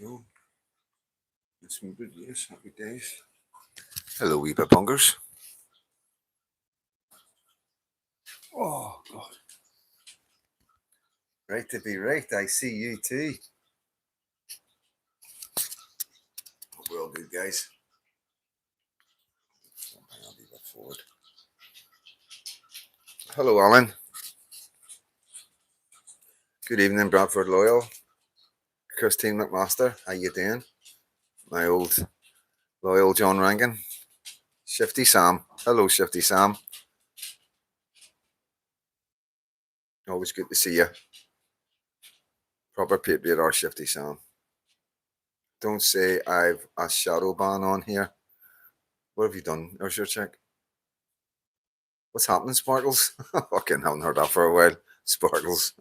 go. It's been good, yes, happy days. Hello, wee bit bunkers. Oh, God. Right to be right, I see you too. We're all good, guys. I'll be a bit forward. Hello, Alan. Good evening, Bradford Loyal. Christine McMaster, how you doing? My old loyal John Rankin. Shifty Sam. Hello, Shifty Sam. Always good to see you. Proper Patriot or Shifty Sam. Don't say I've a shadow ban on here. What have you done? There's your check. What's happening, Sparkles? Fucking haven't heard that for a while. Sparkles.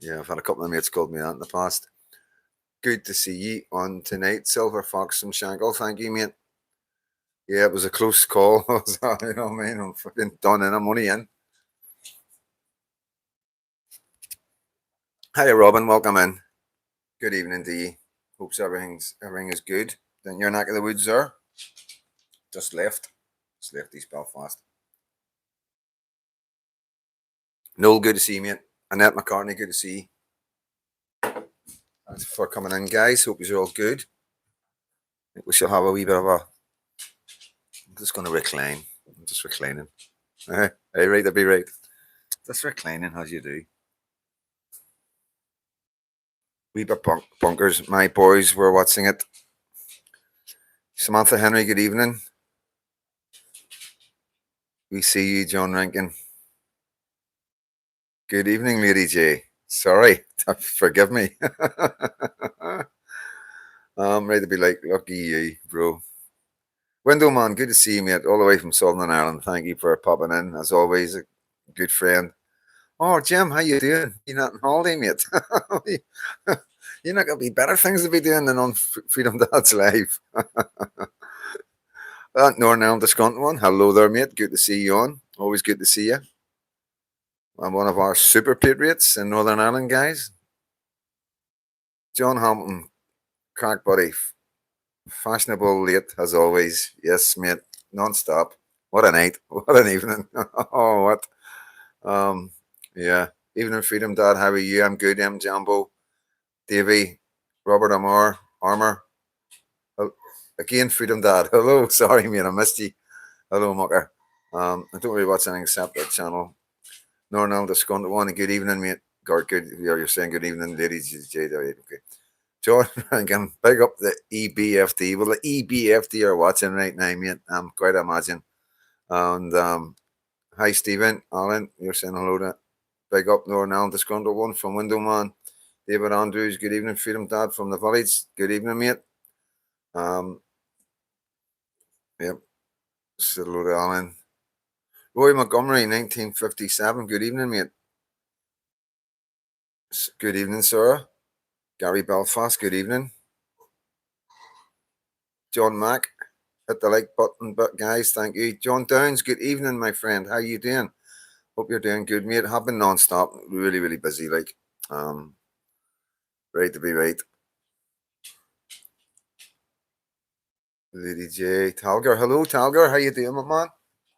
Yeah, I've had a couple of mates called me that in the past. Good to see you on tonight, Silver Fox from Shankill. Thank you, mate. Yeah, it was a close call. You know what I mean? I'm fucking done in. I'm only in. Hi, Robin. Welcome in. Good evening to you. Hopes everything is good. Then your neck of the woods there. Just left. Just left East Belfast. Noel, good to see you, mate. Annette McCartney, good to see you. Thanks for coming in, guys. Hope you're all good. I think we shall have a wee bit of a. I'm just going to recline. I'm just reclining. Hey, right, that'd be right. Just reclining as you do. Wee bit bunkers. My boys were watching it. Samantha Henry, good evening. We see you, John Rankin. Good evening, Lady J. Sorry, forgive me. I'm ready to be like, lucky you, bro. Window man, good to see you, mate. All the way from Southern Ireland. Thank you for popping in. As always, a good friend. Oh, Jim, how you doing? You're not on holiday, mate. You're not going to be better things to be doing than on Freedom Dad's Live. Northern Ireland Discount one. Hello there, mate. Good to see you on. Always good to see you. I'm one of our super patriots in Northern Ireland, guys. John Hamilton, crack buddy. Fashionable late as always. Yes, mate. Non-stop. What a night. What an evening. Oh, what? Yeah. Evening Freedom Dad. How are you? I'm good. M. Jambo. Davey. Robert Amor. Armour. Again, Freedom Dad. Hello. Sorry, mate. I missed you. Hello, Mucker. I don't really watch anything except that channel. Nornell Discount one. Good evening, mate. God, good. You're saying good evening, ladies. Okay. John Rankin, big up the EBFD. Well, the EBFD are watching right now, mate. Quite imagine. And hi, Stephen. Alan, you're saying hello to big up Nornell Discount one from Window Man. David Andrews, good evening. Freedom Dad from the Village. Good evening, mate. Yep. Said hello to Alan. Roy Montgomery, 1957. Good evening, mate. Good evening, sir. Gary Belfast, good evening. John Mack, hit the like button, but guys, thank you. John Downs, good evening, my friend. How you doing? Hope you're doing good, mate. Have been non-stop, really, really busy, like, ready to be right. Lady J, Talgar, hello, Talgar. How you doing, my man?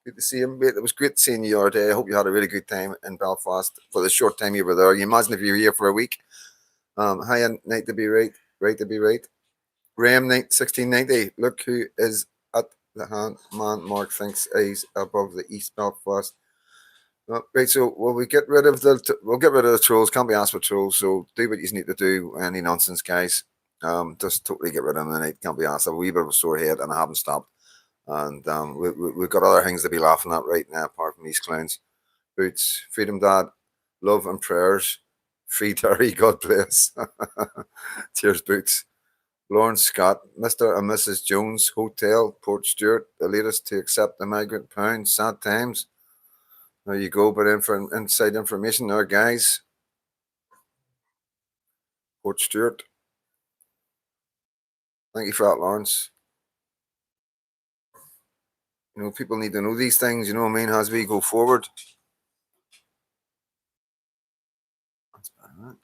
Good to see you, mate. It was great seeing you the other day. I hope you had a really good time in Belfast for the short time you were there. You imagine if you were here for a week. Hi, night to be right, right to be right. Ram 1690. Look who is at the hand. Man, Mark thinks he's above the East Belfast. Right, so we'll get rid of the trolls. Can't be asked for trolls. So do what you need to do. Any nonsense, guys. Just totally get rid of them tonight. Can't be asked. I have a wee bit of a sore head, and I haven't stopped. And we've got other things to be laughing at right now, apart from these clowns. Boots, Freedom Dad, love and prayers. Free Terry, God bless. Cheers, Boots. Lawrence Scott, Mr. and Mrs. Jones Hotel, Port Stewart, the latest to accept the migrant pound. Sad times. There you go, but inside information there, guys. Port Stewart. Thank you for that, Lawrence. You know, people need to know these things, you know what I mean, as we go forward. That's bad, right?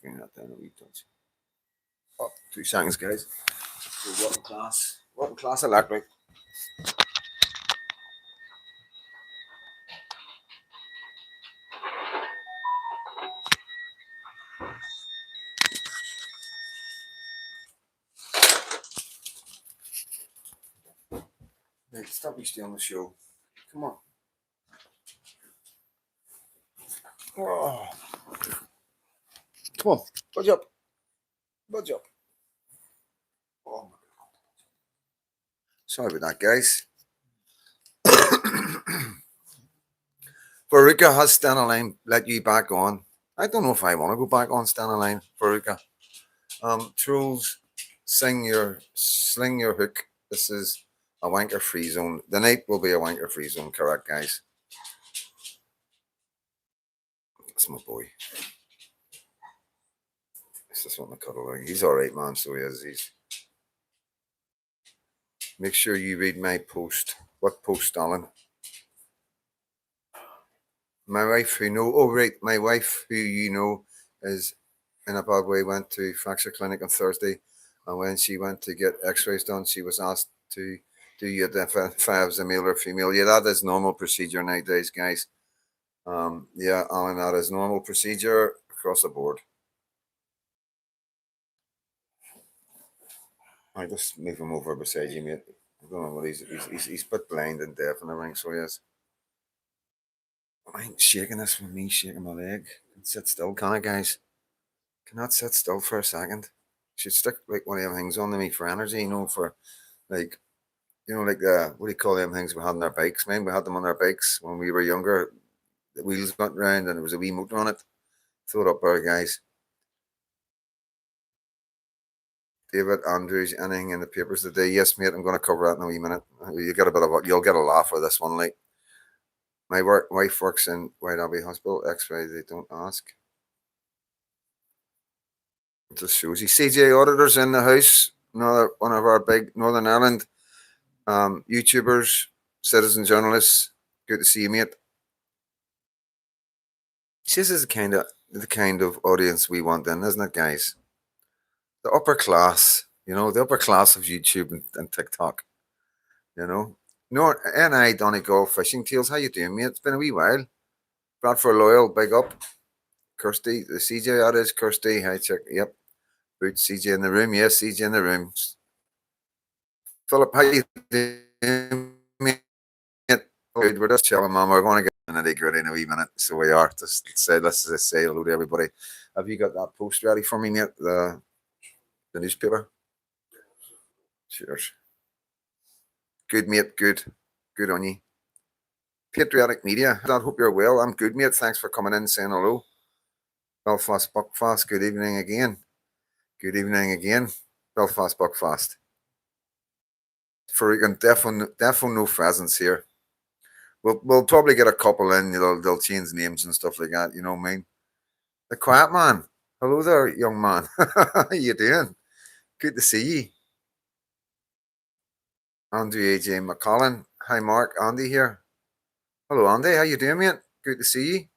Bring that down a wee touch. Oh, 2 seconds, guys. Working class electric. Right, stop me stealing the show. Come on. Oh. Come on, budge up. Budge up. Oh my god. Sorry about that, guys. Veruca has Stand Line let you back on. I don't know if I want to go back on Stand Line, Veruca. Trolls, sling your hook. This is a wanker free zone. The night will be a wanker free zone, correct, guys? That's my boy. It's just want to cuddle. He's all right, man. So he is. He's. Make sure you read my post. What post, Alan? My wife, who know, oh right, my wife, who you know, is in a bad way. Went to fracture clinic on Thursday, and when she went to get X-rays done, she was asked to do you identify as a male or female. Yeah, that is normal procedure nowadays, guys. Yeah, Alan, that is normal procedure across the board. I just move him over beside you, mate. I don't know what he's a bit blind and deaf and everything, so he is. I'm shaking this with me shaking my leg. Sit still, can I, guys? Cannot sit still for a second. Should stick like one of them things on to me for energy, for like, like what do you call them things we had on our bikes, man? We had them on our bikes when we were younger. The wheels went round and there was a wee motor on it. Throw it up there, guys. David Andrews, anything in the papers today? Yes, mate, I'm going to cover that in a wee minute. You'll get a laugh with this one, like. My wife works in White Abbey Hospital. X-ray, they don't ask. It just shows you. CJ Auditors in the house. Another one of our big Northern Ireland YouTubers, citizen journalists. Good to see you, mate. This is the kind of audience we want in, isn't it, guys? The upper class, the upper class of YouTube and TikTok. No, N.I. Donegal Fishing Tales. How you doing, mate? It's been a wee while. Bradford Loyal, big up. Kirsty, the CJ that is. Kirsty, hi, check. Yep. Boots, CJ in the room. Yes, CJ in the room. Philip, how you doing, mate? Good. We're just chilling, man. We're going to get nitty gritty in a wee minute. So we are. Let's just say hello to everybody. Have you got that post ready for me, mate? The newspaper? Cheers. Good, mate. Good. Good on you. Patriotic Media. I hope you're well. I'm good, mate. Thanks for coming in saying hello. Belfast Buckfast. Good evening again. Good evening again. Belfast Buckfast. For definitely no pheasants here. We'll probably get a couple in. They'll change names and stuff like that. You know what I mean? The Quiet Man. Hello there, young man. How you doing? Good to see you. Andrew AJ McCollin. Hi, Mark. Andy here. Hello, Andy. How you doing, mate? Good to see you.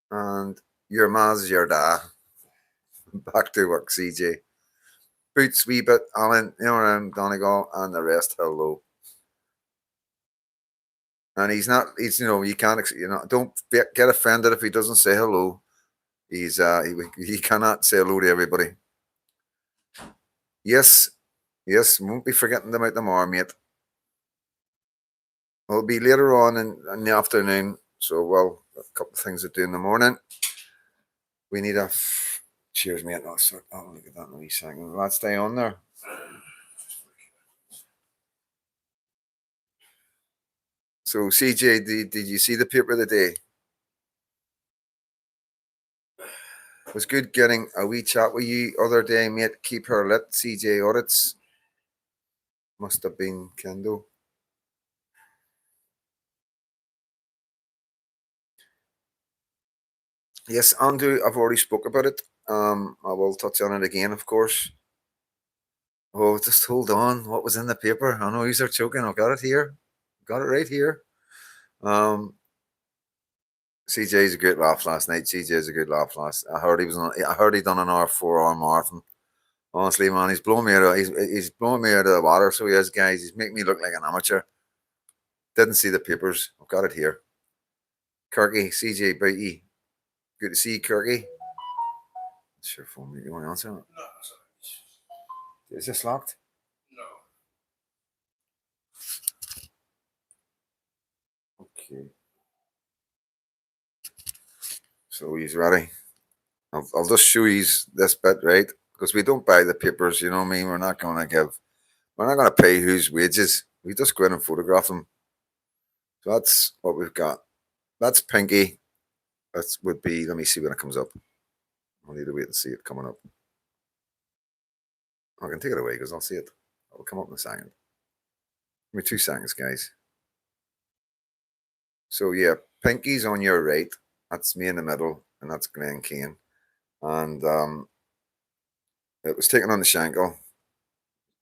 And your ma's your da. Back to work, CJ. Boots, wee bit, Alan, Donegal, and the rest. Hello. And you can't, don't get offended if he doesn't say hello. He cannot say hello to everybody. Yes, won't be forgetting them out tomorrow, mate. It'll be later on in the afternoon. So, a couple of things to do in the morning. We need a cheers, mate. I'll look at that in a wee second. Let's stay on there. So, CJ, did you see the paper of the day? It was good getting a wee chat with you other day, mate. Keep her lit. CJ Audits. Must have been Kendo. Yes, Andrew, I've already spoke about it. I will touch on it again, of course. Oh, just hold on. What was in the paper? I know you're choking. I've got it here. Got it right here. CJ's a great laugh last night. CJ's a good laugh last. I heard he was on. I heard he done an hour 4 hour marathon. Honestly, man, he's blowing me out. He's blowing me out of the water. So he is, guys. He's making me look like an amateur. Didn't see the papers. I've got it here. Kirky, CJ Beatty. Good to see you, Kirky. It's your phone. You want to answer it? No, sorry. Is this locked? No. Okay. So he's ready. I'll just show you this bit, right? Because we don't buy the papers, you know what I mean? We're not going to pay whose wages. We just go in and photograph them. So that's what we've got. That's Pinky. That would be, let me see when it comes up. I'll need to wait and see it coming up. I can take it away because I'll see it. It'll come up in a second. Give me 2 seconds, guys. So yeah, Pinky's on your right. That's me in the middle, and that's Glen Kane. And it was taken on the Shankill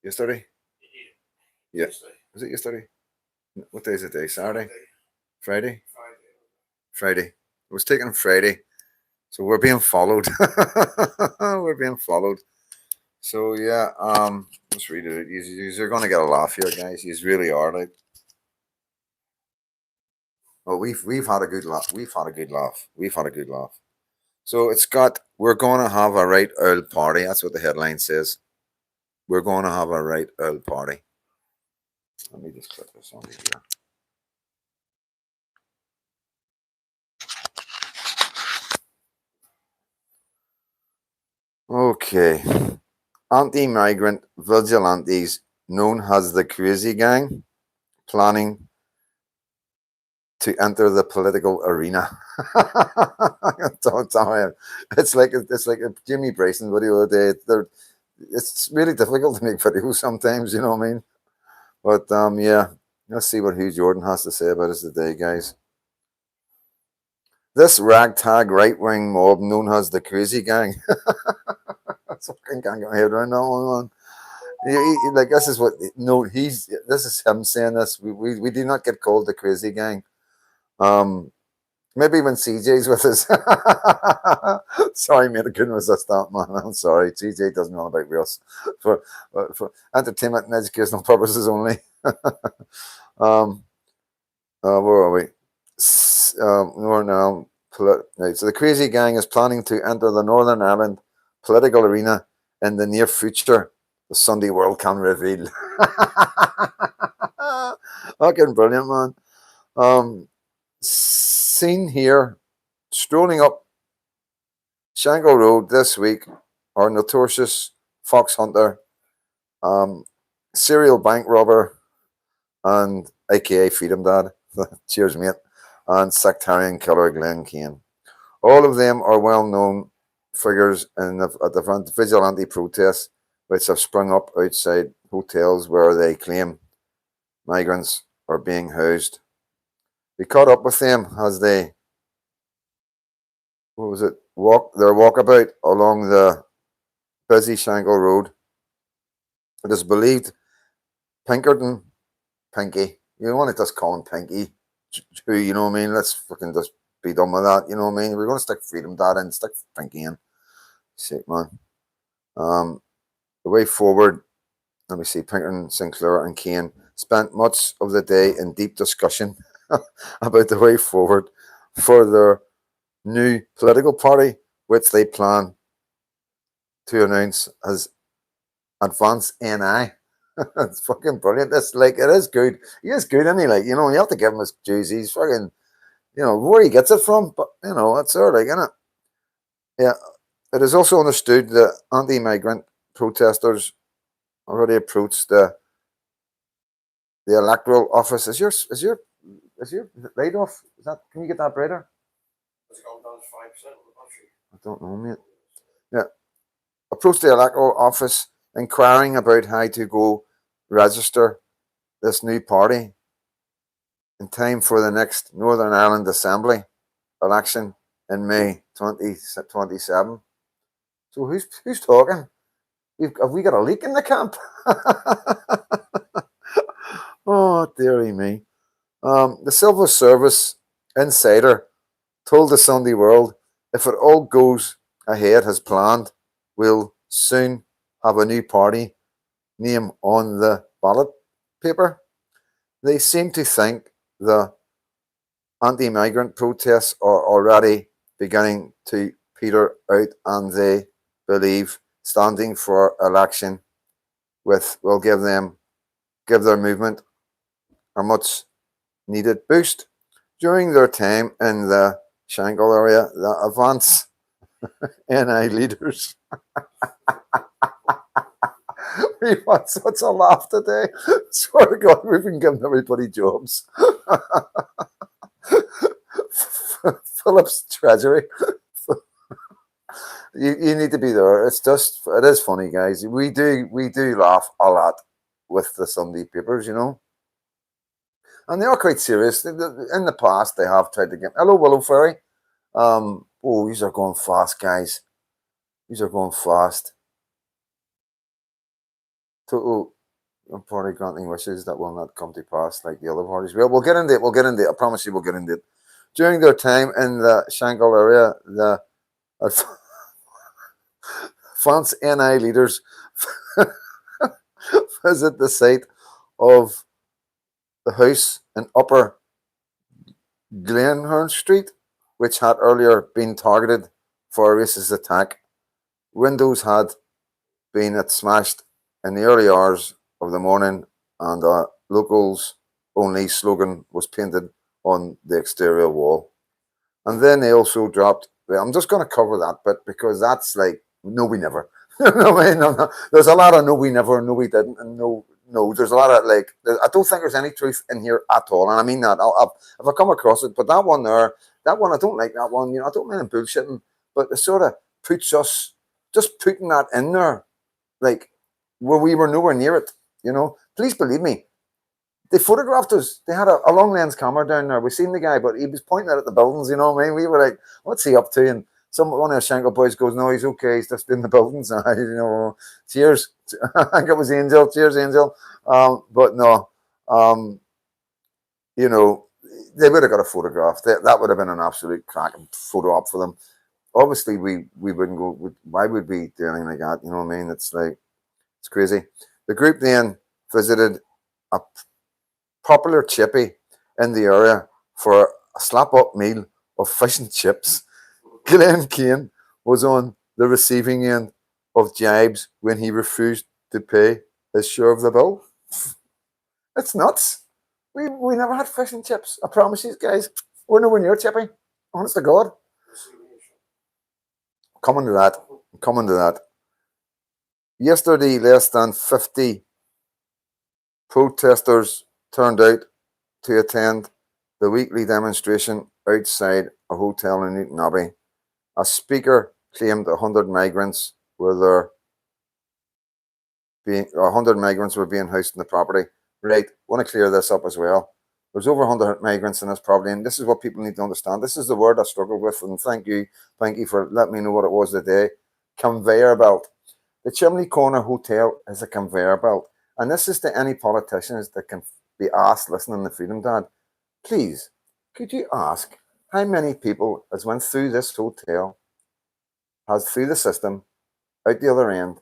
yesterday. Yeah. Was it yesterday? What day is it? Saturday? Friday? Friday. It was taken on Friday. So we're being followed. We're being followed. So yeah, let's read it. You're gonna get a laugh here, guys. You really are. Like, well, we've had a good laugh. We've had a good laugh. So it's got, we're gonna have a right old party. That's what the headline says. We're gonna have a right old party. Let me just click this on here. Okay. Anti-migrant vigilantes known as the Crazy Gang planning to enter the political arena. Don't tell me. It's like a Jimmy Bryson video the day. It's really difficult to make videos sometimes, you know what I mean? But yeah, let's see what Hugh Jordan has to say about us today, guys. This ragtag right-wing mob known as the Crazy Gang. That's fucking can't get my head around that one, man. Like, this is what, no, this is him saying this. We do not get called the Crazy Gang. Maybe when CJ's with us. Sorry, mate, I couldn't resist that, man. I'm sorry. CJ doesn't know about us for entertainment and educational purposes only. Where are we? We're now. Right, so the Crazy Gang is planning to enter the Northern Ireland political arena in the near future. The Sunday World can reveal. Fucking brilliant, man. Seen here strolling up Shankill Road this week are notorious fox hunter, serial bank robber, and aka Freedom Dad. Cheers, mate. And sectarian killer Glen Kane. All of them are well-known figures at the vigilante protests which have sprung up outside hotels where they claim migrants are being housed. We caught up with them as they, their walkabout along the busy Shankill Road. It is believed Pinkerton, Pinky, you want to just call him Pinky, who, you know what I mean? Let's fucking just be done with that, you know what I mean? We're going to stick Freedom Dad in, stick Pinky in. Sick, man. The way forward, let me see, Pinkerton, Sinclair, and Kane spent much of the day in deep discussion about the way forward for their new political party, which they plan to announce as Advance NI. It's fucking brilliant. It's like, it is good. He is good, isn't he? Like, you know, you have to give him his dues. He's fucking, you know, where he gets it from, but, you know, it's there, like, isn't it? Yeah. It is also understood that anti-migrant protesters already approached the electoral office. Is your light off? Is that, can you get that brighter? It's gone down to 5%. I don't know, mate. Yeah. Approached the electoral office inquiring about how to go register this new party in time for the next Northern Ireland Assembly election in May 2027. So who's talking? Have we got a leak in the camp? Oh, dearie me. The Civil Service insider told the Sunday World, if it all goes ahead as planned, we'll soon have a new party name on the ballot paper. They seem to think the anti-migrant protests are already beginning to peter out, and they believe standing for election will give their movement a much needed boost. During their time in the Shankill area, the Advance NI leaders we've had such a laugh today. Swear to God, we've been giving everybody jobs. Philip's Treasury. You need to be there. It is funny, guys. We do laugh a lot with the Sunday papers, and they are quite serious. In the past, they have tried to get. Hello, Willow Ferry. Oh, these are going fast, guys. These are going fast. Total party granting wishes that will not come to pass like the other parties. We'll get into it. We'll get into it. I promise you, we'll get into it. During their time in the Shankill area, the France NI leaders visit the site of the house in Upper Glenhern Street, which had earlier been targeted for a racist attack. Windows had been smashed in the early hours of the morning, and a locals only slogan was painted on the exterior wall. And then they also dropped. I'm just going to cover that bit because that's like no, we never. No. There's a lot of no, we never, no, we didn't, and no. There's a lot of I don't think there's any truth in here at all, and I mean that. If I come across it, but that one there, I don't like that one. I don't mind bullshitting, but it sort of puts us just putting that in there, like where we were nowhere near it. Please believe me. They photographed us. They had a long lens camera down there. We seen the guy, but he was pointing at the buildings. You know what I mean? We were like, "What's he up to?" And one of the Shankill boys goes, "No, he's okay. He's just in the buildings." Cheers. I think it was Angel. Cheers, Angel. But no, they would have got a photograph. That would have been an absolute cracking photo op for them. Obviously, we wouldn't go. Why would we do anything like that? You know what I mean? It's crazy. The group then visited a popular chippy in the area for a slap-up meal of fish and chips. Glenn Kane was on the receiving end of jibes when he refused to pay his share of the bill. It's nuts. We never had fish and chips. I promise you guys, we're nowhere near chippy. Honest to God. Coming to that. Yesterday, less than 50 protesters turned out to attend the weekly demonstration outside a hotel in Newtownabbey. A speaker claimed 100 migrants were being housed in the property. Right, I want to clear this up as well. There's over 100 migrants in this property, and this is what people need to understand. This is the word I struggled with, and thank you for letting me know what it was today. Conveyor belt. The Chimney Corner Hotel is a conveyor belt, and this is to any politicians that can be asked listening to Freedom Dad. Please, could you ask how many people has went through this hotel, has through the system, out the other end?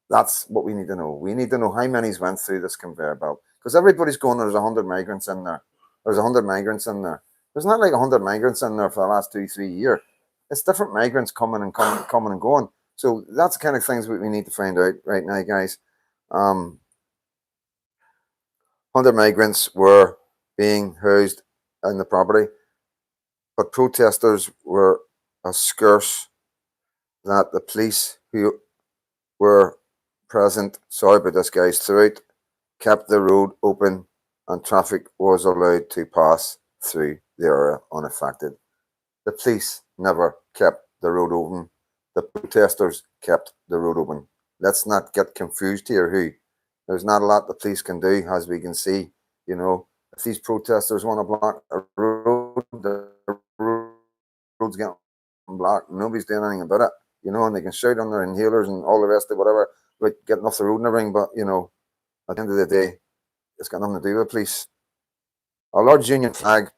That's what we need to know. We need to know how many's went through this conveyor belt. Because everybody's going, there's 100 migrants in there. There's 100 migrants in there. There's not like 100 migrants in there for the last 2-3 years. It's different migrants coming and going. So that's the kind of things we need to find out right now, guys. 100 migrants were being housed in the property, but protesters were as scarce that the police who were present, sorry about this, guys, throughout, kept the road open and traffic was allowed to pass through the area unaffected. The police never kept the road open. The protesters kept the road open. Let's not get confused here. There's not a lot the police can do, as we can see. If these protesters want to block a road, the road's getting blocked. Nobody's doing anything about it. And they can shout on their inhalers and all the rest of whatever, about getting off the road and everything. But, at the end of the day, it's got nothing to do with police. A large Union flag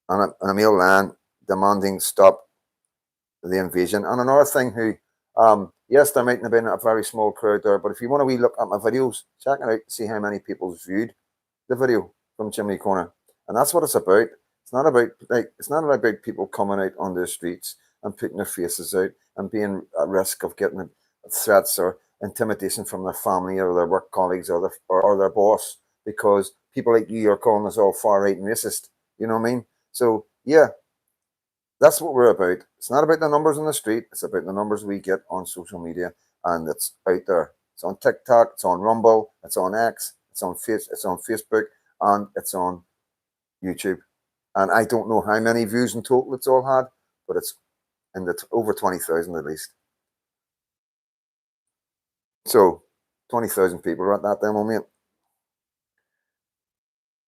and a male lion demanding stop the invasion. And another thing who, yes, there mightn't have been a very small crowd there, but if you want to wee look at my videos, check it out, see how many people's viewed the video from Chimney Corner. And that's what it's about. It's not about people coming out on the streets and putting their faces out and being at risk of getting threats or intimidation from their family or their work colleagues or their boss, because people like you are calling us all far right and racist. You know what I mean? So yeah, that's what we're about. It's not about the numbers on the street. It's about the numbers we get on social media, and it's out there. It's on TikTok. It's on Rumble. It's on X. It's on Facebook, and it's on YouTube. And I don't know how many views in total it's all had, but it's in the over 20,000 at least. So 20,000 people are at that demo, mate.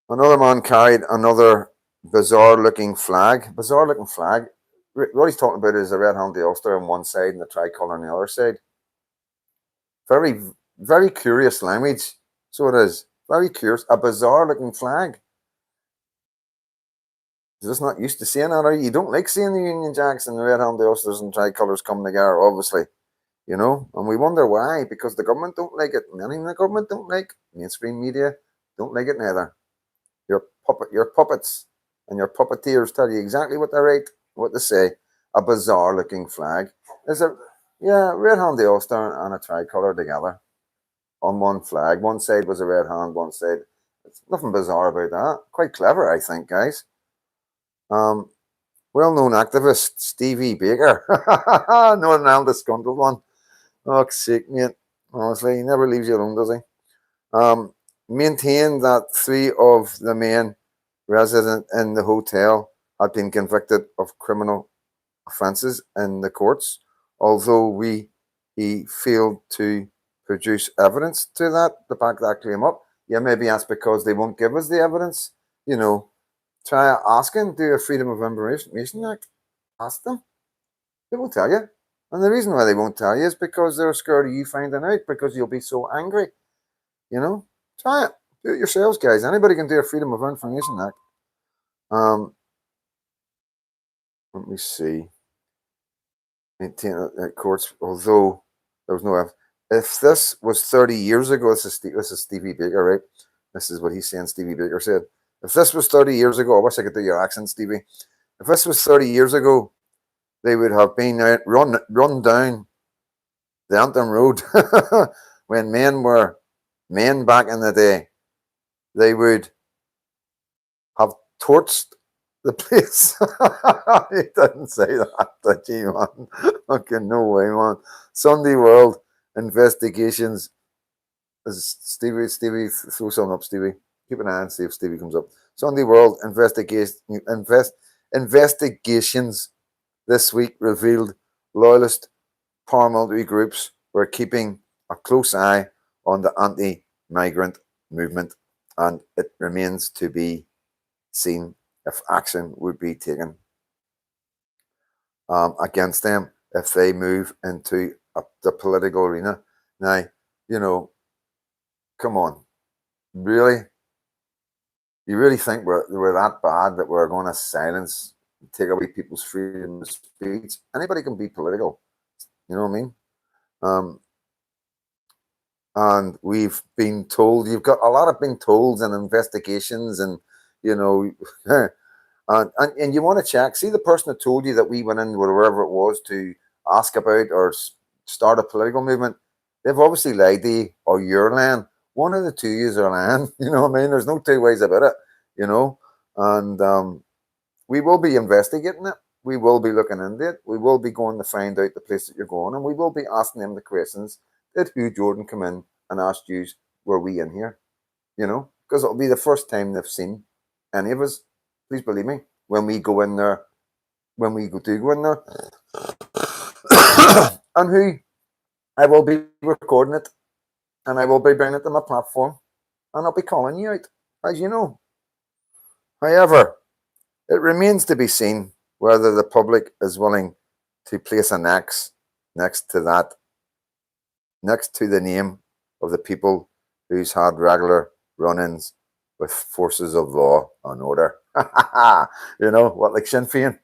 Another man carried another bizarre-looking flag. Bizarre-looking flag. What he's talking about is a red-handed Ulster on one side and the tricolour on the other side. Very, very curious language. So it is. Very curious. A bizarre-looking flag. You're just not used to seeing that, are you? You don't like seeing the Union Jacks and the red-handed Ulsters and tricolours coming together, obviously. You know, and we wonder why. Because the government don't like it. Many in the government don't like. Mainstream media don't like it neither. Your puppets and your puppeteers tell you exactly what they write, what they say. A bizarre-looking flag is red-handed Ulster and a tricolour together on one flag. One side was a red hand, one side. It's nothing bizarre about that. Quite clever, I think, guys. Well-known activist Stevie Baker, Northern Ireland disgruntled one. Oh, sick, mate. Honestly, he never leaves you alone, does he? Maintained that 3 of the men resident in the hotel had been convicted of criminal offences in the courts, although he failed to produce evidence to back that claim up. Yeah, maybe that's because they won't give us the evidence. You know, try asking, do a Freedom of Information Act. Ask them. They won't tell you. And the reason why they won't tell you is because they're scared of you finding out, because you'll be so angry. You know, try it. Do it yourselves, guys. Anybody can do a Freedom of Information Act. Let me see. Courts, although there was no evidence. If this was 30 years ago, this is Stevie Baker, right? This is what he's saying. Stevie Baker said, if this was 30 years ago, I wish I could do your accent, Stevie. If this was 30 years ago, they would have been run down the Antrim Road when men were men back in the day. They would have torched the place. He didn't say that, did he, man? Okay, no way, man. Sunday World investigations. Stevie, throw something up, Stevie. Keep an eye and see if Stevie comes up. Sunday World investigations this week revealed loyalist paramilitary groups were keeping a close eye on the anti-migrant movement, and it remains to be seen if action would be taken against them if they move into the political arena. Now, you know, come on, really? You really think we're that bad that we're going to silence, take away people's freedom of speech? Anybody can be political. You know what I mean? And we've been told, you've got a lot of being told and investigations, and you know, and you want to check. See the person that told you that we went in wherever it was to ask about or start a political movement. They've obviously lied to you, or you're lying. One of the two is are lying. You know what I mean? There's no two ways about it. You know, and we will be investigating it. We will be looking into it. We will be going to find out the place that you're going, and we will be asking them the questions. Did Hugh Jordan come in and asked you, were we in here? You know, because it'll be the first time they've seen any of us. Please believe me, when we go in there, when we do go in there, and who I will be recording it, and I will be bringing it to my platform, and I'll be calling you out, as you know. However, it remains to be seen whether the public is willing to place an X next to the name of the people who's had regular run-ins with forces of law and order. You know what, like Sinn Féin?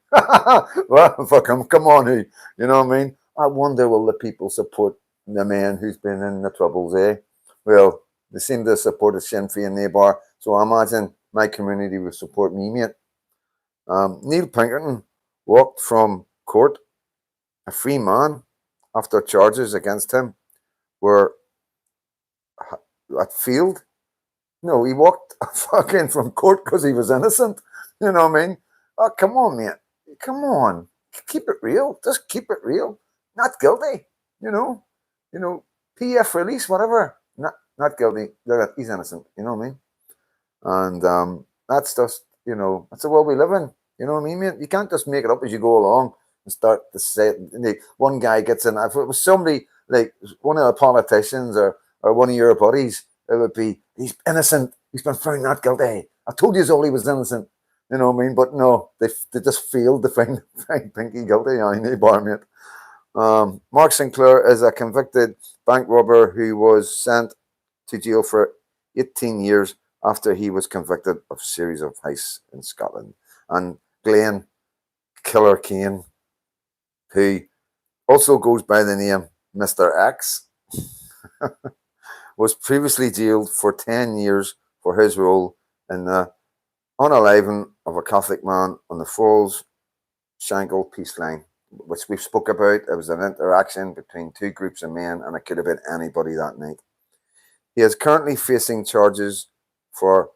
Well, fuck him. Come on, who? You know what I mean? I wonder will the people support the man who's been in the troubles, eh? Well, they seem to support the Sinn Féin neighbour, so I imagine my community will support me, mate. Neil Pinkerton walked from court a free man after charges against him were at field. No, he walked fucking from court because he was innocent. You know what I mean? Oh, come on, mate. Come on. Keep it real. Just keep it real. Not guilty. You know. You know. PF release, whatever. Not guilty. He's innocent. You know what I mean? And that's just, you know, that's the world we live in. You know what I mean, mate? You can't just make it up as you go along and start to say it. One guy gets in. If it was somebody like one of the politicians or one of your buddies, it would be, he's innocent. He's been found not guilty. I told you all he was innocent. You know what I mean? But no, they just failed to find Pinky guilty. I need bar, mate. Mark Sinclair is a convicted bank robber who was sent to jail for 18 years after he was convicted of a series of heists in Scotland. And Glenn Killer Kane, who also goes by the name Mr. X, was previously jailed for 10 years for his role in the unaliving of a Catholic man on the Falls Shankill Peace Line, which we've spoke about. It was an interaction between two groups of men, and it could have been anybody that night. He is currently facing charges for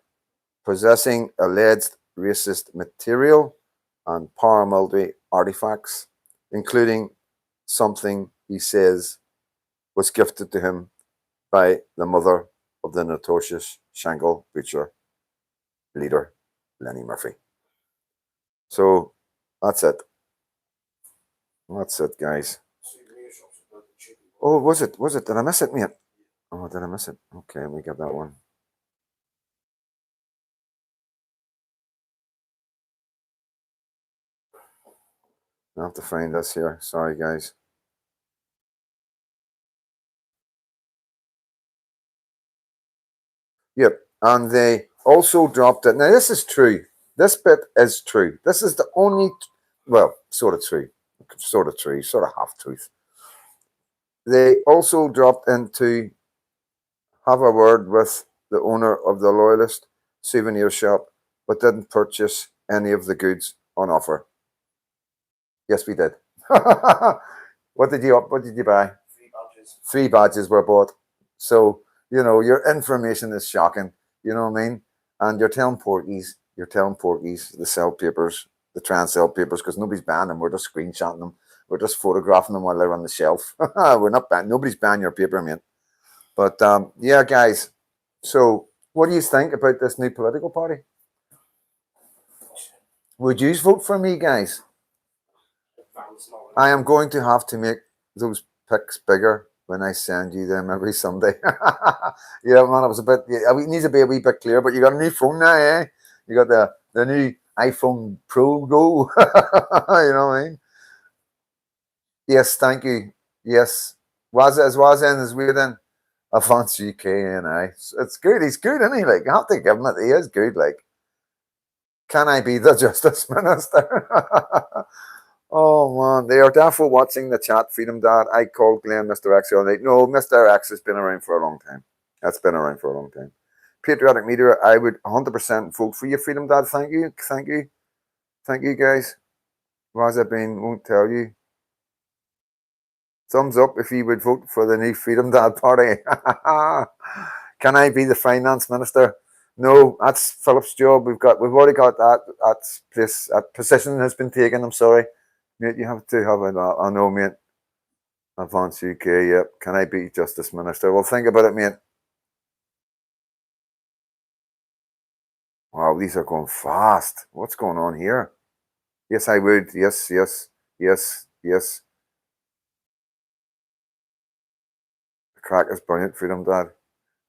possessing alleged racist material and paramilitary artifacts, including something he says was gifted to him by the mother of the notorious Shankill butcher leader, Lenny Murphy. So that's it. That's it, guys. Oh, was it? Was it? Did I miss it, mate? Oh, did I miss it? Okay, we got that one. I have to find this here. Sorry, guys. Yep. And they also dropped it. Now, this is true. This bit is true. This is the only, well, sort of true. Sort of true. Sort of half truth. They also dropped in to have a word with the owner of the Loyalist souvenir shop, but didn't purchase any of the goods on offer. Yes, we did. What did you buy? 3 badges. 3 badges were bought. So, you know, your information is shocking. You know what I mean? And you're telling Porkies, to sell papers, to try and sell papers, because nobody's buying them. We're just screenshotting them. We're just photographing them while they're on the shelf. We're not buying, nobody's buying your paper, man. But yeah, guys. So, what do you think about this new political party? Would you vote for me, guys? I am going to have to make those pics bigger when I send you them every Sunday. Yeah, man, it was a bit. Yeah, it needs to be a wee bit clear. But you got a new phone now, eh? You got the new iPhone Pro Go. You know what I mean? Yes, thank you. Yes, was in as weird in Avance UK and I. It's good. He's good, isn't he? Like, I have to give him it. He is good. Like, can I be the Justice Minister? Oh man, they are definitely watching the chat. Freedom Dad, I called Glenn Mr. X the other night. No, Mr. X has been around for a long time. That's been around for a long time. Patriotic Media, I would 100% vote for you, Freedom Dad. Thank you, guys. Raza Bain won't tell you. Thumbs up if you would vote for the new Freedom Dad party. Can I be the finance minister? No, that's Philip's job. We've already got that position has been taken. I'm sorry. Mate, you have to have it. I know, mate. Advance UK, yep. Can I be Justice Minister? Well, think about it, mate. Wow, these are going fast. What's going on here? Yes, I would. Yes. The crack is brilliant, Freedom Dad.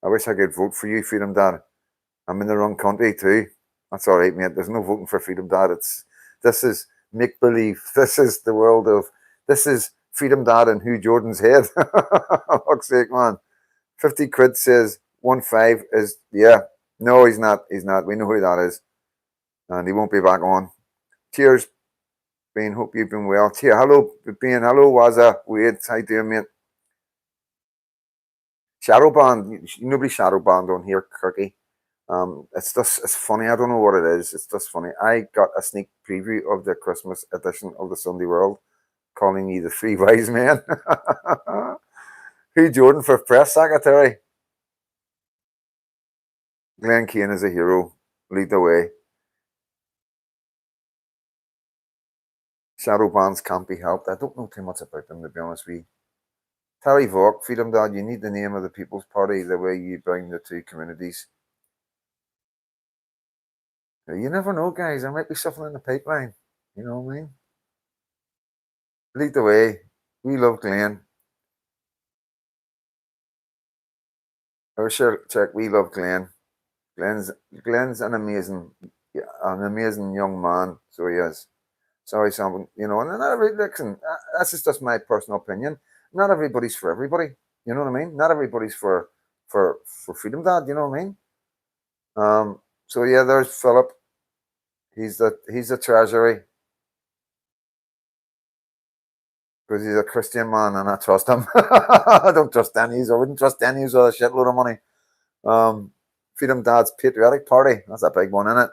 I wish I could vote for you, Freedom Dad. I'm in the wrong country too. That's all right, mate. There's no voting for Freedom Dad. This is make believe. This is the world of. This is Freedom Dad and Hugh Jordan's head. Fuck's sake, man. 50 quid says 1.5 is, yeah. No, he's not. We know who that is. and he won't be back on. Cheers, Ben. Hope you've been well. Cheers. Hello, Ben. Hello, Waza. Wade. How you doing, mate? Shadow band. Nobody shadow band on here, Kirky. It's just it's funny. I don't know what it is. It's just funny. I got a sneak preview of the Christmas edition of the Sunday World, calling you the three wise men. Who Jordan for press secretary? Glenn Kane is a hero. Lead the way. Shadow bands can't be helped. I don't know too much about them, to be honest with you. Terry Vaughn, Freedom Dad, you need the name of the People's Party, the way you bring the two communities. You never know, guys. There might be something in the pipeline. You know what I mean? Lead the way. We love Glenn. Oh, sure, check. We love Glenn. Glenn's an amazing young man. So he is. Sorry, someone, you know, and not every listen. That's just my personal opinion. Not everybody's for everybody. You know what I mean? Not everybody's for Freedom Dad. You know what I mean? So yeah, there's Philip. He's the treasury because he's a Christian man, and I trust him. I don't trust Denny's. I wouldn't trust Denny's with a shitload of money. Freedom Dad's patriotic party. That's a big one, isn't it?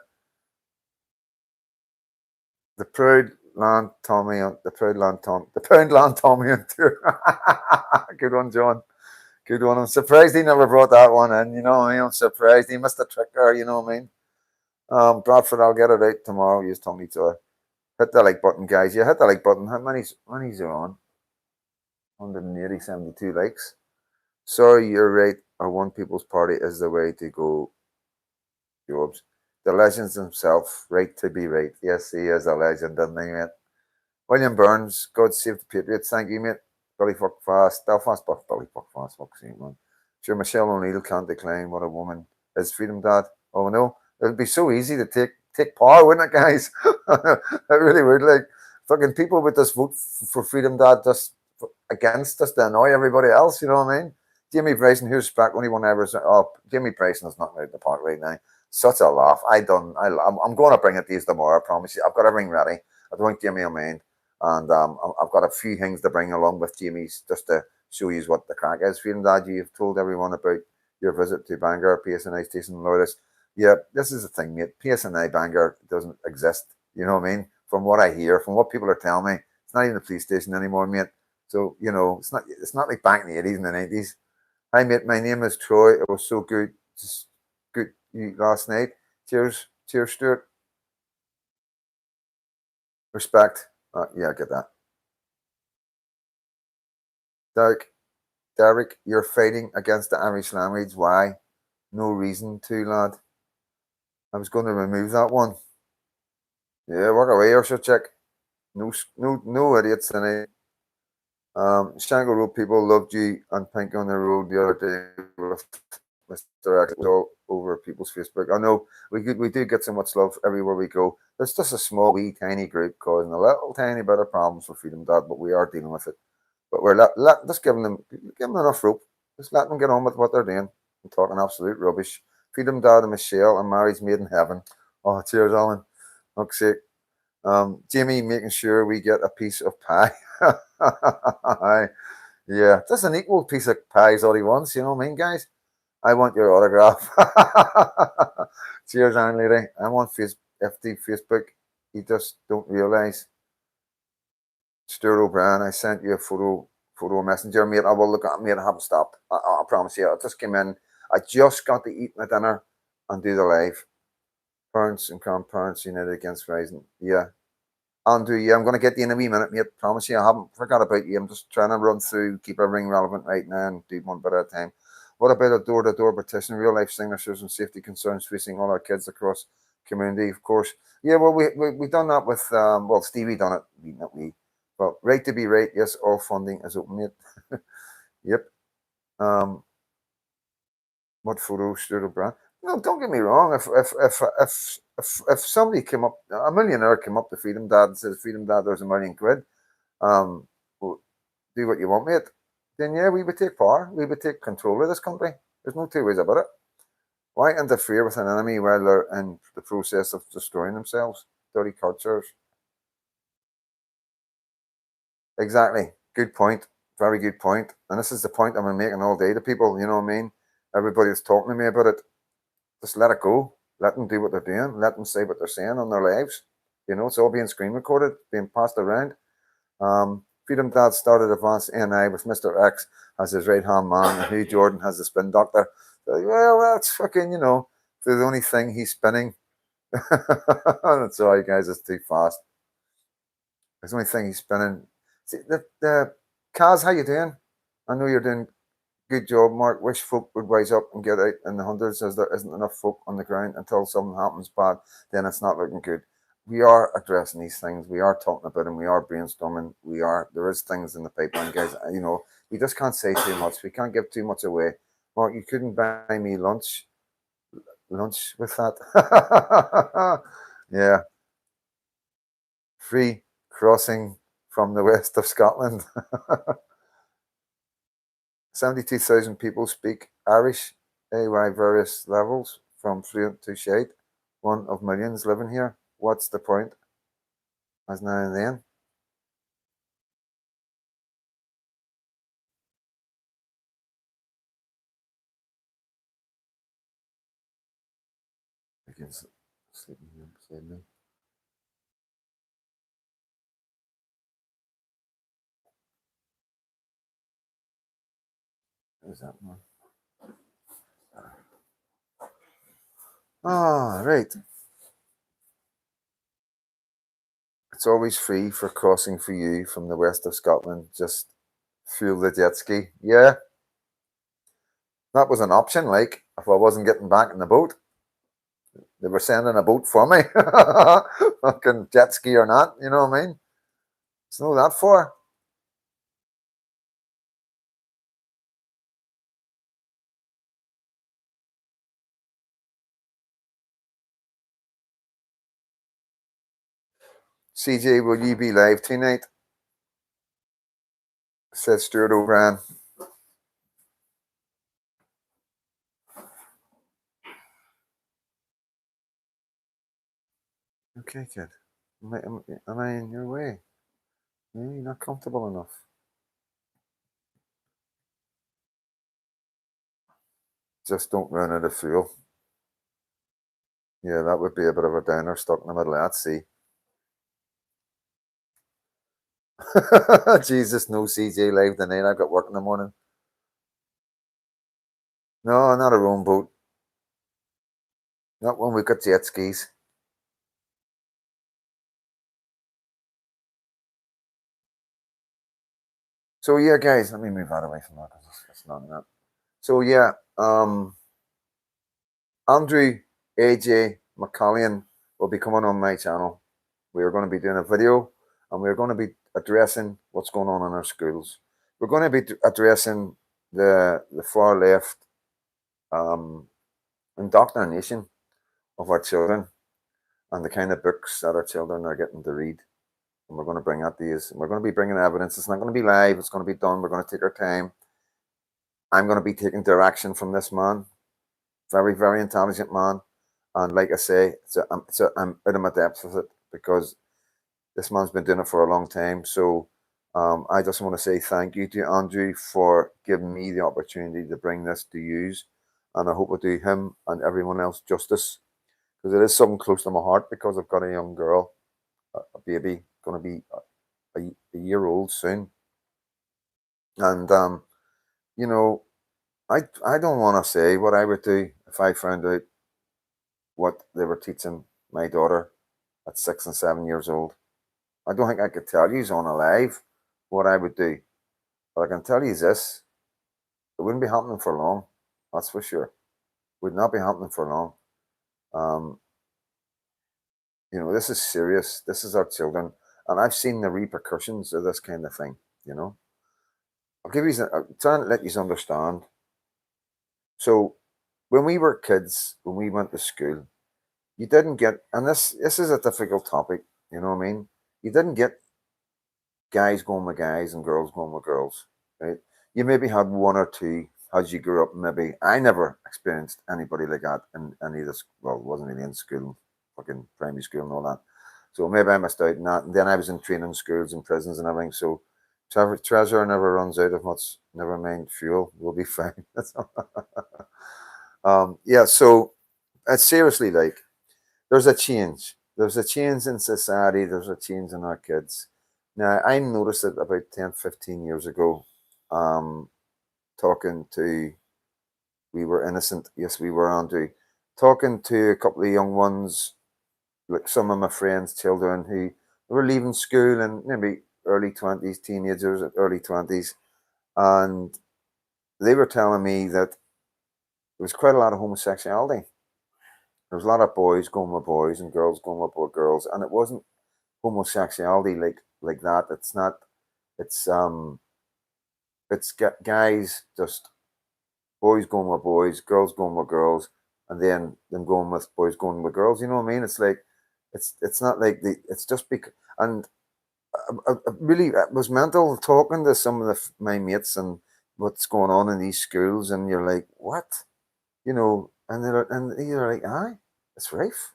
The proud land Tommy, the proud land Tom, the pound land Tommy on tour. Good one, John. Good one. I'm surprised he never brought that one in. You know what I mean? I'm surprised he missed a trick there. You know what I mean? Bradford, I'll get it out tomorrow. Use Tommy to hit the like button, guys. Yeah, hit the like button. How many's are on? 180, 72 likes. Sorry, you're right. Our One People's Party is the way to go, Jobs. The legends himself, right to be right. Yes, he is a legend, isn't he, mate? William Burns, God save the Patriots. Thank you, mate. Billy Fuck Fast. Belfast Buff, Billy Fuck Fast. Fuck's sake, man. Sure, Michelle O'Neill can't decline. What a woman. Is Freedom Dad? Oh, no. It would be so easy to take power, wouldn't it, guys? It really would. Like, fucking people would just vote for Freedom Dad just against us to annoy everybody else. You know what I mean? Jamie Bryson, who's back only one ever. Oh, Jamie Bryson is not out the park right now. Such a laugh. I'm going to bring it to you tomorrow. I promise you. I've got everything ready. I don't want Jamie on mind. And I've got a few things to bring along with Jamie's just to show you what the crack is. Freedom Dad, you've told everyone about your visit to Bangor, PSNI station, Lourdes. Yeah, this is the thing, mate. PSNI Bangor doesn't exist. You know what I mean? From what I hear, from what people are telling me, it's not even a police station anymore, mate. So, you know, it's not like back in the 80s and the 90s. Hi, mate. My name is Troy. It was so good. Just good last night. Cheers. Cheers, Stuart. Respect. Yeah, I get that. Derek, you're fighting against the Irish language. Why? No reason to, lad. I was going to remove that one. Yeah, walk away, or should check. No idiots tonight. Shango Road people loved you and Pink on the Road the other day with Mr. X all over people's Facebook. I know we do get so much love everywhere we go. It's just a small, wee, tiny group causing a little tiny bit of problems for Freedom Dad, but we are dealing with it. But we're just giving them enough rope. Just let them get on with what they're doing. I'm talking absolute rubbish. Freedom Dad and Michelle and Mary's made in heaven. Oh, cheers, Alan. Fuck's sake. Jamie making sure we get a piece of pie. Yeah, just an equal piece of pie is all he wants, you know what I mean, guys? I want your autograph. Cheers, Iron Lady. I'm on FD Facebook. You just don't realise. Stuart O'Brien, I sent you a photo messenger, mate. I will look at it, mate. I haven't stopped. I promise you. I just came in. I just got to eat my dinner and do the live. Parents and grandparents united against rising. Yeah. Andrew, yeah, I'm going to get you in a wee minute, mate. Promise you. I haven't forgot about you. I'm just trying to run through, keep everything relevant right now and do one bit at a time. What about a door-to-door petition? Real life signatures and safety concerns facing all our kids across community, of course. Yeah, well, we done that with Stevie done it, not me. But right to be right, yes, all funding is open, mate. Yep. What photo, Stuart O'Brien? No, don't get me wrong. If somebody came up, a millionaire came up to Freedom Dad and says, "Freedom Dad, there's £1,000,000. Well, do what you want, mate." Then yeah, we would take power. We would take control of this country. There's no two ways about it. Why interfere with an enemy while they're in the process of destroying themselves? Dirty cultures. Exactly. Good point. Very good point. And this is the point I've been making all day to people. You know what I mean? Everybody's talking to me about it. Just let it go. Let them do what they're doing. Let them say what they're saying on their lives. You know, it's all being screen recorded, being passed around. Freedom Dad started Advanced NI with Mr. X as his right hand man, and Hugh Jordan has the spin doctor. So, well, that's fucking, you know, the only thing he's spinning. Sorry, guys, it's too fast. It's the only thing he's spinning. See, the Kaz, how you doing? I know you're doing good job, Mark. Wish folk would wise up and get out in the hundreds as there isn't enough folk on the ground until something happens bad, then it's not looking good. We are addressing these things. We are talking about them. We are brainstorming. There is things in the pipeline, guys. You know, we just can't say too much. We can't give too much away. Mark, you couldn't buy me lunch with that. Yeah. Free crossing from the west of Scotland. 72,000 people speak Irish, AY various levels, from fluent to shade. One of millions living here. What's the point? As now and then. I can sleep here beside me. Who's that one? Ah, right. It's always free for crossing for you from the west of Scotland. Just fuel the jet ski. Yeah, that was an option. Like, if I wasn't getting back in the boat, they were sending a boat for me. Fucking jet ski or not, you know what I mean? It's not that far. CJ, will you be live tonight? Said Stuart O'Brien. Okay, kid. Am I in your way? Yeah, you're not comfortable enough. Just don't run out of fuel. Yeah, that would be a bit of a downer stuck in the middle of that sea. Jesus, no CJ live tonight. I've got work in the morning. No, not a rowing boat. Not when we've got jet skis. So yeah, guys, let me move that away from that because it's not that. So yeah, Andrew AJ McCallion will be coming on my channel. We are going to be doing a video, and we're going to be addressing what's going on in our schools. We're going to be addressing the far left indoctrination of our children and the kind of books that our children are getting to read. And we're going to bring that to you. We're going to be bringing evidence. It's not going to be live. It's going to be done. We're going to take our time. I'm going to be taking direction from this man. Very, very intelligent man. And like I say, I'm out of my depth with it because this man's been doing it for a long time. So I just want to say thank you to Andrew for giving me the opportunity to bring this to use. And I hope I do him and everyone else justice because it is something close to my heart because I've got a young girl, a baby, going to be a year old soon. And, you know, I don't want to say what I would do if I found out what they were teaching my daughter at 6 and 7 years old. I don't think I could tell you on alive what I would do. But I can tell you this, it wouldn't be happening for long. That's for sure. Would not be happening for long. Um, you know, this is serious. This is our children. And I've seen the repercussions of this kind of thing, you know. I'll try and let you understand. So when we were kids, when we went to school, you didn't get, and this is a difficult topic, you know what I mean? You didn't get guys going with guys and girls going with girls, right? You maybe had one or two as you grew up. Maybe I never experienced anybody like that in any of this. Well, it wasn't really in school, fucking primary school and all that. So maybe I missed out on that. And then I was in training schools and prisons and everything. So treasure never runs out of much. Never mind fuel. We'll be fine. Yeah. So it's seriously like there's a change. There's a change in society. There's a change in our kids. Now I noticed it about 10, 15 years ago. Um, talking to we were innocent. Yes, we were, Andrew. Talking to a couple of young ones, like some of my friends' children who were leaving school and maybe early 20s, teenagers, early 20s. And they were telling me that there was quite a lot of homosexuality. There was a lot of boys going with boys and girls going with girls. And it wasn't homosexuality like that. It's not, it's, guys just boys going with boys, girls going with girls, and then them going with boys going with girls. You know what I mean? It's like it's not like it's just because. And I really it was mental talking to some of my mates and what's going on in these schools, and you're like, what? You know, and you're like, aye, it's rife,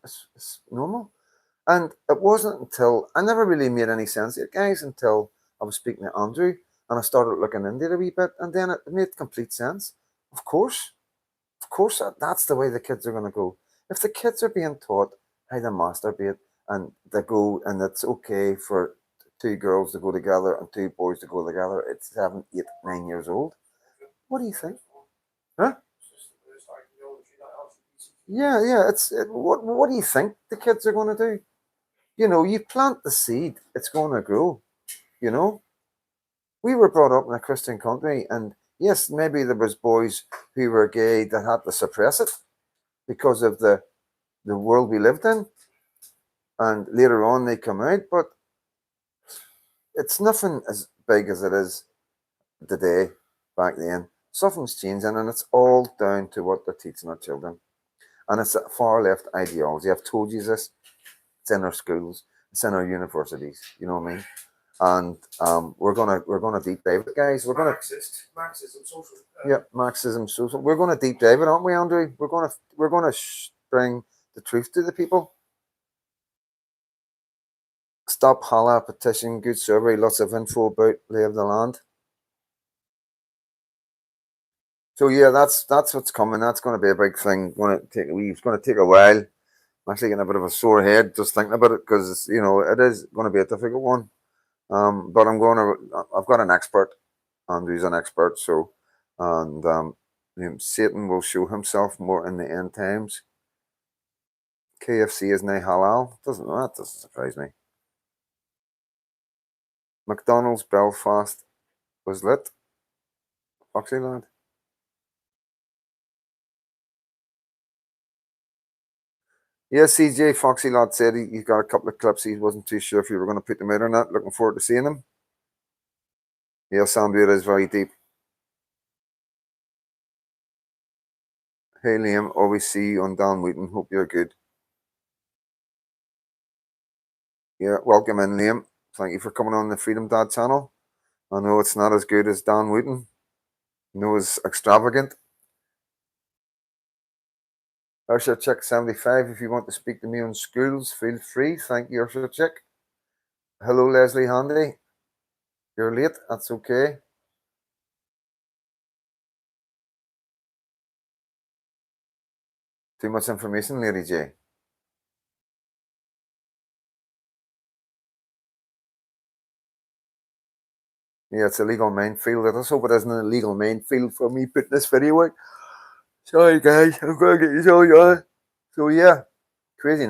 it's normal. And it wasn't until I never really made any sense to it, guys, until I was speaking to Andrew and I started looking into it a wee bit, and then it made complete sense. Of course, that's the way the kids are going to go. If the kids are being taught how to masturbate and they go, and it's okay for two girls to go together and two boys to go together at 7, 8, 9 years old, what do you think? Huh? Yeah, yeah. What do you think the kids are going to do? You know, you plant the seed, it's going to grow. You know, we were brought up in a Christian country, and yes, maybe there was boys who were gay that had to suppress it because of the world we lived in, and later on they come out, but it's nothing as big as it is today. Back then, something's changing, and it's all down to what they're teaching our children. And it's a far left ideology. I've told you this. It's in our schools. It's in our universities. You know what I mean? And we're gonna deep dive it, guys. Marxism, social. Yeah, Marxism, social. We're gonna deep dive it, aren't we, Andrew? We're gonna bring the truth to the people. Stop Hala petition, good survey, lots of info about lay of the land. So yeah, that's what's coming. That's going to be a big thing. It's going to take a while. I'm actually getting a bit of a sore head just thinking about it because it is going to be a difficult one. But I've got an expert, and he's an expert. So, and Satan will show himself more in the end times. KFC is now halal. That doesn't surprise me. McDonald's Belfast was lit. Foxy lad. Yeah, CJ Foxy lad said he got a couple of clips. He wasn't too sure if you were going to put them out or not. Looking forward to seeing them. Yeah, Sandra is very deep. Hey Liam, always see you on Dan Wheaton. Hope you're good. Yeah, welcome in, Liam. Thank you for coming on the Freedom Dad channel. I know it's not as good as Dan Wheaton. No, it's extravagant. Ursula Chick 75. If you want to speak to me on schools, feel free. Thank you, Ursula Chick. Hello, Leslie Handy. You're late. That's okay. Too much information, Lady J. Yeah, it's a legal minefield. Let's hope it isn't a legal minefield for me putting this video out. Sorry, guys. I'm going to get you so So, yeah, crazy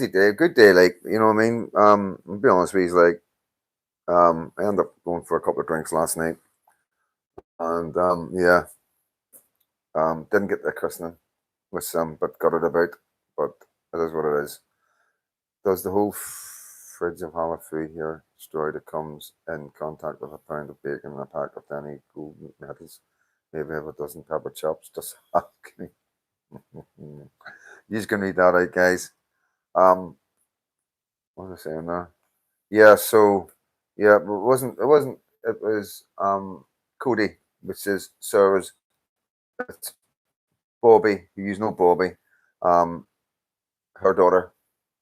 day. Good day, like, you know what I mean? I'll be honest with you, like, I ended up going for a couple of drinks last night. And, yeah, didn't get the christening with some, but got it about. But it is what it is. Does the whole fridge of Hala food here destroyed? It comes in contact with a pound of bacon and a pack of Danny gold medals. Maybe have a dozen pepper chops. Just asking. You can read that out, guys. What was I saying there? Yeah, so yeah, it was Cody, which is Sarah's it's Bobby. You know Bobby. Um, her daughter.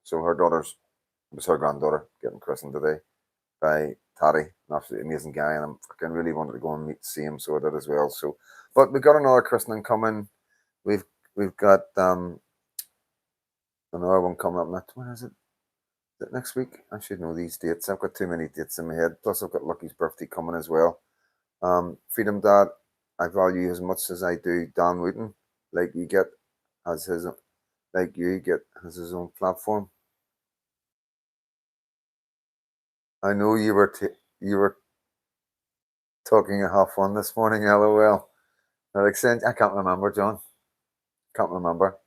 So her daughter's it was her granddaughter getting christened today by Taddy, an absolutely amazing guy, and I'm fucking really wanted to go and meet see him, so I did as well. So, but we got another christening coming. We've we've got another one coming up next. When is it? Is it next week? I should know these dates. I've got too many dates in my head. Plus, I've got Lucky's birthday coming as well. Freedom Dad, I value as much as I do Dan Wooten. Like you get as his, like you get has his own platform. I know you were talking a half one this morning. LOL. I can't remember, John. Can't remember.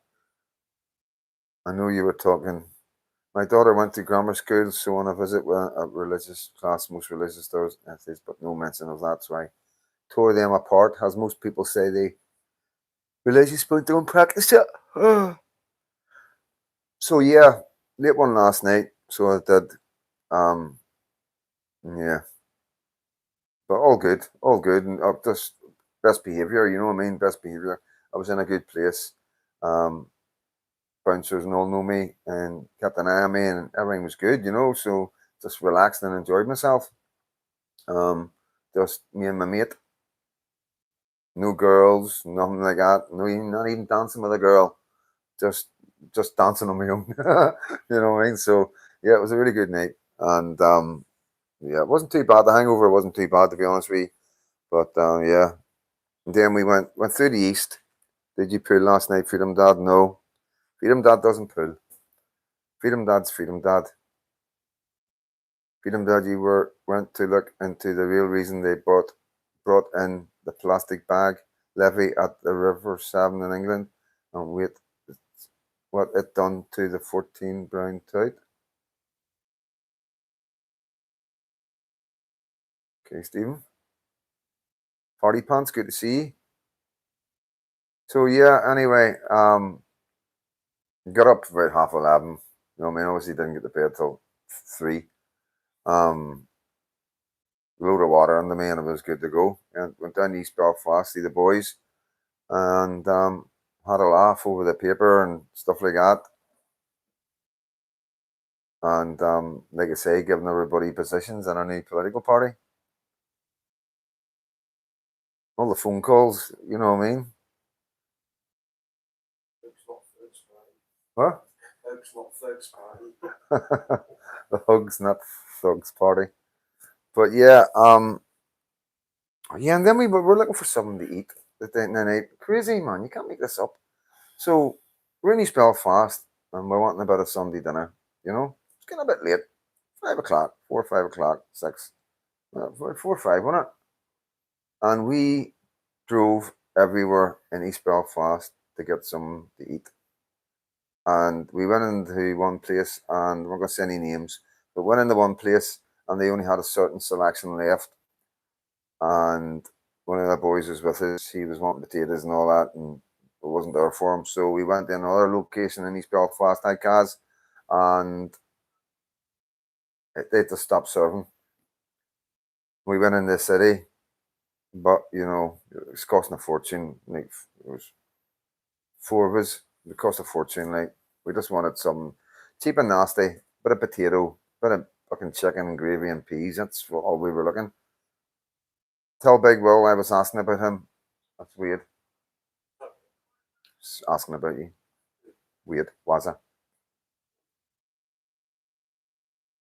I know you were talking. My daughter went to grammar school, so on a visit with a religious class, most religious Thursdays, but no mention of that. So I tore them apart, as most people say they religious but don't practice it. So yeah, late one last night. So I did. Um, yeah, but all good, and just best behavior. You know what I mean? Best behavior. I was in a good place. Um, Bouncers and all know me and kept an eye on me, and everything was good. You know, so just relaxed and enjoyed myself. Um, just me and my mate. No girls, nothing like that. No, not even dancing with a girl. Just just dancing on my own. You know what I mean? So yeah, it was a really good night, and yeah, it wasn't too bad. The hangover wasn't too bad to be honest with you. But yeah, and then we went through the east. Did you pull last night, Freedom Dad? No, Freedom Dad doesn't pull. Freedom Dad's Freedom Dad. Freedom Dad, you went to look into the real reason they brought in the plastic bag levy at the River Severn in England, and wait, what it done to the 14 brown trout. Okay, Stephen. Party pants, good to see you. So yeah, anyway, got up about 11:30. You know, what I mean, obviously didn't get to bed till 3. Um, load of water under me, and it was good to go. And went down to East Belfast, see the boys, and had a laugh over the paper and stuff like that. And like I say, giving everybody positions in a new political party. All the phone calls, you know what I mean? What? The hugs, not thugs party. But yeah, yeah, and then we were looking for something to eat at the end of the night. Crazy man, you can't make this up. So we're in East Belfast, and we're wanting a bit of Sunday dinner. You know, it's getting a bit late. 5 o'clock, 4 or 5 o'clock, 6, 4 or 5, wasn't it? And we drove everywhere in East Belfast to get some to eat. And we went into one place, and we're not going to say any names, but went into one place, and they only had a certain selection left. And one of the boys was with us. He was wanting potatoes and all that, and it wasn't there for him. So we went to another location in East Belfast, Icaz, and they just stopped serving. We went in the city, but you know, it was costing a fortune. Like it was 4 of us. It cost a fortune. Like we just wanted some cheap and nasty, bit of potato, bit of fucking chicken and gravy and peas. That's all we were looking. Tell Big Will I was asking about him. That's weird. Just asking about you. Weird, was it?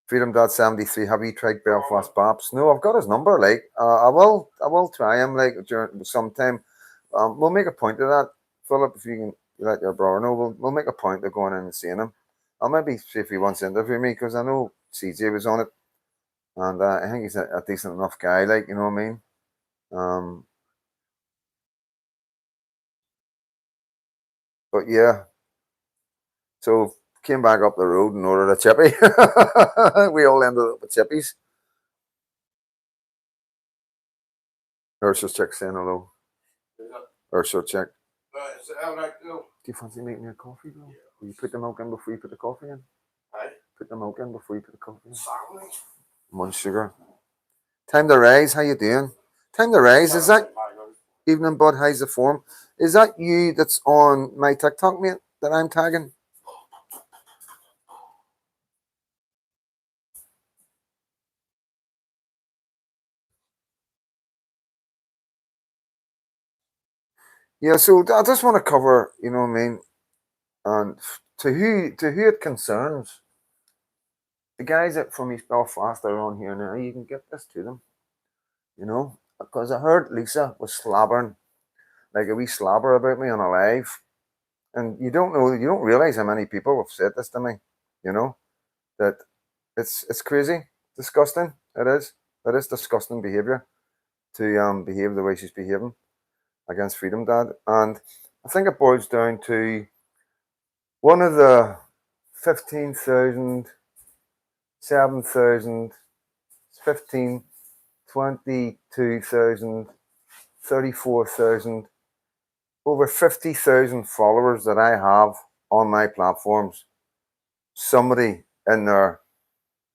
Freedom Dad 73. Have you tried Belfast Baps? No, I've got his number. Like, I will try him. Like during sometime. We'll make a point of that, Philip. If you can let your brother know, we'll make a point of going in and seeing him. I'll maybe see if he wants to interview me because I know CJ was on it, and I think he's a decent enough guy. Like, you know what I mean? Um, but yeah, so came back up the road and ordered a chippy. We all ended up with chippies. Ursula's check saying hello. Ursula check. Do you fancy making your coffee, bro? Will you put the milk in before you put the coffee in? Put the milk in before you put the coffee in. One sugar. Time to rise. How you doing? Time to rise. Is that? Evening, bud. How's the form? Is that you that's on my TikTok, mate, that I'm tagging? Yeah, so I just want to cover, you know what I mean, and to who it concerns, the guys that from East Belfast are on here now, you can get this to them, you know, because I heard Lisa was slobbering like a wee slobber about me on a live, and you don't realize how many people have said this to me, you know, that it's crazy, disgusting. It is disgusting behavior to behave the way she's behaving against Freedom Dad, and I think it boils down to one of the 15,000, 7,000, 15, 22,000, 34,000, over 50,000 followers that I have on my platforms. Somebody in there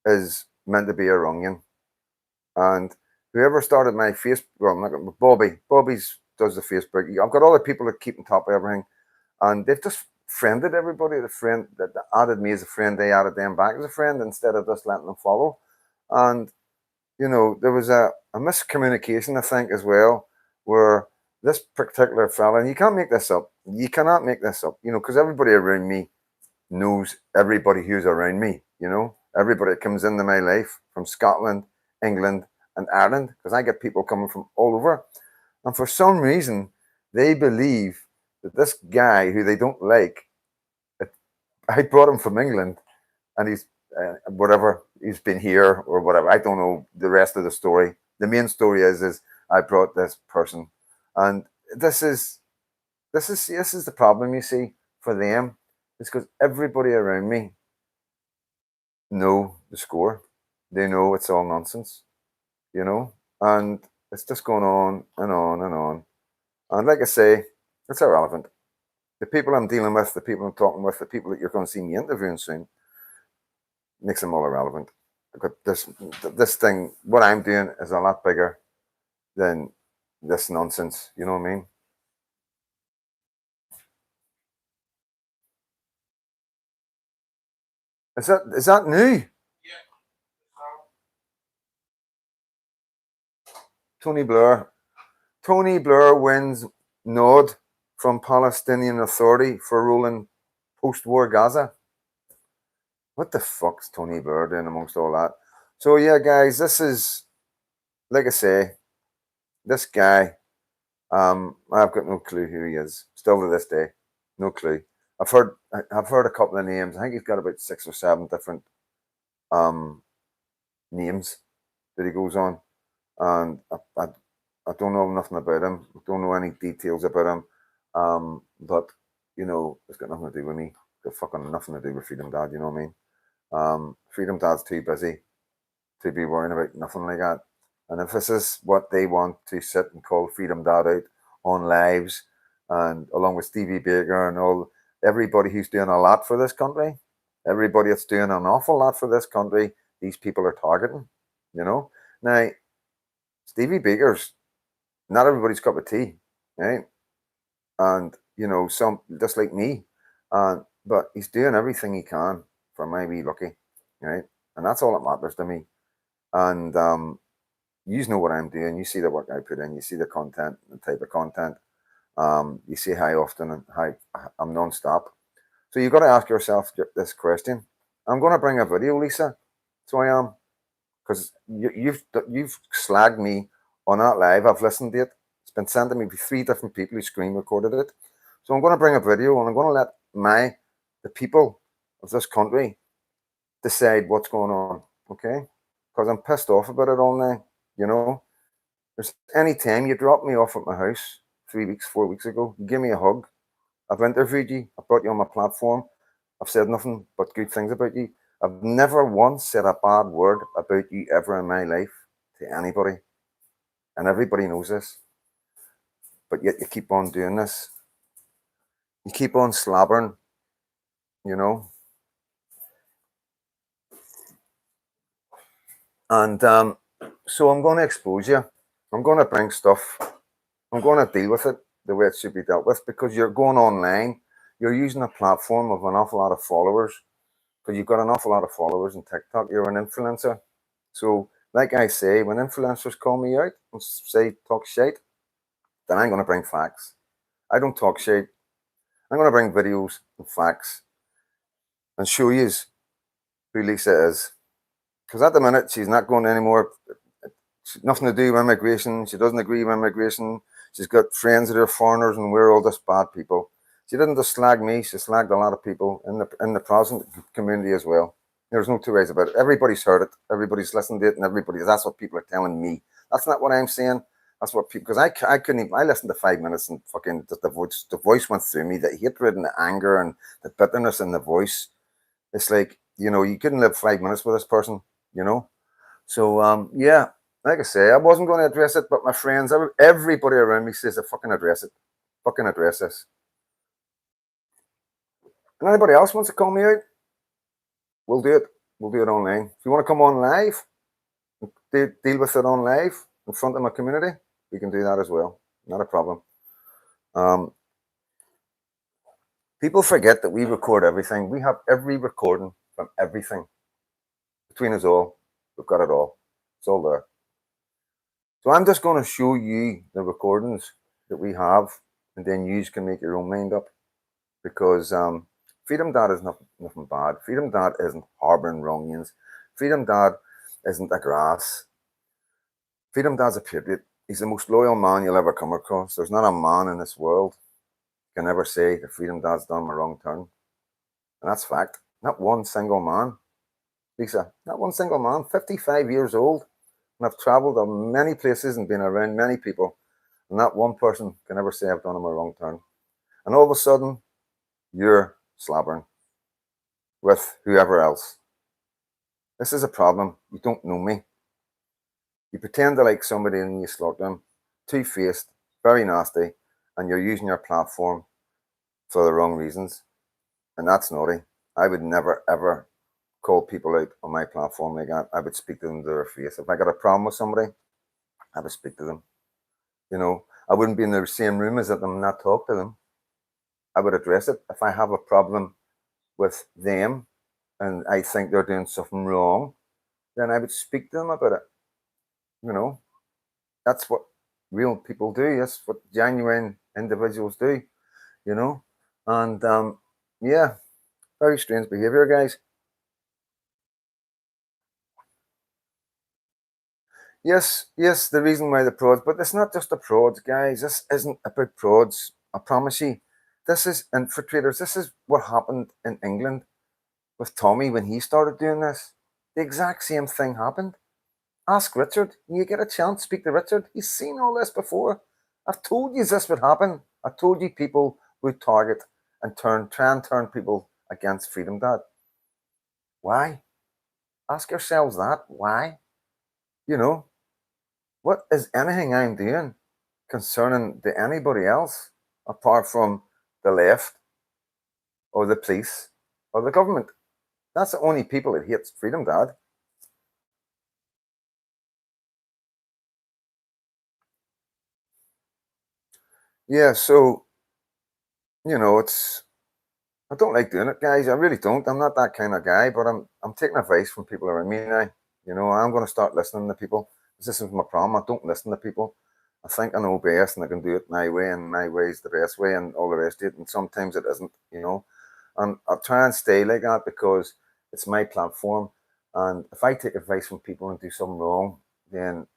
is meant to be a Runyon. And whoever started my Facebook, well, not Bobby's does the Facebook. I've got other people that keep on top of everything, and they've just friended everybody. The friend that added me as a friend, they added them back as a friend instead of just letting them follow. And you know, there was a miscommunication, I think, as well, where this particular fella, and you can't make this up. You cannot make this up, you know, because everybody around me knows everybody who's around me, you know, everybody that comes into my life from Scotland, England, and Ireland, because I get people coming from all over. And for some reason, they believe that this guy who they don't like, I brought him from England and he's whatever, he's been here or whatever. I don't know the rest of the story. The main story is I brought this person, and this is this is the problem, you see, for them. It's because everybody around me know the score. They know it's all nonsense, you know, and it's just going on and on and on. And like I say, it's irrelevant. The people I'm dealing with, the people I'm talking with, the people that you're going to see me interviewing soon, makes them all irrelevant. Because this thing, what I'm doing, is a lot bigger than this nonsense. You know what I mean? Is that new? Tony Blair. Tony Blair wins nod from Palestinian Authority for ruling post-war Gaza. What the fuck's Tony Blair doing amongst all that? So yeah, guys, this is like I say, this guy. I've got no clue who he is. Still to this day, no clue. I've heard a couple of names. I think he's got about 6 or 7 different um names that he goes on, and I don't know nothing about him. I don't know any details about him. But you know, it's got nothing to do with me. It's got fucking nothing to do with Freedom Dad. You know what I mean? Freedom Dad's too busy to be worrying about nothing like that. And if this is what they want to sit and call Freedom Dad out on lives, and along with Stevie Baker and all everybody who's doing a lot for this country, everybody that's doing an awful lot for this country, these people are targeting. You know, now Stevie Baker's not everybody's cup of tea, right? And you know, some just like me, and but he's doing everything he can for my wee lucky, right? And that's all that matters to me. And you know what I'm doing. You see the work I put in. You see the content, the type of content. You see how often and how I'm non-stop. So you've got to ask yourself this question. I'm going to bring a video, Lisa. So I am, because you've slagged me on that live. I've listened to it. It's been sent to me by 3 different people who screen recorded it. So I'm going to bring a video, and I'm going to let the people of this country decide what's going on. Okay, because I'm pissed off about it all now. You know, there's any time you drop me off at my house 3 weeks, 4 weeks ago, you give me a hug. I've interviewed you. I've brought you on my platform. I've said nothing but good things about you. I've never once said a bad word about you ever in my life to anybody. And everybody knows this. But yet you keep on doing this. You keep on slobbering, you know. And so I'm going to expose you. I'm going to bring stuff I'm going to deal with it the way it should be dealt with, because you're going online, you're using a platform of an awful lot of followers, because you've got an awful lot of followers in TikTok. You're an influencer. So, like I say, when influencers call me out and say talk shit, then I'm going to bring facts. I don't talk shit. I'm going to bring videos and facts and show you who Lisa is. Because at the minute, she's not going anymore. She's nothing to do with immigration. She doesn't agree with immigration. She's got friends that are foreigners, and we're all just bad people. She didn't just slag me; she slagged a lot of people in the Protestant community as well. There's no two ways about it. Everybody's heard it. Everybody's listened to it, and that's what people are telling me. That's not what I'm saying. That's what people, because I couldn't even, I listened to 5 minutes and fucking the voice went through me, the hatred and the anger and the bitterness in the voice. It's like, you couldn't live 5 minutes with this person, you know. So yeah, like I say, I wasn't going to address it, but my friends, everybody around me says, fucking address it, fucking address this. And anybody else wants to call me out, we'll do it. We'll do it online. If you want to come on live, deal with it on live in front of my community, we can do that as well. Not a problem. People forget that we record everything. We have every recording from everything between us all. We've got it all. It's all there. So I'm just going to show you the recordings that we have, and then you can make your own mind up. Because Freedom Dad is nothing bad. Freedom Dad isn't harbouring wrongings. Freedom Dad isn't a grass. Freedom Dad's a patriot. He's the most loyal man you'll ever come across. There's not a man in this world who can ever say that Freedom Dad's done him a wrong turn. And that's fact. Not one single man. Lisa, not one single man. 55 years old. And I've travelled to many places and been around many people. And not one person can ever say I've done him a wrong turn. And all of a sudden, you're slabbering with whoever else. This is a problem. You don't know me. You pretend to like somebody and you slot them. Two-faced, very nasty, and you're using your platform for the wrong reasons. And that's naughty. I would never, ever call people out on my platform like that. I would speak to them to their face. If I got a problem with somebody, I would speak to them. I wouldn't be in the same room as them and not talk to them. I would address it. If I have a problem with them and I think they're doing something wrong, then I would speak to them about it. That's what real people do. That's what genuine individuals do, And yeah, very strange behavior, guys. Yes, the reason why the prods, but it's not just the prods, guys. This isn't about prods. I promise you. This is infiltrators. This is what happened in England with Tommy when he started doing this. The exact same thing happened. Ask Richard. When you get a chance, speak to Richard. He's seen all this before. I've told you this would happen. I told you people would target and try and turn people against Freedom Dad. Why? Ask yourselves that. Why? What is anything I'm doing concerning to anybody else apart from the left or the police or the government? That's the only people that hate Freedom Dad. Yeah, so I don't like doing it, guys. I really don't. I'm not that kind of guy, but I'm taking advice from people around me now. I'm going to start listening to people. This is my problem. I don't listen to people. I think I know best and I can do it my way, and my way is the best way, and all the rest of it. And sometimes it isn't. And I'll try and stay like that because it's my platform. And if I take advice from people and do something wrong, then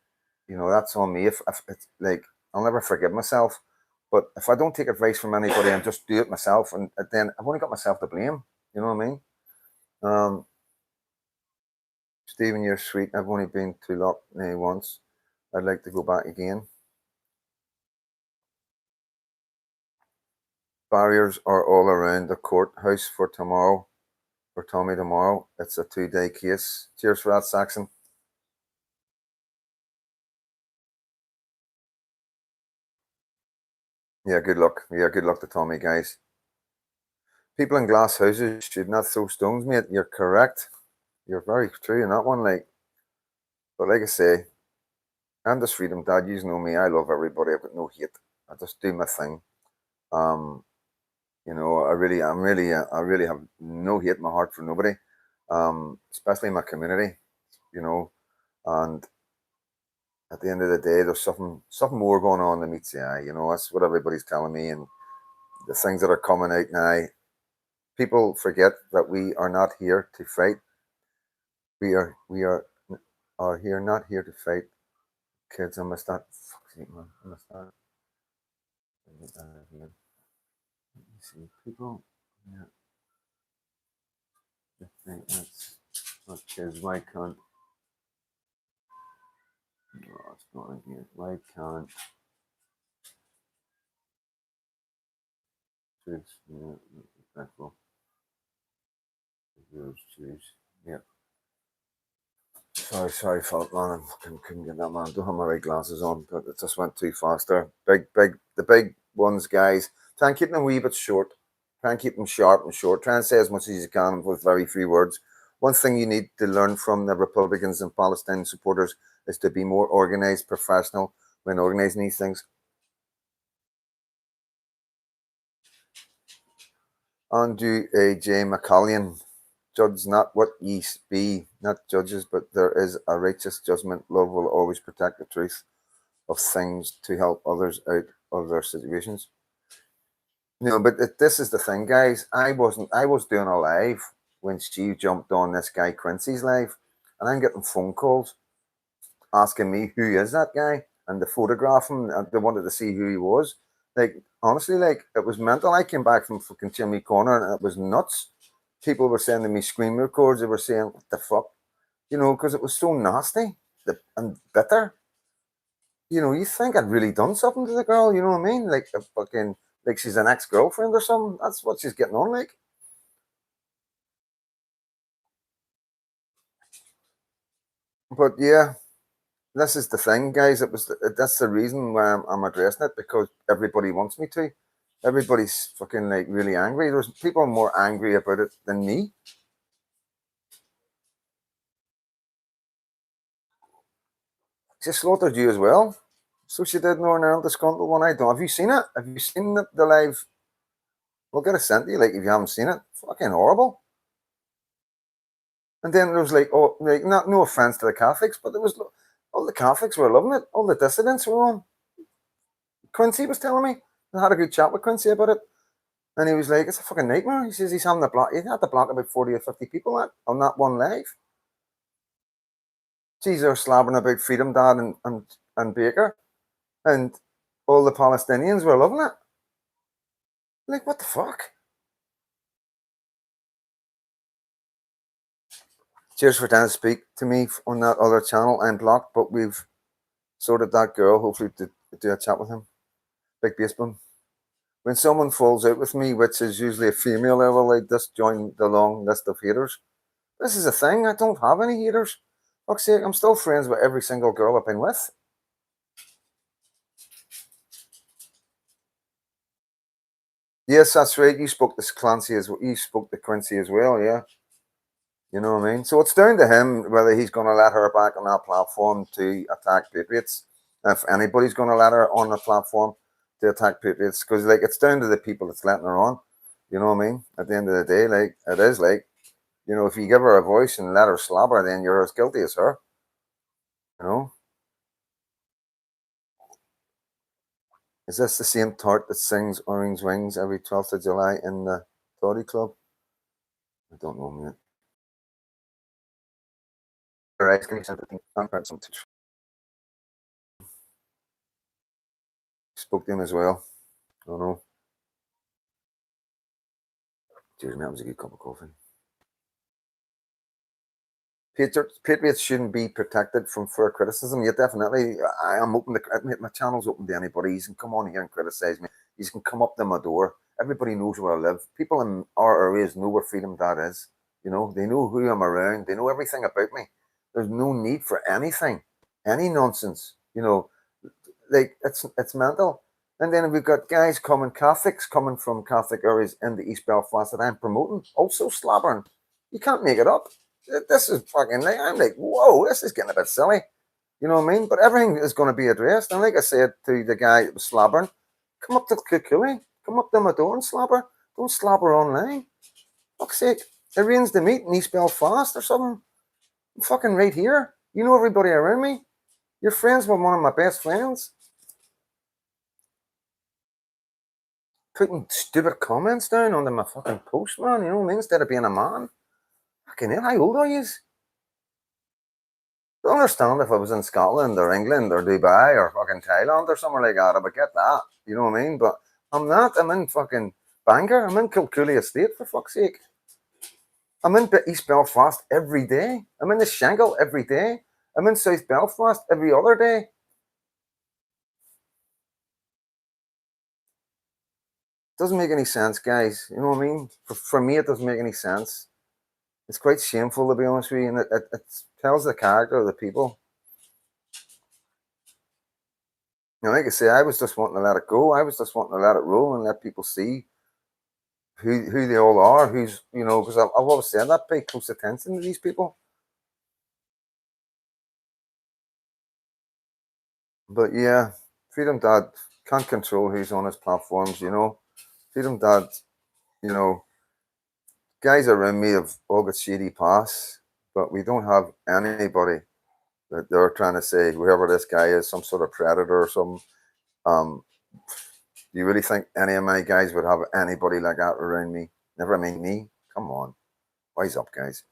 that's on me. If it's like, I'll never forgive myself. But if I don't take advice from anybody and just do it myself, and then I've only got myself to blame. You know what I mean? Um, Stephen, you're sweet. I've only been to Loch Ness once. I'd like to go back again. Barriers are all around the courthouse for tomorrow. For Tommy tomorrow. It's a 2-day case. Cheers for that, Saxon. Yeah, good luck. Yeah, good luck to Tommy, guys. People in glass houses should not throw stones, mate. You're correct. You're very true in that one. But like I say, I'm just freedom dad. You know me. I love everybody. I've got no hate. I just do my thing. Um, I really have no hate in my heart for nobody. Especially my community. You know, and at the end of the day, there's something more going on than meets the eye. That's what everybody's telling me, and the things that are coming out now. People forget that we are not here to fight. We are here not here to fight. Kids, I must not. Fuck sake, man. I must not. Let me see, people. Yeah, I think that's not kids. Why can't? No, it's not in here. Why can't kids? Yeah, respectful. Choose. Yeah. Sorry, fault man. I fucking couldn't get that man. I don't have my right glasses on, but it just went too fast there. The big ones, guys. Try and keep them a wee bit short. Try and keep them sharp and short. Try and say as much as you can with very few words. One thing you need to learn from the Republicans and Palestine supporters is to be more organized, professional when organizing these things. Andrew A.J. McCallion. Judge not what ye be, not judges, but there is a righteous judgment. Love will always protect the truth of things to help others out of their situations. But this is the thing, guys. I was doing a live when she jumped on this guy Quincy's live, and I'm getting phone calls asking me who is that guy and the photograph him, and they wanted to see who he was. Like, honestly, like, it was mental. I came back from fucking Chimney Corner and it was nuts. People were sending me screen records. They were saying, "What the fuck?" Because it was so nasty and bitter. You think I'd really done something to the girl, you know what I mean? Like a fucking like she's an ex-girlfriend or something. That's what she's getting on like. But yeah, this is the thing, guys. That's the reason why I'm addressing it, because everybody wants me to. Everybody's fucking like really angry. There's people more angry about it than me. She slaughtered you as well. So she did Northern Ireland disgruntled one. I don't. Have you seen it? Have you seen the live? We'll get it sent to you. Like if you haven't seen it, fucking horrible. And then there was like, oh, like not no offense to the Catholics, but there was all the Catholics were loving it. All the dissidents were on. Quincy was telling me. I had a good chat with Quincy about it, and he was like, "It's a fucking nightmare." He says he's having to block. He had to block about 40 or 50 people on that one live. Geez, they're slabbering about Freedom Dad and Baker, and all the Palestinians were loving it. Like, what the fuck? Cheers for trying to speak to me on that other channel. I'm blocked, but we've sorted that girl. Hopefully, to do a chat with him. Big baseball. When someone falls out with me, which is usually a female level, they just join the long list of haters. This is a thing. I don't have any haters. Fuck's sake, I'm still friends with every single girl I've been with. Yes, that's right. You spoke to Clancy as well. You spoke to Quincy as well, yeah. You know what I mean? So it's down to him whether he's going to let her back on that platform to attack Patriots. If anybody's going to let her on the platform to attack Patriots, because like it's down to the people that's letting her on. You know what I mean? At the end of the day, like it is like, if you give her a voice and let her slobber, then you're as guilty as her. You know? Is this the same tart that sings Orange Wings every 12th of July in the Tory Club? I don't know, man. Alright, give me something. Spoke to him as well. I don't know. Cheers, man. That was a good cup of coffee. Patriots shouldn't be protected from fair criticism. Yeah, definitely. I am open to my channel's open to anybody. You can come on here and criticize me. You can come up to my door. Everybody knows where I live. People in our areas know where Freedom Dad is. They know who I'm around. They know everything about me. There's no need for anything, any nonsense. Like it's mental. And then we've got guys Catholics coming from Catholic areas into East Belfast that I'm promoting, also slobbering. You can't make it up. This is fucking like, I'm like, whoa, this is getting a bit silly. You know what I mean? But everything is going to be addressed. And like I said to the guy that was slobbering, come up to Kilcooey, come up to my door and slobber. Don't slobber online. Fuck's sake. Arrange the meet in East Belfast or something. I'm fucking right here. You know everybody around me. You're friends with one of my best friends. Putting stupid comments down under my fucking post, man. You know what I mean? Instead of being a man. Fucking hell, how old are you? I understand if I was in Scotland or England or Dubai or fucking Thailand or somewhere like that, I would get that. You know what I mean? But I'm not. I'm in fucking Bangor. I'm in Kilcooey Estate, for fuck's sake. I'm in East Belfast every day. I'm in the Shankill every day. I'm in South Belfast every other day. Doesn't make any sense, guys. You know what I mean? For me, it doesn't make any sense. It's quite shameful, to be honest with you, and it tells the character of the people. You know, like I say, I was just wanting to let it go. I was just wanting to let it roll and let people see who they all are. Who's, you know, because I've always said that, pay close attention to these people. But yeah, Freedom Dad can't control who's on his platforms. You know, Freedom Dad, you know, guys around me have all got shady past, but we don't have anybody that they're trying to say whoever this guy is, some sort of predator or some. Um, do you really think any of my guys would have anybody like that around me? Never mind me. Come on, wise up, guys.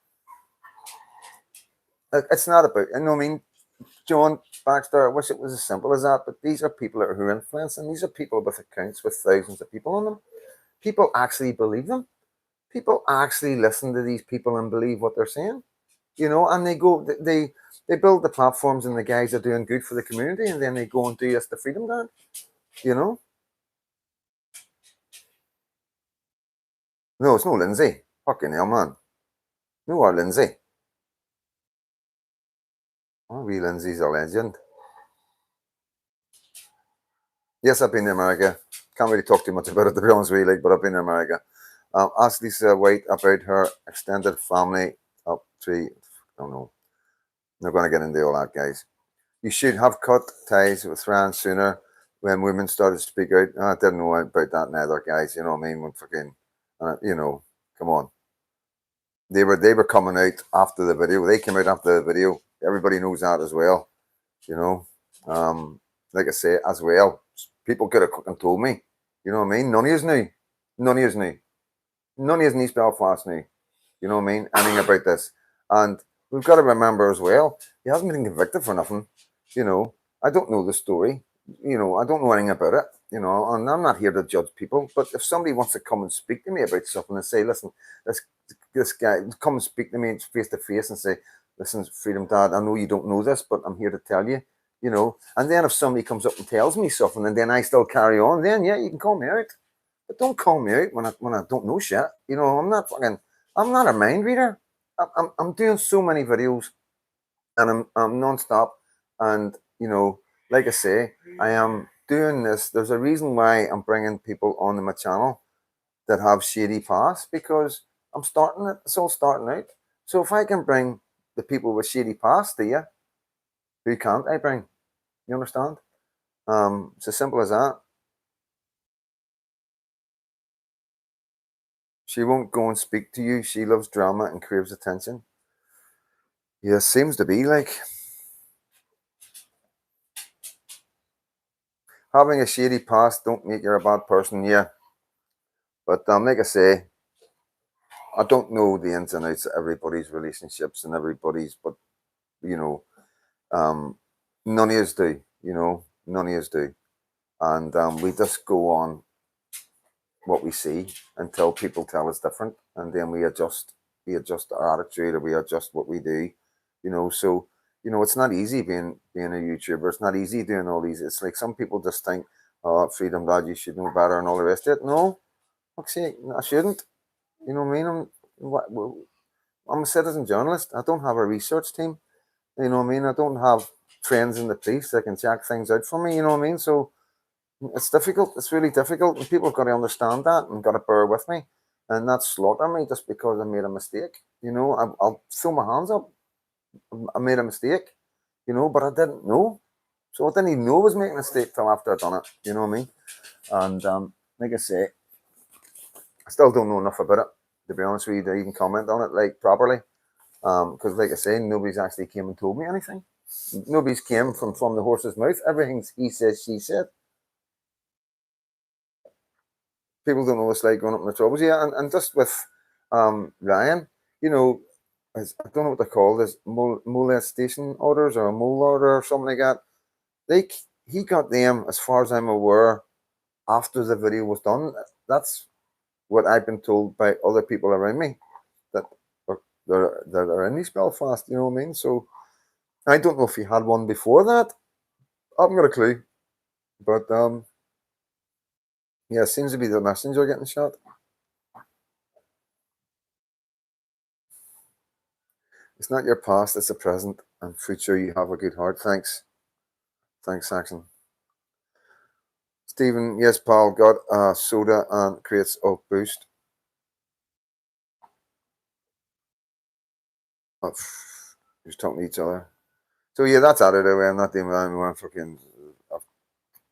It's not about. I know. I mean, John Baxter. I wish it was as simple as that. But these are people who are influencing. These are people with accounts with thousands of people on them. People actually believe them. People actually listen to these people and believe what they're saying. You know, and they build the platforms and the guys are doing good for the community, and then they go and do this the Freedom Dad. You know, no, it's no Lindsay. Fucking hell, man. No, our Lindsay. Oh, wee Lindsay's a legend. Yes, I've been to America. Can't really talk too much about it, to be honest with you, like, but I've been to America. Ask Lisa White about her extended family up to, I don't know. I'm not going to get into all that, guys. You should have cut ties with Fran sooner when women started to speak out. I didn't know about that neither, guys. You know what I mean? When fucking, you know, come on. They were coming out after the video. They came out after the video. Everybody knows that as well. You know, like I say, as well. People could have fucking told me. You know what I mean? None of us knew. None of us knew. None of us in East Belfast knew. You know what I mean? Anything about this. And we've got to remember as well, he hasn't been convicted for nothing. You know, I don't know the story. You know, I don't know anything about it. You know, and I'm not here to judge people. But if somebody wants to come and speak to me about something and say, listen, this guy, come and speak to me face to face and say, listen, Freedom Dad, I know you don't know this, but I'm here to tell you. You know, and then if somebody comes up and tells me something and then I still carry on, then yeah, you can call me out. But don't call me out when I don't know shit. You know, I'm not a mind reader. I'm doing so many videos and I'm non-stop. And, you know, like I say, I am doing this. There's a reason why I'm bringing people onto my channel that have shady past because I'm starting it. It's all starting out. So if I can bring the people with shady past to you, who can't I bring? You understand? It's as simple as that. She won't go and speak to you. She loves drama and craves attention. Yeah, seems to be like having a shady past don't make you a bad person. Yeah, but like I say, I don't know the ins and outs of everybody's relationships and everybody's, but you know, none of us do. You know, none of us do, and we just go on what we see until people tell us different, and then we adjust. We adjust our attitude, or we adjust what we do. You know, so you know it's not easy being a YouTuber. It's not easy doing all these. It's like some people just think, "Oh, Freedom Dad, you should know better," and all the rest of it. No, actually, I shouldn't. You know what I mean? I'm a citizen journalist. I don't have a research team. You know what I mean? I don't have friends in the police that can check things out for me. You know what I mean? So it's difficult. It's really difficult, and people have got to understand that and got to bear with me, and not slaughter me just because I made a mistake. You know, I'll throw my hands up. I made a mistake. but I didn't know. So I didn't even know I was making a mistake till after I'd done it. You know what I mean? And like I say, I still don't know enough about it, to be honest with you, to even comment on it like properly. Because like I say, nobody's actually came and told me anything. Nobody's came from the horse's mouth. Everything's he says, she said. People don't know what it's like going up in the troubles. Yeah, and just with Ryan, you know, I don't know what they're called, is molestation orders or a mole order or something like that. They he got them, as far as I'm aware, after the video was done. That's what I've been told by other people around me that they're in East Belfast. You know what I mean? So I don't know if he had one before that. I haven't got a clue, but yeah, it seems to be the messenger getting shot. It's not your past; it's the present and future. You have a good heart. Thanks, Saxon. Stephen, yes, pal, got a soda and crates of boost. Oh, just talking to each other. So yeah, that's out of the way. I'm not doing anyone fucking. I've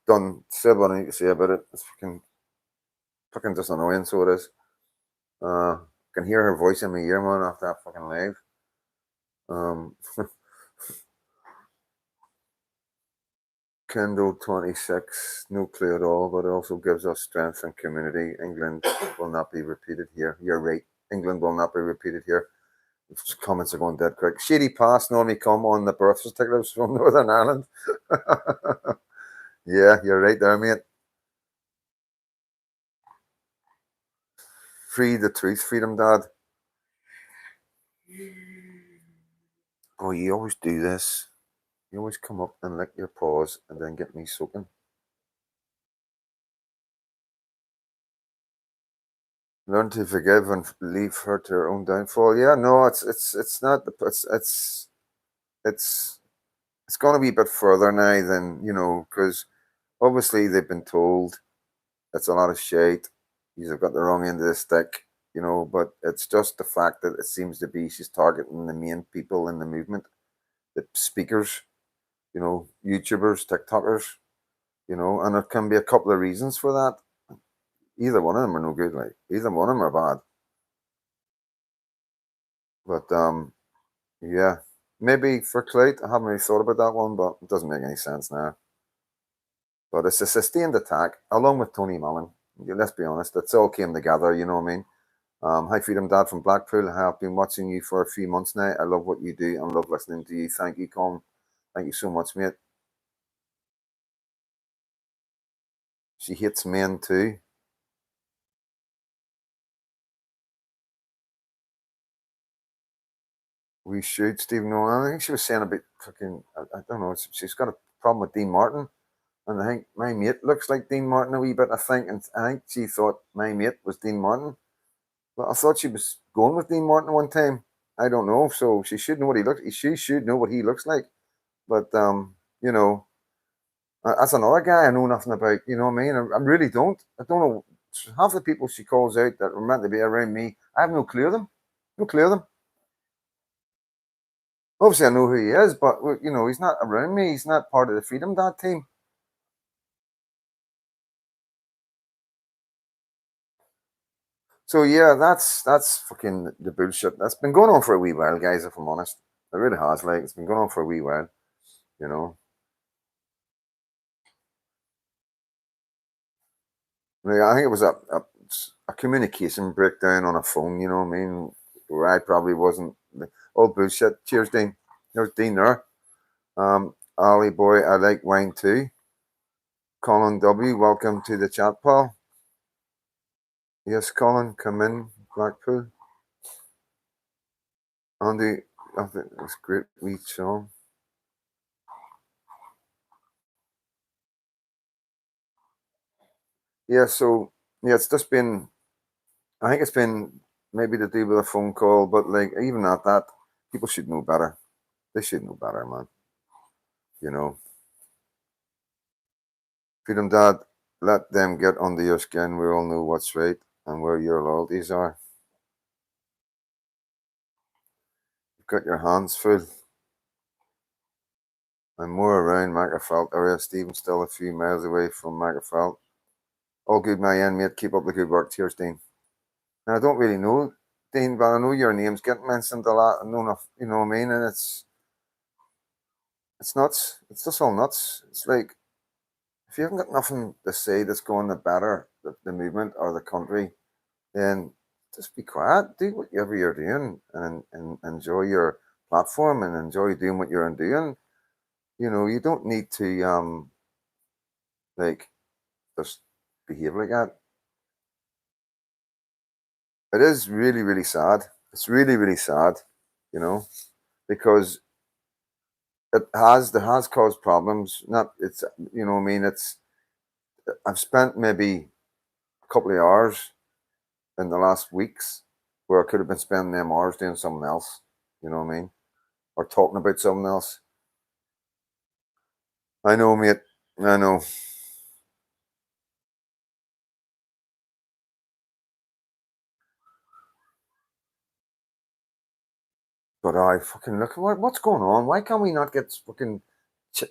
done said what I need to say about it. It's fucking just annoying. So it is. I can hear her voice in my ear, man, after that fucking live. Kendall 26, no clue at all, but it also gives us strength and community. England will not be repeated here. You're right. England will not be repeated here. Comments are going dead quick. Shady Pass normally come on the birth certificates from Northern Ireland. Yeah, you're right there, mate. Free the truth, freedom, Dad. Oh, you always do this. You always come up and lick your paws and then get me soaking. Learn to forgive and leave her to her own downfall. Yeah, no, it's not. It's it's going to be a bit further now than because obviously they've been told it's a lot of shit. You've got the wrong end of the stick, but it's just the fact that it seems to be she's targeting the main people in the movement, the speakers, YouTubers, TikTokers, and there can be a couple of reasons for that. Either one of them are no good, like either one of them are bad. But yeah, maybe for Clayt, I haven't really thought about that one, but it doesn't make any sense now. But it's a sustained attack, along with Tony Mullen. Let's be honest, it's all came together, you know what I mean? Hi, Freedom Dad from Blackpool. I have been watching you for a few months now. I love what you do and love listening to you. Thank you, Colin. Thank you so much, mate. She hates men too. We should, Stephen. No, I think she was saying about fucking, I don't know, she's got a problem with Dean Martin. And I think my mate looks like Dean Martin a wee bit, I think. And I think she thought my mate was Dean Martin. But I thought she was going with Dean Martin one time. I don't know. So she should know what he looks. She should know what he looks like. But that's another guy I know nothing about. You know what I mean? I really don't. I don't know. Half the people she calls out that are meant to be around me, I have no clue of them. No clue of them. Obviously, I know who he is, but he's not around me. He's not part of the Freedom Dad team. So yeah, that's fucking the bullshit. That's been going on for a wee while, guys. If I'm honest, it really has. Like it's been going on for a wee while. You know, like, I think it was a communication breakdown on a phone. You know what I mean? Where I probably wasn't. All bullshit. Cheers, Dean. There's Dean there. Ali boy, I like wine too. Colin W, welcome to the chat, pal. Yes, Colin, come in. Blackpool. Andy, I think it's great wee song. Yeah, so yeah, it's just been. I think it's been maybe to do with a phone call, but like even at that, people should know better. They should know better, man. You know, Freedom Dad, let them get under your skin. We all know what's right and where your loyalties are. You've got your hands full. I'm more around Magherafelt area. Stephen's still a few miles away from Magherafelt. All good, my end, mate. Keep up the good work. Cheers, Dean. Now, I don't really know, Dean, but I know your name's getting mentioned a lot. I know enough, you know what I mean? And it's nuts. It's just all nuts. It's like, if you haven't got nothing to say that's going to better the movement or the country, then just be quiet. Do whatever you're doing and enjoy your platform and enjoy doing what you're doing. You know, you don't need to like just behave like that. It is really, really sad. It's really, really sad, you know, because there has caused problems. Not it's you know what I mean. I've spent maybe a couple of hours in the last weeks where I could have been spending them hours doing something else. You know what I mean, or talking about something else. I know, mate. I know. But I fucking look. What's going on? Why can't we not get fucking ch-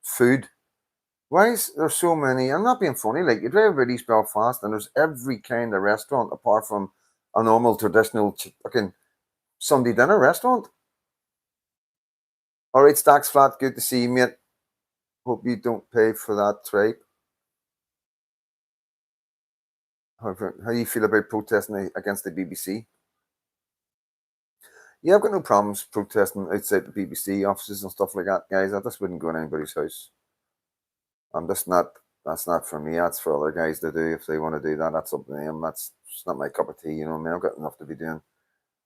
food? Why is there so many? I'm not being funny. Like, you drive about East Belfast, and there's every kind of restaurant apart from a normal traditional fucking Sunday dinner restaurant. All right, Stacks Flat. Good to see you, mate. Hope you don't pay for that tripe. How you feel about protesting against the BBC? Yeah, I've got no problems protesting outside the BBC offices and stuff like that, guys. I just wouldn't go in anybody's house. I'm just not. That's not for me. That's for other guys to do. If they want to do that, that's up to them. That's just not my cup of tea. You know what I mean? I've got enough to be doing.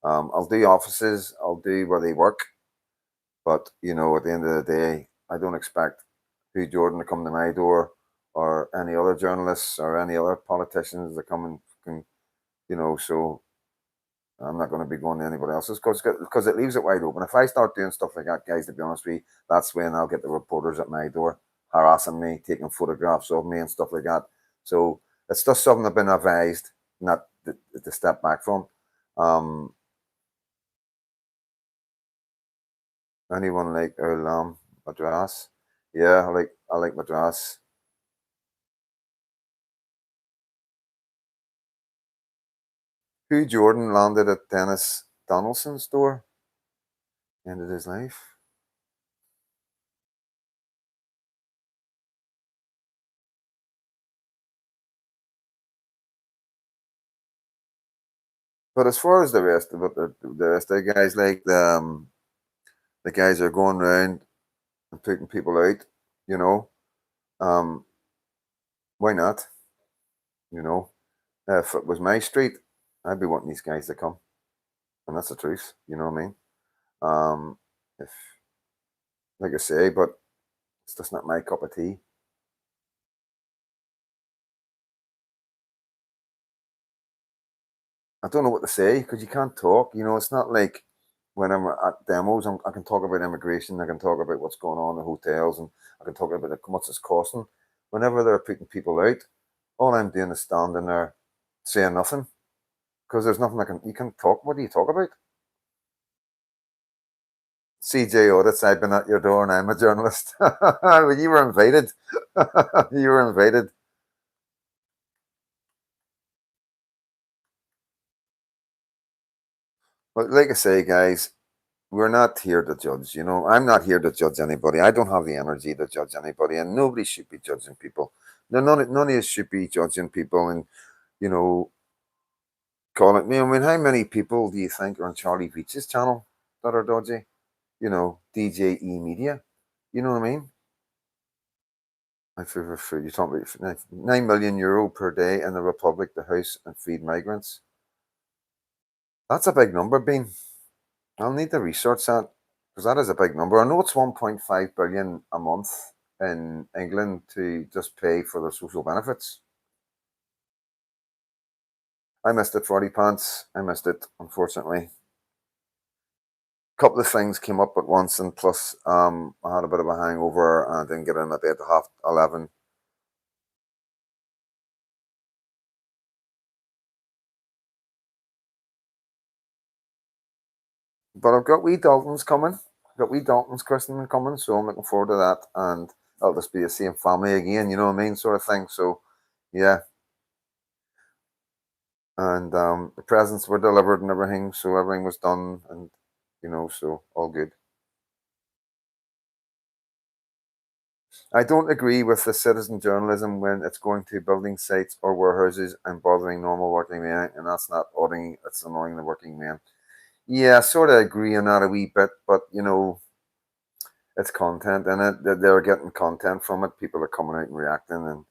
I'll do offices. I'll do where they work. But you know, at the end of the day, I don't expect Hugh Jordan to come to my door, or any other journalists, or any other politicians to come and you know. So I'm not going to be going to anybody else's because it leaves it wide open. If I start doing stuff like that, guys, to be honest with you, that's when I'll get the reporters at my door harassing me, taking photographs of me and stuff like that. So it's just something I've been advised not to step back from. Um, Anyone like Madras? Yeah, I like Madras. Hugh Jordan landed at Dennis Donaldson's door, ended his life. But as far as the rest of it, the rest of the guys, like the guys are going around and putting people out, you know, um, why not? You know, if it was my street, I'd be wanting these guys to come, and that's the truth. You know what I mean? If like I say, but it's just not my cup of tea. I don't know what to say because you can't talk. You know, it's not like when I'm at demos, I can talk about immigration, I can talk about what's going on in hotels, and I can talk about how much it's costing. Whenever they're putting people out, all I'm doing is standing there saying nothing because there's nothing I can. You can talk. What do you talk about? CJ Audits, I've been at your door and I'm a journalist. You were invited. You were invited. But like I say, guys, we're not here to judge. You know, I'm not here to judge anybody. I don't have the energy to judge anybody, and nobody should be judging people. No, none of us should be judging people and, you know, calling me. I mean, how many people do you think are on Charlie Beach's channel that are dodgy? You know, DJE Media. You know what I mean? My favorite food. You're talking about €9 million per day in the Republic to house and feed migrants. That's a big number, Bean. I'll need to research that because that is a big number. I know it's 1.5 billion a month in England to just pay for their social benefits. I missed it, Roddy Pants. I missed it, unfortunately. A couple of things came up at once, and plus, I had a bit of a hangover and I didn't get in my bed at 11. But I've got wee Daltons coming. got wee Dalton's christening coming, so I'm looking forward to that, and it'll just be the same family again, you know what I mean, sort of thing. So yeah, and the presents were delivered and everything, so everything was done, and so all good. I don't agree with the citizen journalism when it's going to building sites or warehouses and bothering normal working men, and that's not auditing, it's annoying the working men. Yeah, I sort of agree on that a wee bit, but it's content in it. They're getting content from it. People are coming out and reacting, and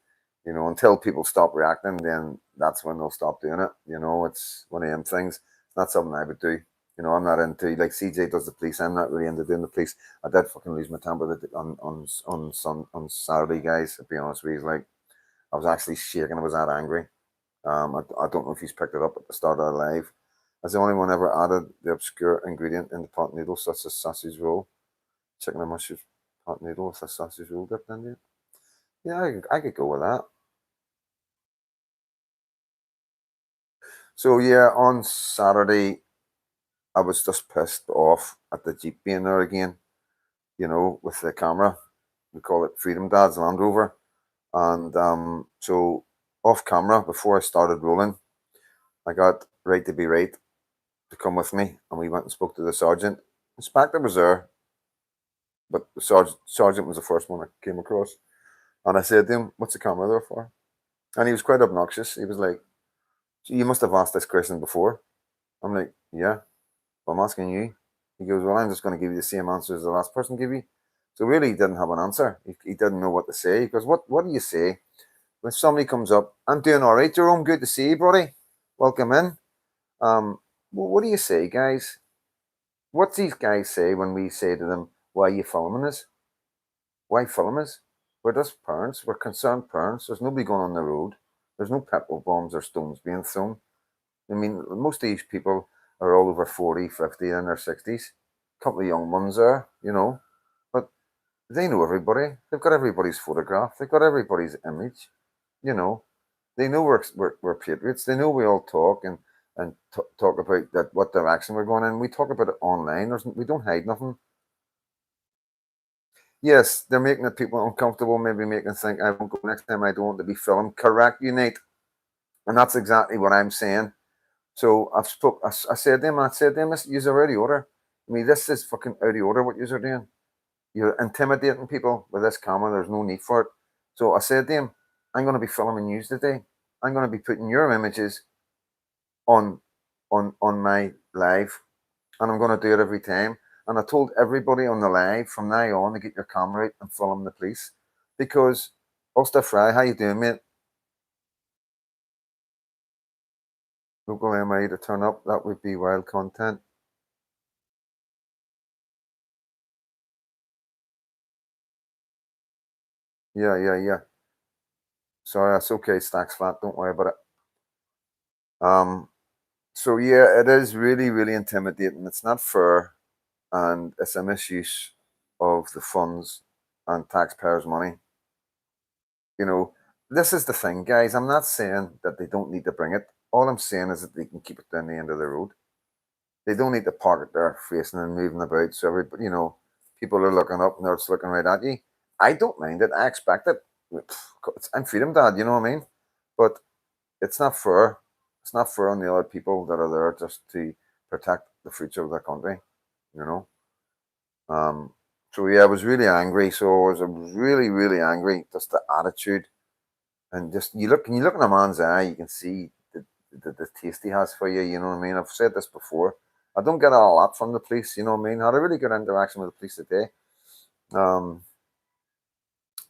until people stop reacting, then that's when they'll stop doing it. It's one of them things. It's not something I would do. I'm not into, like CJ does the police. I'm not really into doing the police. I did fucking lose my temper on Saturday, guys. To be honest with you, like I was actually shaking. I was that angry. I don't know if he's picked it up at the start of the live. As the only one ever added the obscure ingredient in the pot noodles, such as sausage roll, chicken and mushroom pot noodle with a sausage roll dipped in it. Yeah, I could go with that. So yeah, on Saturday I was just pissed off at the Jeep being there again. With the camera. We call it Freedom Dad's Land Rover, and so off camera before I started rolling, I got Right to Be Right to come with me, and we went and spoke to the sergeant. Inspector was there, but the sergeant was the first one I came across, and I said to him, "What's the camera there for?" And he was quite obnoxious. He was like, "You must have asked this question before." I'm like, "Yeah, well, I'm asking you." He goes, "Well, I'm just going to give you the same answer as the last person gave you." So really, he didn't have an answer. He didn't know what to say. He goes, "What do you say when somebody comes up? I'm doing all right, Jerome. Good to see you, buddy. Welcome in. What do you say, guys? What's these guys say when we say to them, 'Why are you filming us? Why film us?' We're just parents. We're concerned parents. There's nobody going on the road. There's no petrol bombs or stones being thrown. I mean, most of these people are all over 40, 50, in their 60s. A couple of young ones there. But they know everybody. They've got everybody's photograph. They've got everybody's image. You know, they know we're patriots. They know we all talk and talk about that what direction we're going in. We talk about it online. We don't hide nothing. Yes, they're making the people uncomfortable, maybe making them think I won't go next time. I don't want to be filmed. Correct, you Nate. And that's exactly what I'm saying. So I said to him, use already order. I mean, this is fucking out of order what you're doing. You're intimidating people with this camera. There's no need for it. So I said to him, I'm going to be filming news today. I'm going to be putting your images on on my live, and I'm going to do it every time. And I told everybody on the live from now on to get your camera out and film the police, because Ulster Fry, how you doing, mate? Local MI to turn up, that would be wild content. Yeah, yeah, yeah. Sorry, that's okay. Stacks flat. Don't worry about it. So yeah, it is really, really intimidating. It's not fair, and it's a misuse of the funds and taxpayers' money. You know, this is the thing, guys. I'm not saying that they don't need to bring it. All I'm saying is that they can keep it down the end of the road. They don't need to park it there facing and moving about. So everybody, people are looking up and they're just looking right at you. I don't mind it. I expect it. I'm freedom dad, you know what I mean? But it's not fair. It's not fair on the other people that are there just to protect the future of the country, you know. Um, so yeah, I was really angry. So I was really, really angry. Just the attitude, and just you look in a man's eye, you can see the taste he has for you. You know what I mean? I've said this before. I don't get a lot from the police. You know what I mean? I had a really good interaction with the police today. Um,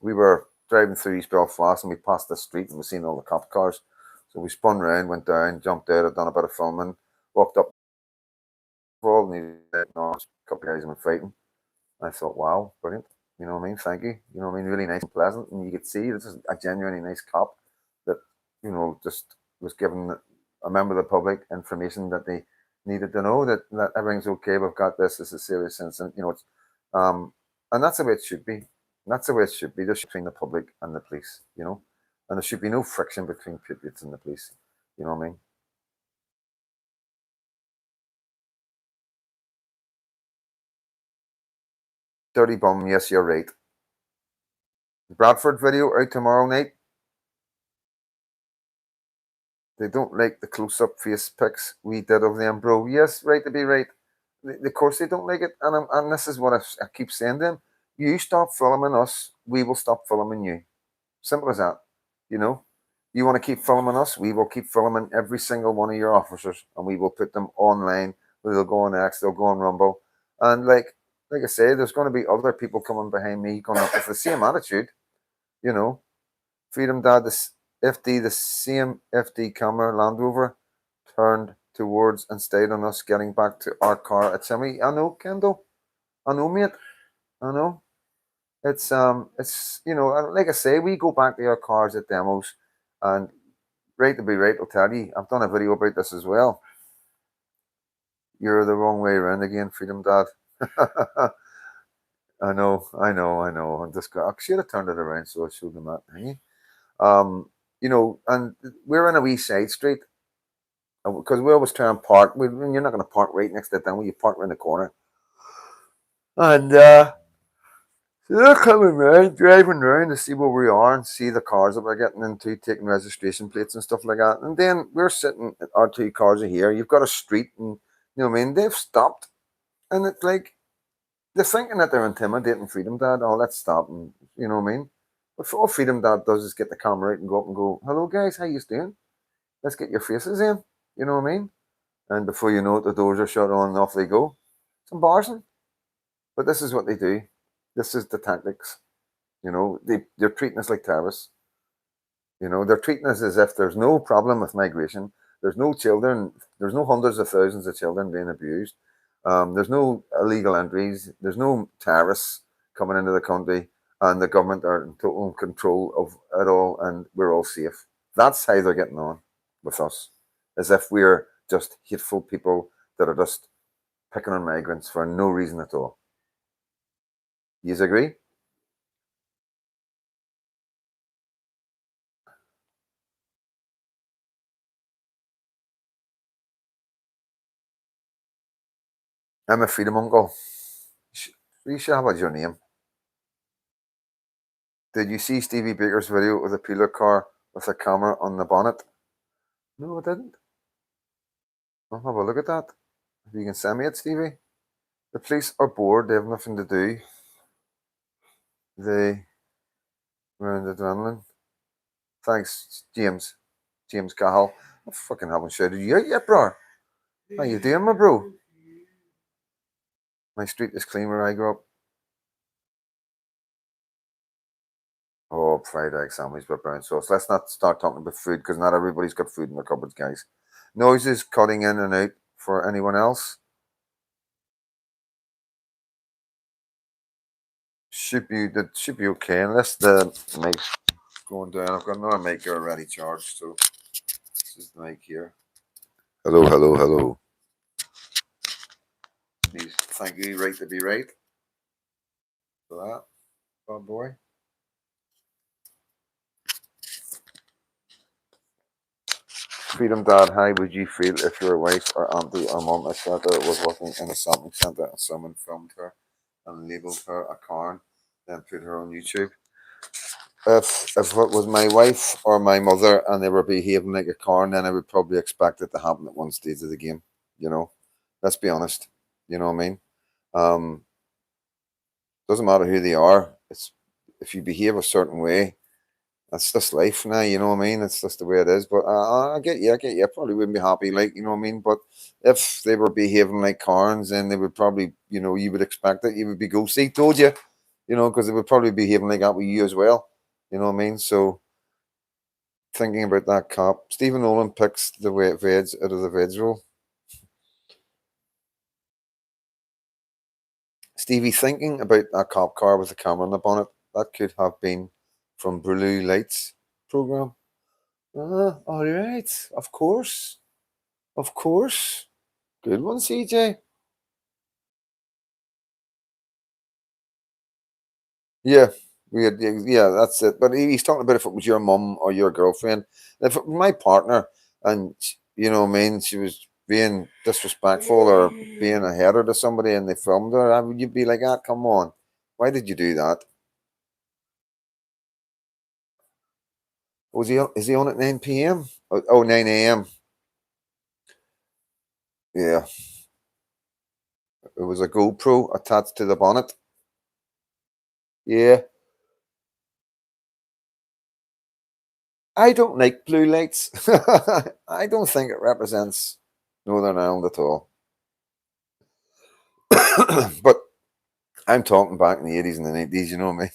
we were driving through East Belfast and we passed the street and we seen all the cop cars. So we spun around, went down, jumped out, I'd done a bit of filming, walked up and he said, no, a couple of guys have been fighting. I thought, wow, brilliant. You know what I mean? Thank you. You know what I mean? Really nice and pleasant. And you could see this is a genuinely nice cop that, just was giving a member of the public information that they needed to know, that everything's okay. We've got this. This is a serious incident. It's, and that's the way it should be. That's the way it should be. There's between the public and the police. And there should be no friction between patriots and the police. You know what I mean? Dirty bum, yes, you're right. Bradford video out tomorrow night. They don't like the close-up face pics we did of them, bro. Yes, right to be right. Of course they don't like it, and this is what I keep saying to them. You stop filming us, we will stop filming you. Simple as that. You know, you want to keep filming us, we will keep filming every single one of your officers, and we will put them online. They'll go on X, they'll go on Rumble, and like I say, there's going to be other people coming behind me going up with the same attitude. You know, Freedom Dad, this FD, the same FD camera Land Rover turned towards and stayed on us getting back to our car at Semi. I know, Kendall. I know, mate. I know. It's like I say, we go back to our cars at demos, and right to be right, I'll tell you, I've done a video about this as well. You're the wrong way around again, Freedom Dad. I know. I should have turned it around so I showed them that. Hey? And we're in a wee side street because we always try and park. You're not going to park right next to the demo. You park around the corner, and so they're coming round, driving round to see where we are and see the cars that we're getting into, taking registration plates and stuff like that. And then we're sitting, our two cars are here. You've got a street, and you know what I mean. They've stopped, and it's like they're thinking that they're intimidating Freedom Dad. Oh, let's stop, and you know what I mean. But all Freedom Dad does is get the camera out and go up and go, "Hello, guys, how you doing? Let's get your faces in." You know what I mean? And before you know it, the doors are shut on and off they go. It's embarrassing. But this is what they do. This is the tactics. They're treating us like terrorists. They're treating us as if there's no problem with migration. There's no children. There's no hundreds of thousands of children being abused. There's no illegal entries. There's no terrorists coming into the country, and the government are in total control of it all, and we're all safe. That's how they're getting on with us, as if we're just hateful people that are just picking on migrants for no reason at all. You agree? I'm a freedom uncle. You should have your name. Did you see Stevie Baker's video of the peeler car with a camera on the bonnet? No, I didn't. I'll have a look at that. If you can send me it, Stevie. The police are bored. They have nothing to do. They round adrenaline. Thanks, James. James Cahill. I fucking haven't shouted you out yet, bro. How you doing, my bro? My street is clean where I grew up. Oh, fried egg sandwich with brown sauce. Let's not start talking about food because not everybody's got food in their cupboards, guys. Noises cutting in and out for anyone else. Should be okay unless the mic's going down. I've got another mic already charged, so this is the mic here. Hello. Please, thank you. Right to be right for that, bad boy. Freedom Dad, how would you feel if your wife or auntie or mum, etc., was working in a sampling centre and someone filmed her and labelled her a Karen, then put her on YouTube? If it was my wife or my mother and they were behaving like a Karen, then I would probably expect it to happen at one stage of the game. Let's be honest. You know what I mean? Doesn't matter who they are. It's if you behave a certain way, that's just life now, you know what I mean? It's just the way it is. But I get you, I probably wouldn't be happy, like, you know what I mean? But if they were behaving like Karns, then they would probably, you would expect it. You would be ghosty, told you, because they would probably be behaving like that with you as well. You know what I mean? So thinking about that cop, Stephen Nolan picks the way veg out of the veg roll. Stevie, thinking about that cop car with the camera on the bonnet, that could have been from Blue Lights program. All right. Of course. Of course. Good one, CJ. Yeah. Yeah, that's it. But he's talking about if it was your mum or your girlfriend. If it was my partner and, you know what I mean, she was being disrespectful or being a header to somebody and they filmed her, you'd be like, come on. Why did you do that? Was he on, is he on at 9 p.m.? Oh, 9 a.m. Yeah. It was a GoPro attached to the bonnet. Yeah. I don't like blue lights. I don't think it represents Northern Ireland at all. But I'm talking back in the 80s and the 90s, you know me.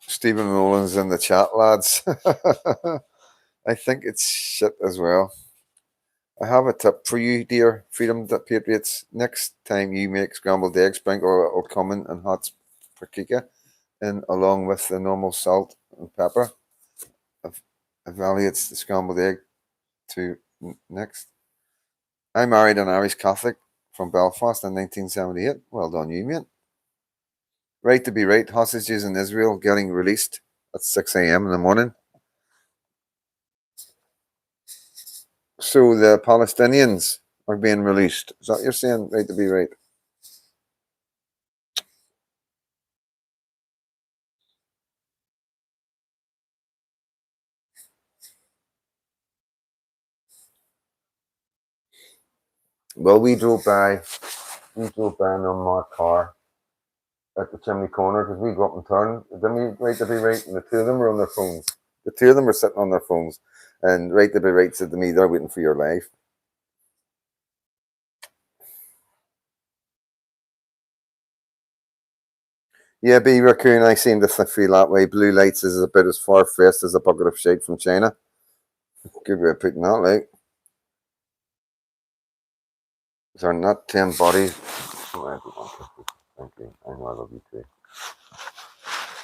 Stephen Nolan's in the chat, lads. I think it's shit as well. I have a tip for you, dear Freedom Patriots. Next time you make scrambled eggs, sprinkle a little cumin and hot paprika in along with the normal salt and pepper. Evaluates the scrambled egg to next. I married an Irish Catholic from Belfast in 1978. Well done, you, mate. Right to be right. Hostages in Israel getting released at 6 a.m. in the morning. So the Palestinians are being released. Is that what you're saying? Right to be right. Well, we drove by an unmarked car at the chimney corner because we go up and turn. Then we right to be right, and the two of them were on their phones. The two of them were sitting on their phones, and right to be right said to me, "They're waiting for your life." Yeah, B Raccoon, I seem to feel that way. Blue lights is about as far fetched as a bucket of shade from China. Good way of putting that, like. There are not 10 bodies. Oh, everyone, thank you. I know I love you too.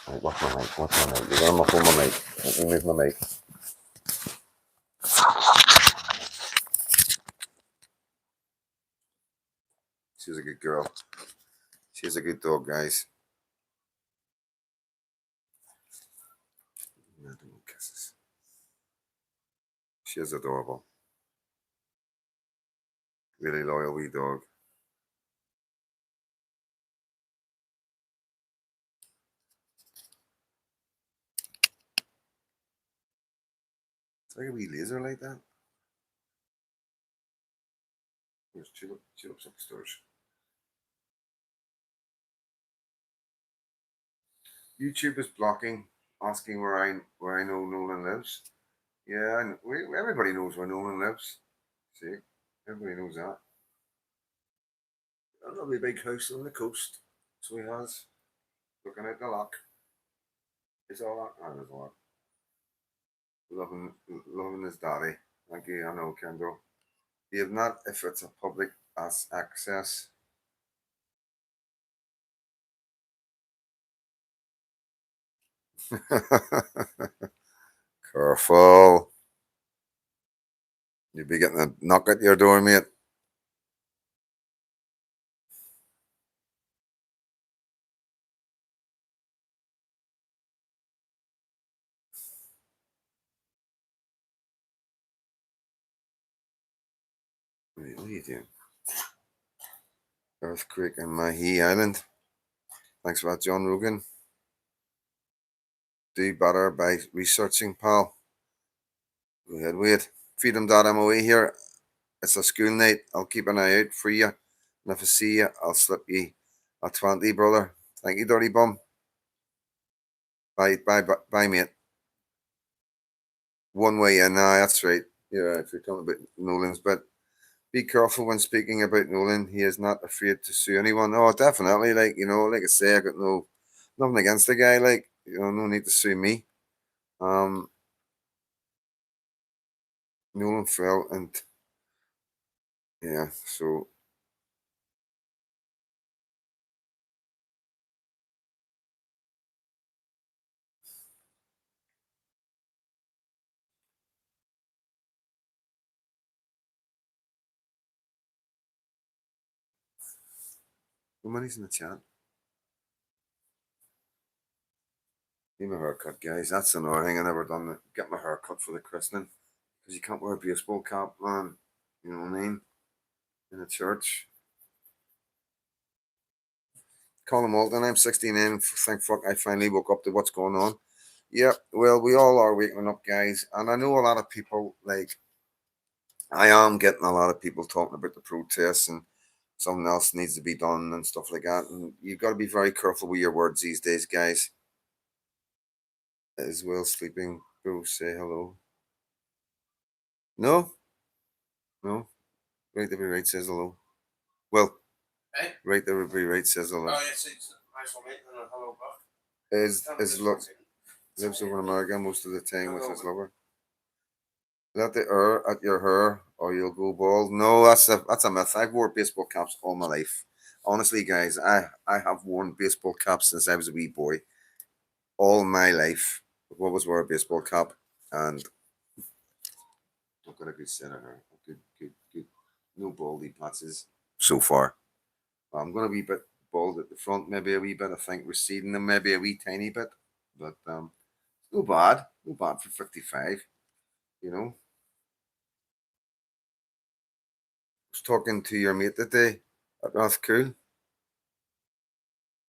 Right, what's my mic? What's my mic? You're gonna muffle my mic. Let me move my mic. She's a good girl. She's a good dog, guys. Kisses. She is adorable. Really loyal wee dog. It's like a wee laser like that. Where's Tulip? Tulip's upstairs. YouTube is blocking, asking where I know Nolan lives. Yeah, and everybody knows where Nolan lives. See, everybody knows that. A lovely big house on the coast. So he has, looking out the lock. It's all that. Oh, there's a lot. Loving his daddy. Thank you, I know, Kendall. You have not if it's a public access. Careful. You'll be getting a knock at your door, mate. Wait, what are you doing? Earthquake in Mahee Island. Thanks for that, John Rogan. Do better by researching, pal. Go ahead, wait. Freedom.moe here. It's a school night. I'll keep an eye out for you. And if I see you, I'll slip you a 20, brother. Thank you, dirty bum. Bye, mate. One way in. Nah, that's right. Yeah, if you're talking about Nolan's, but be careful when speaking about Nolan. He is not afraid to sue anyone. Oh, definitely. Like, like I say, I got nothing against the guy. Like, no need to sue me. Nolan fell and yeah, so the money's in the chat. Need my haircut, guys. That's another thing I never done. Get my haircut for the christening because you can't wear a baseball cap, man. You know what I mean? In a church. Colin Moulton, I'm 69. Thank fuck I finally woke up to what's going on. Yeah, well, we all are waking up, guys. And I know a lot of people, like, I am getting a lot of people talking about the protests and something else needs to be done and stuff like that. And you've got to be very careful with your words these days, guys. As well, sleeping. Bruce, say hello. No, no. Right, everybody says hello. Well, right, everybody says hello. Oh, yes, it's nice one, mate. And hello back. Is look lives over in America most of the time with his lover. Let the air at your hair or you'll go bald. No, that's a myth. I've worn baseball caps all my life. Honestly, guys, I have worn baseball caps since I was a wee boy. All my life. I've always wore a baseball cap and I've got a good set of hair. Good. No baldy patches so far. I'm gonna be a bit bald at the front, maybe a wee bit, I think, receding them, maybe a wee tiny bit. But no bad. No bad for 55, you know. Was talking to your mate today at Rathcoole,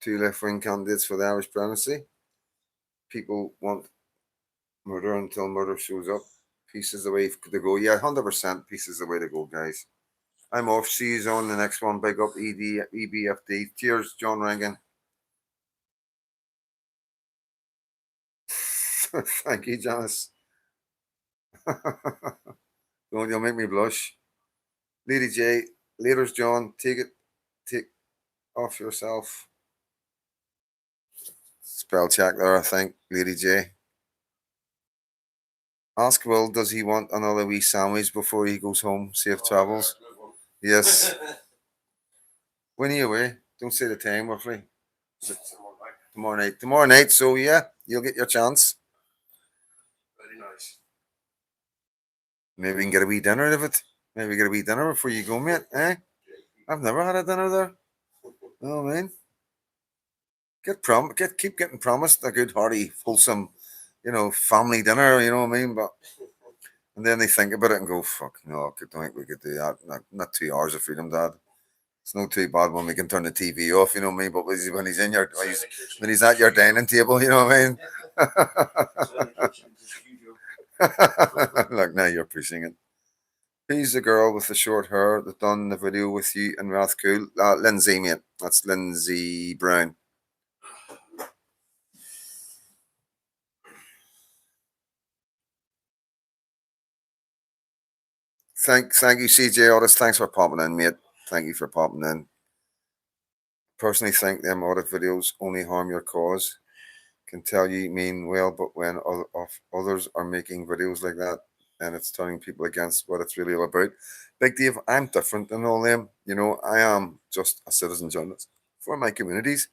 two left wing candidates for the Irish presidency. People want murder until murder shows up. Peace is the way to go. Yeah, 100% peace is the way to go, guys. I'm off. See you on the next one. Big up EBFD. Cheers, John Rangan. Thank you, Janice. Don't you'll make me blush. Lady J, leaders John, take off yourself. Spell check there, I think, Lady J. Ask Will, does he want another wee sandwich before he goes home? Safe travels. Yes. When are you away? Don't say the time, roughly. Tomorrow night. Tomorrow night, so yeah, you'll get your chance. Very nice. Maybe we can get a wee dinner out of it. Maybe get a wee dinner before you go, mate. Eh? I've never had a dinner there. Oh man. Keep getting promised a good hearty, wholesome, family dinner, you know what I mean? But and then they think about it and go, fuck, no, I don't think we could do that. Not 2 hours of freedom, Dad. It's no too bad when we can turn the TV off, you know what I mean? But when he's in your when he's at your dining table, you know what I mean? Look, now you're pushing it. Who's the girl with the short hair that done the video with you in Rathcoole? Lindsay, mate. That's Lindsay Brown. Thank you, CJ Otis. Thanks for popping in, mate. Thank you for popping in. Personally think them audit videos only harm your cause. Can tell you mean well, but when others are making videos like that, and it's turning people against what it's really all about. Big Dave, I'm different than all them. I am just a citizen journalist for my communities.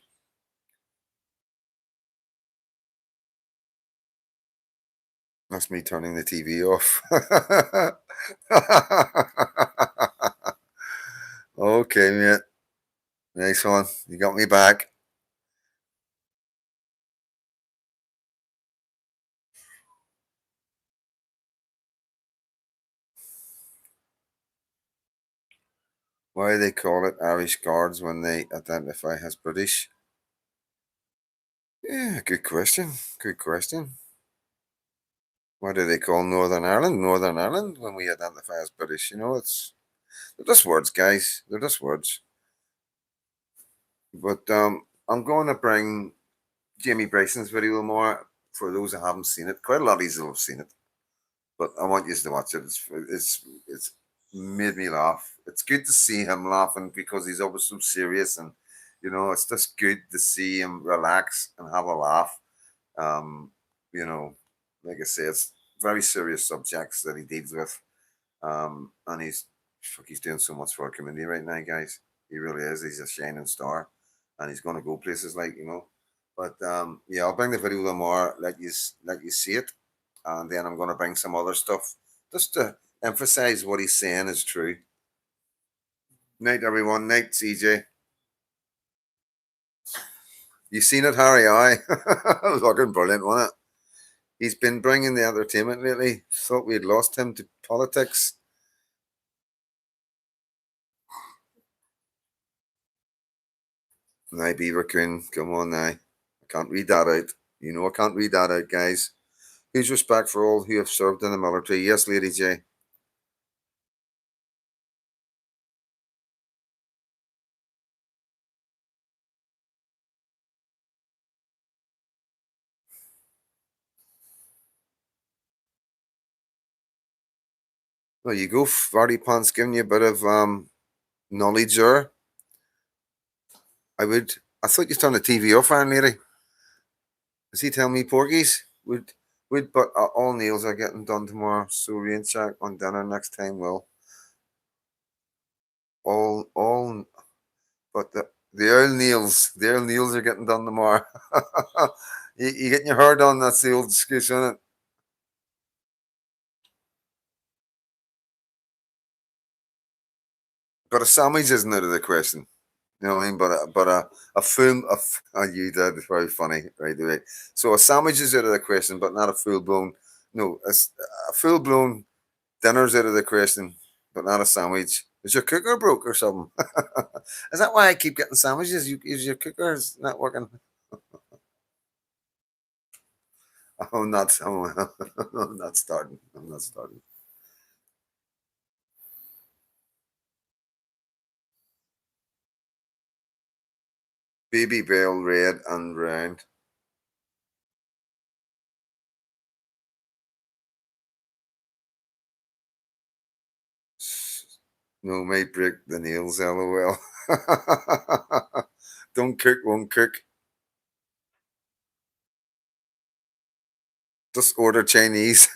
That's me turning the TV off. Okay, mate. Nice one. You got me back. Why do they call it Irish Guards when they identify as British? Yeah, good question. Good question. Why do they call Northern Ireland Northern Ireland when we identify as British? They're just words, guys. They're just words. But I'm going to bring Jamie Bryson's video more for those who haven't seen it. Quite a lot of you have seen it, but I want you to watch it. It's made me laugh. It's good to see him laughing because he's always so serious, and it's just good to see him relax and have a laugh. Um, you know, like I say, it's very serious subjects that he deals with. And he's doing so much for our community right now, guys. He really is. He's a shining star, and he's going to go places like. But yeah, I'll bring the video a little more, let you see it, and then I'm going to bring some other stuff just to emphasize what he's saying is true. Night, everyone. Night, CJ. You seen it, Harry? Aye. Looking brilliant, wasn't it? He's been bringing the entertainment lately. Thought we had lost him to politics. Now, Beaver Coon, come on now. I can't read that out. You know I can't read that out, guys. Whose respect for all who have served in the military? Yes, Lady J. Well, you go, Vardy Pants, giving you a bit of knowledge there. I would. I thought you turned the TV off, Iron Lady. Is he telling me porkies? But all nails are getting done tomorrow, so rain check on dinner next time. Will all, but the earl nails are getting done tomorrow. You getting your hair done? That's the old excuse, isn't it? But a sandwich isn't out of the question. You know what I mean? A full you did, it's very funny, right away. So a sandwich is out of the question, but not a full blown. No, a full blown dinner's out of the question, but not a sandwich. Is your cooker broke or something? Is that why I keep getting sandwiches? Is your cooker not working? Oh, not. Oh, I'm not starting. I'm not starting. Baby Bell, red and round. No, might break the nails. LOL. Don't cook, won't cook. Just order Chinese.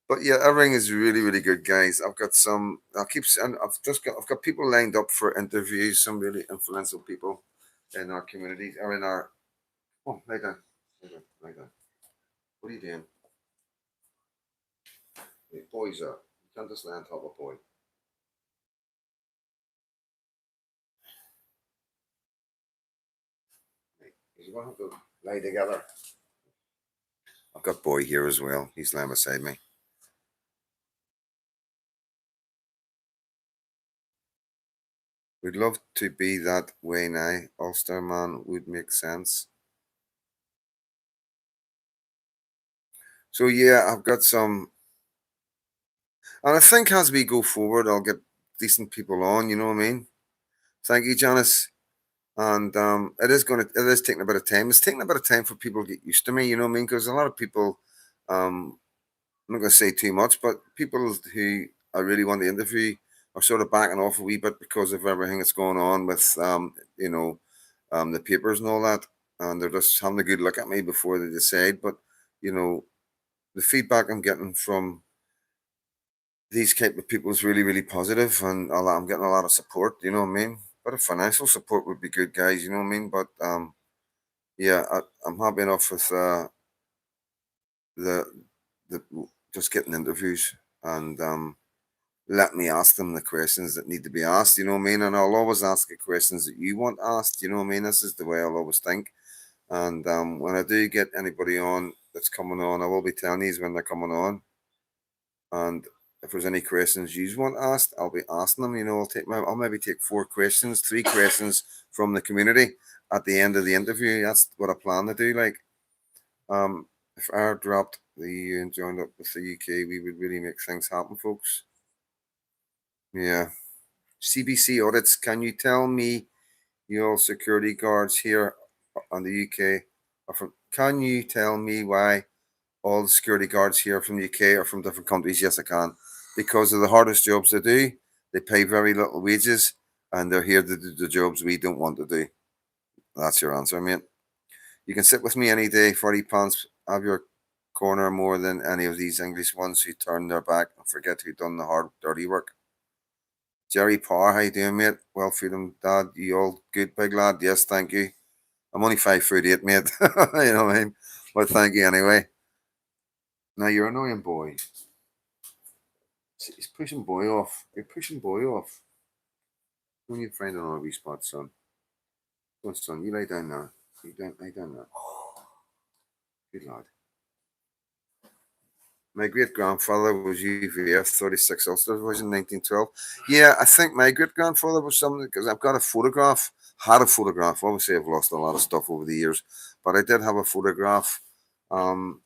But yeah, everything is really, really good, guys. I've got some. And I've got people lined up for interviews. Some really influential people in our community or in our. Oh, lie down, lie down, lie down. What are you doing? Hey, boys are. You can't just lay on top of a boy. Hey, you're gonna have to lie together. I've got boy here as well. He's lying beside me. We'd love to be that way now. Ulster man would make sense. So yeah, I've got some, and I think as we go forward, I'll get decent people on. You know what I mean? Thank you, Janice. And it is taking a bit of time. It's taking a bit of time for people to get used to me. You know what I mean? Because a lot of people, um, I'm not going to say too much, but people who I really want to interview are sort of backing off a wee bit because of everything that's going on with, the papers and all that, and they're just having a good look at me before they decide. But you know, the feedback I'm getting from these type of people is really, really positive, and I'm getting a lot of support. You know what I mean? But a financial support would be good, guys. You know what I mean? But yeah, I'm happy enough with the the just getting interviews and let me ask them the questions that need to be asked. You know what I mean? And I'll always ask the questions that you want asked. You know what I mean? This is the way I'll always think. And when I do get anybody on that's coming on, I will be telling you when they're coming on. And if there's any questions you want asked, I'll be asking them. You know, I'll maybe take three questions from the community at the end of the interview. That's what I plan to do. Like, if I dropped the EU and joined up with the UK, we would really make things happen, folks. Yeah. CBC audits. Can you tell me your security guards here on the UK are from? Can you tell me why all the security guards here from the UK are from different countries? Yes, I can. Because of the hardest jobs they do, they pay very little wages, and they're here to do the jobs we don't want to do. That's your answer, mate. You can sit with me any day, 40 pounds, have your corner more than any of these English ones who turn their back and forget who done the hard, dirty work. Jerry Parr, how you doing, mate? Well, freedom, dad. You all good, big lad? Yes, thank you. I'm only 5'8", mate. You know what I mean? But thank you anyway. Now you're annoying boy. He's pushing boy off. You're pushing boy off. When you find another wee spot, son. Go on, son, you lie down now. Lie down now. Good lad. My great grandfather was UVF 36 Ulster Division 1912. Yeah, I think my great grandfather was something because I've got a photograph, had a photograph. Obviously, I've lost a lot of stuff over the years, but I did have a photograph. Um,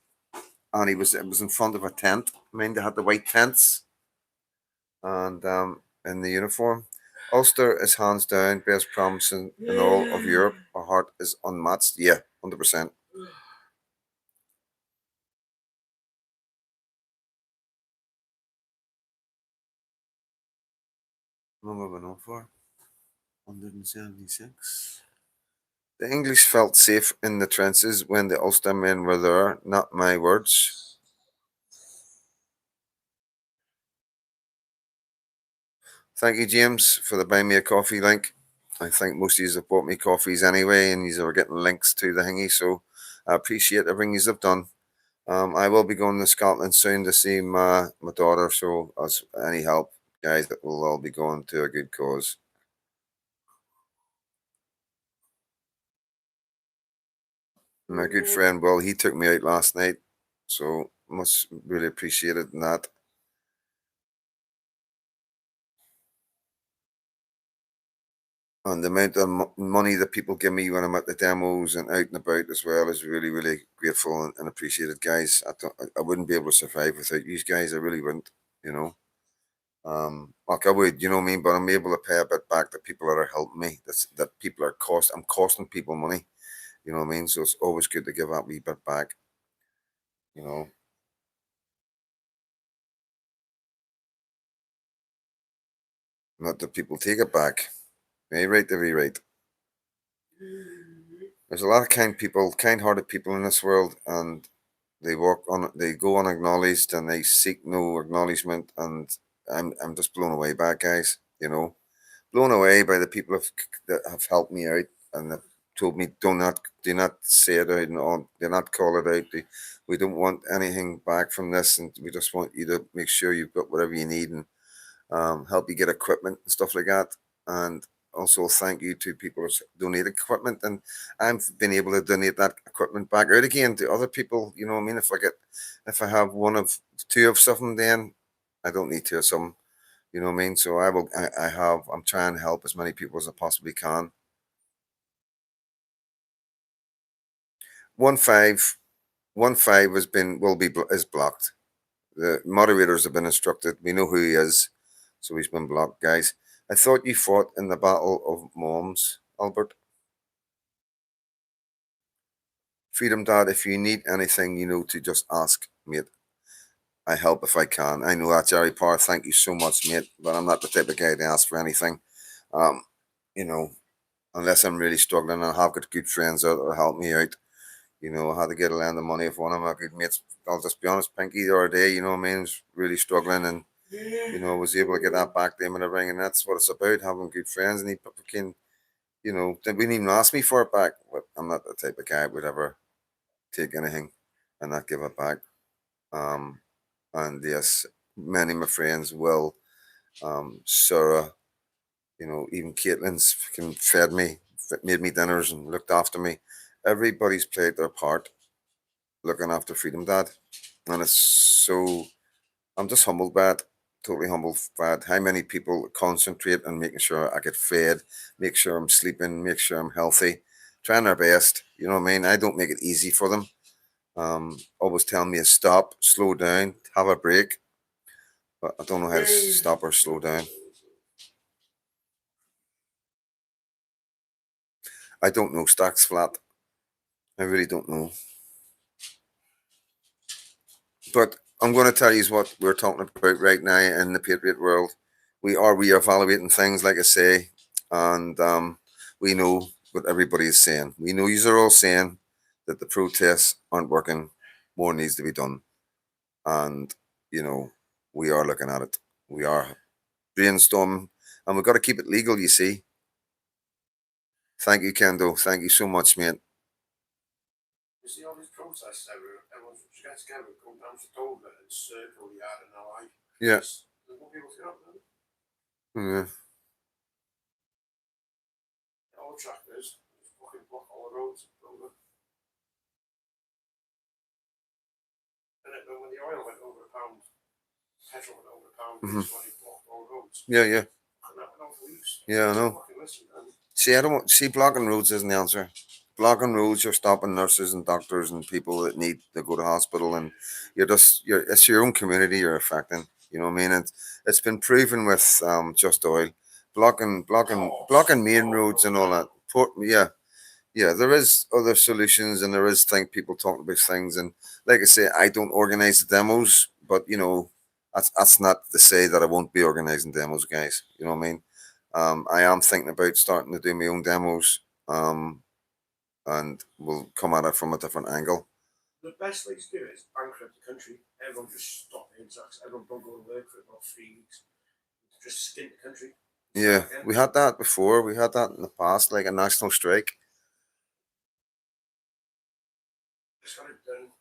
and it was in front of a tent. I mean, they had the white tents and in the uniform. Ulster is hands down best promise in all of Europe. Our heart is unmatched. Yeah, 100%. What am I going on for? 176. The English felt safe in the trenches when the Ulster men were there, not my words. Thank you, James, for the buy me a coffee link. I think most of you have bought me coffees anyway, and you are getting links to the thingy, so I appreciate everything you have done. I will be going to Scotland soon to see my daughter, so as any help, guys, that will all be going to a good cause. My good friend, well, he took me out last night, so much really appreciated in that. And the amount of money that people give me when I'm at the demos and out and about as well is really, really grateful and appreciated, guys. I wouldn't be able to survive without you guys. I really wouldn't, you know. Like I would, you know what I mean. But I'm able to pay a bit back to people that are helping me. That people are I'm costing people money. You know what I mean. So it's always good to give that wee bit back. You know, not that people take it back. Right to be right. There's a lot of kind people, kind-hearted people in this world, and they go unacknowledged, and they seek no acknowledgement. And I'm just blown away by it, guys. You know, blown away by the people that have helped me out and have told me do not say it out and do not call it out. We don't want anything back from this, and we just want you to make sure you've got whatever you need and help you get equipment and stuff like that. And also thank you to people who donate equipment. And I've been able to donate that equipment back out again to other people. You know what I mean? If I have one of two of something, then I don't need two of some. You know what I mean? So I'm trying to help as many people as I possibly can. 1 5, 1 5 has been, is blocked. The moderators have been instructed. We know who he is. So he's been blocked, guys. I thought you fought in the Battle of Mons, Albert. Freedom Dad, if you need anything, you know, to just ask, mate. I help if I can. I know that, Jerry Parr. Thank you so much, mate. But I'm not the type of guy to ask for anything. Um, you know, unless I'm really struggling. I have got good friends out that help me out. You know, I had to get a land of money of one of my good mates. I'll just be honest, Pinky, the other day, you know what I mean, was really struggling and, you know, was able to get that back to him and everything. And that's what it's about, having good friends. And he fucking, you know, they wouldn't even ask me for it back. But I'm not the type of guy that would ever take anything and not give it back. Um, and yes, many of my friends will. Sarah, you know, even Caitlin's fucking fed me, made me dinners and looked after me. Everybody's played their part looking after Freedom Dad. And it's so, I'm just humbled by it, totally humbled by it. How many people concentrate on making sure I get fed, make sure I'm sleeping, make sure I'm healthy, trying their best. You know what I mean? I don't make it easy for them. Always telling me to stop, slow down, have a break. But I don't know how to stop or slow down. I don't know. Stacks flat. I really don't know. But I'm going to tell you what we're talking about right now in the Patriot world. We are reevaluating things, like I say, and we know what everybody is saying. We know you are all saying that the protests aren't working. More needs to be done, and you know we are looking at it. We are brainstorming, and we've got to keep it legal. You see. Thank you, Kendo. Thank you so much, mate. You see all these protests everyone's gets together, come down to Dover and circle the yard and all like. Yes. There's no people to get up there. Yeah. contractors fucking block all the roads. And then when the oil went over a pound, petrol went over a pound, they blocked all the roads. Yeah, yeah. And that went on for weeks. Yeah, I know. See, I don't see blocking roads isn't the answer. Blocking roads, you're stopping nurses and doctors and people that need to go to hospital, and it's your own community you're affecting. You know what I mean? It's been proven with Just Oil, blocking main roads and all that. Yeah, yeah, there is other solutions, and there is people talking about things. And like I say, I don't organize the demos, but that's not to say that I won't be organizing demos, guys. You know what I mean? I am thinking about starting to do my own demos, and we'll come at it from a different angle. The best way to do it is bankrupt the country. Everyone just stop the tax. Everyone don't go to work for about 3 weeks. Just skint the country. Yeah, we had that before. We had that in the past, like a national strike.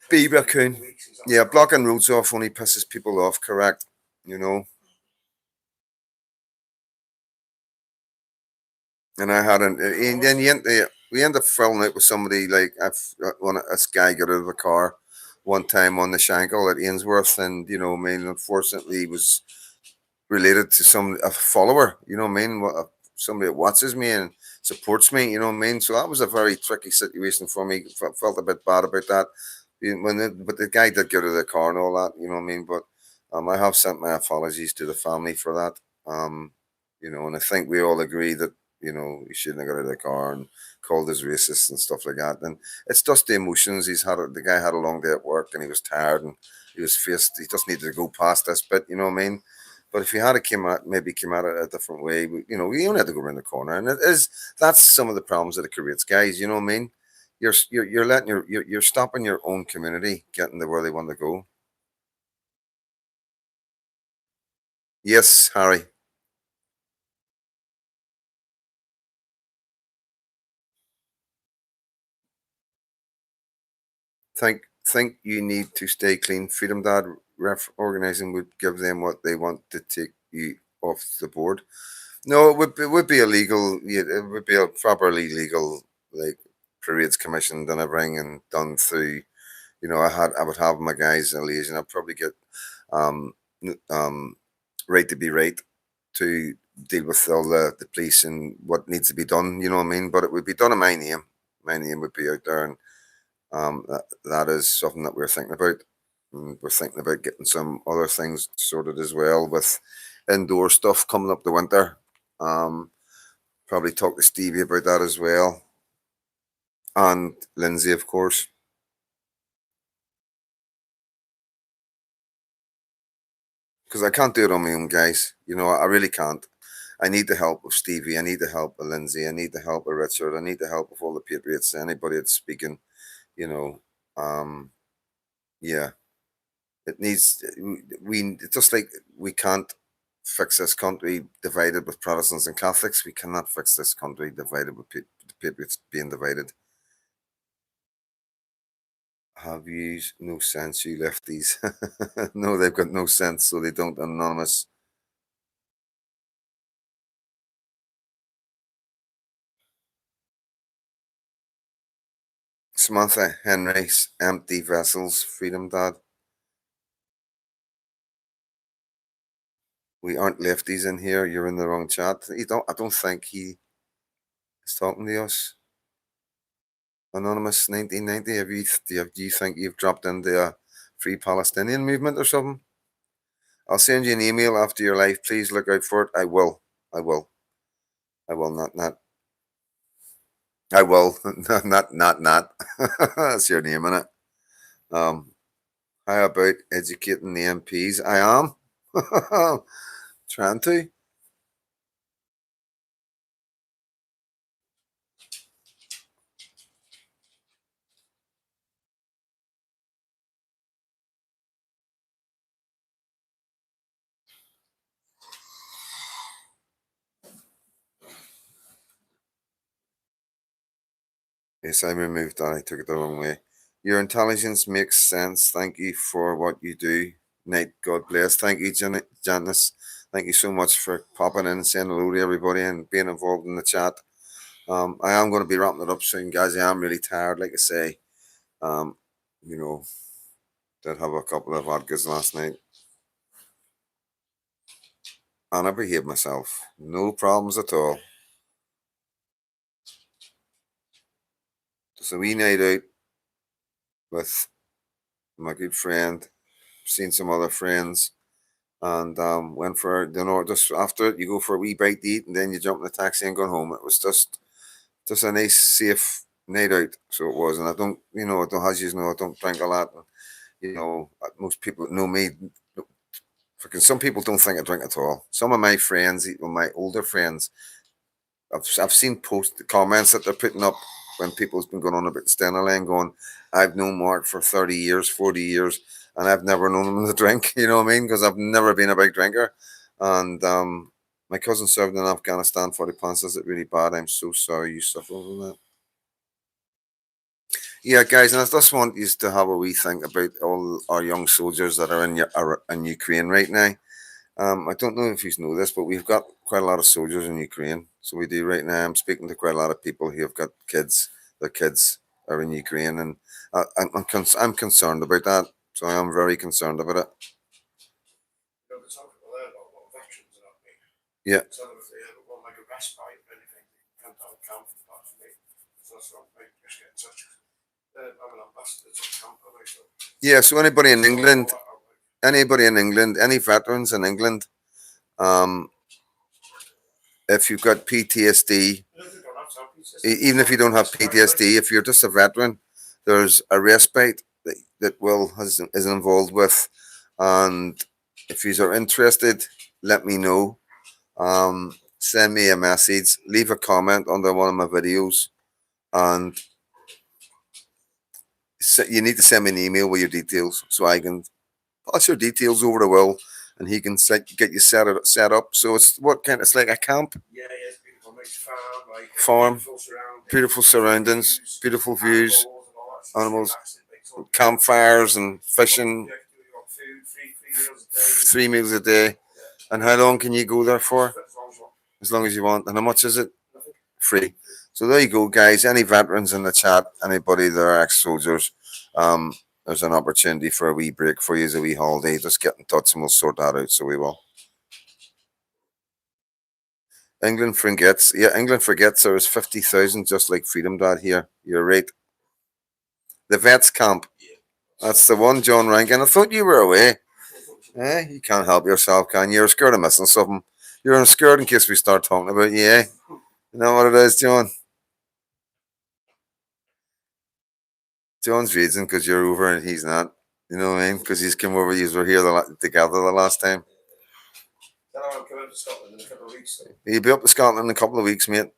Be raccoon. Yeah, blocking roads off only pisses people off, correct? You know. And I had and then we end up falling out with somebody like this guy got out of a car one time on the Shankill at Ainsworth, and I mean, unfortunately, he was related to a follower. You know what I mean? Somebody that watches me and supports me. You know what I mean? So that was a very tricky situation for me. Felt a bit bad about that. But the guy did get out of the car and all that. You know what I mean? But I have sent my apologies to the family for that. And I think we all agree that he shouldn't have got out of the car and called us racist and stuff like that. And it's just the emotions. The guy had a long day at work and he was tired and he was faced. He just needed to go past this bit. You know what I mean? But if you had came at it a different way, we only had to go around the corner, and that's some of the problems that it creates, guys. You know what I mean? You're letting you're stopping your own community getting to where they want to go. Yes, Harry. Think you need to stay clean. Freedom Dad organizing would give them what they want to take you off the board. No, it would be illegal. Yeah, it would be a properly legal like parades commissioned and everything and done through. I would have my guys in liaison. I'd probably get um right to be right to deal with all the police and what needs to be done. You know what I mean? But it would be done in my name. My name would be out there, and that is something that we're thinking about. And we're thinking about getting some other things sorted as well with indoor stuff coming up the winter. Probably talk to Stevie about that as well, and Lindsay, of course. Because I can't do it on my own, guys. I really can't. I need the help of Stevie. I need the help of Lindsay. I need the help of Richard. I need the help of all the Patriots. Anybody that's speaking, you know. Yeah, it needs. We just like we can't fix this country divided with Protestants and Catholics. We cannot fix this country divided with the Patriots being divided. Have you no sense, you lefties? No, they've got no sense, so they don't. Anonymous. Samantha Henry's empty vessels, Freedom Dad. We aren't lefties in here. You're in the wrong chat. I don't think he is talking to us. Anonymous 1990. Do you think you've dropped into a free Palestinian movement or something? I'll send you an email after your live. Please look out for it. I will. I will. I will not. I will. Not. That's your name in it. How about educating the MPs? I am. Trying to. Yes, I removed that. I took it the wrong way. Your intelligence makes sense. Thank you for what you do. Night, God bless. Thank you, Janice. Thank you so much for popping in and saying hello to everybody and being involved in the chat. I am going to be wrapping it up soon, guys. I am really tired, like I say. Um, you know, did have a couple of vodkas last night, and I behaved myself. No problems at all. Just a wee night out with my good friend. Seen some other friends, and went for, just after it you go for a wee bite to eat, and then you jump in the taxi and go home. It was just a nice safe night out, so it was. And I don't, I don't, as you know, I don't drink a lot. Most people that know me, fucking some people don't think I drink at all. Some of my friends, even my older friends, I've seen post comments that they're putting up when people's been going on about Stennerland, going, I've known Mark for 30 years, 40 years, and I've never known him to drink, you know what I mean? Because I've never been a big drinker. And my cousin served in Afghanistan for the panzers. It really bad. I'm so sorry you suffered from that. Yeah, guys, and I just want you to have a wee think about all our young soldiers that are in Ukraine right now. I don't know if you know this, but we've got quite a lot of soldiers in Ukraine. So we do right now. I'm speaking to quite a lot of people who have got kids. Their kids are in Ukraine, and I'm concerned about that. So I am very concerned about it. You know, there's some people there, a lot of veterans are not me. Yeah. Tell them if they ever want like a respite or anything, they can come down camp and talk to me. So that's what I just get in touch. I'm an ambassador to the camp, and I so. Yeah. So anybody in England, any veterans in England, if you've got PTSD, even if you don't have PTSD, if you're just a veteran, there's a respite that Will is involved with, and if you are interested, let me know. Send me a message, leave a comment under one of my videos, and you need to send me an email with your details so I can pass your details over to Will, and he can get you set up. So it's it's like a camp. Yeah, it's beautiful. Nice farm, like farm, beautiful surroundings, beautiful views, animals, campfires and fishing. 3 meals a day. And how long can you go there for? As long as you want. And how much is it? Free. So there you go, guys. Any veterans in the chat, anybody that are ex-soldiers, there's an opportunity for a wee break for you as a wee holiday. Just get in touch and we'll sort that out. So we will. England forgets. Yeah, England forgets there was 50,000 just like Freedom Dad here. You're right. The vets camp. That's the one, John Rankin. I thought you were away. You can't help yourself, can you? You're scared of missing something. You're scared in case we start talking about you, eh? You know what it is, John? John's reason because you're over and he's not. You know what I mean? Because he's come over, you were here together the last time. I'm coming to Scotland in a couple of weeks. He'll be up to Scotland in a couple of weeks, mate.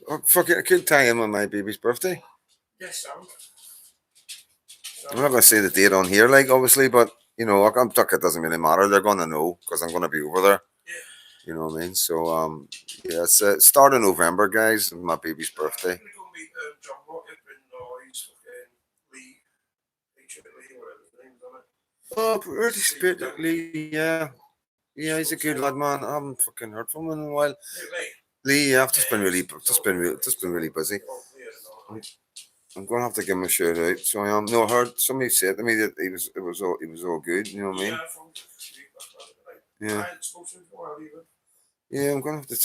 Oh, fuck it, I could tie in with my baby's birthday. Yes, Sam. I'm not going to say the date on here, like, obviously, but, you know, it doesn't really matter. They're going to know because I'm going to be over there. Yeah. You know what I mean? So, yeah, it's start of November, guys, my baby's birthday. I'm going to go meet John Rocket in Noise, Lee, whatever his name's on it. Oh, really spirit, Lee, yeah. Yeah, he's a good lad, man. I haven't fucking heard from him in a while. Lee, yeah, I've just been really busy. I'm gonna have to give him a shout out. So I am. No, I heard somebody said to me that it was all good. You know what I mean? Yeah. Yeah, I'm gonna have to.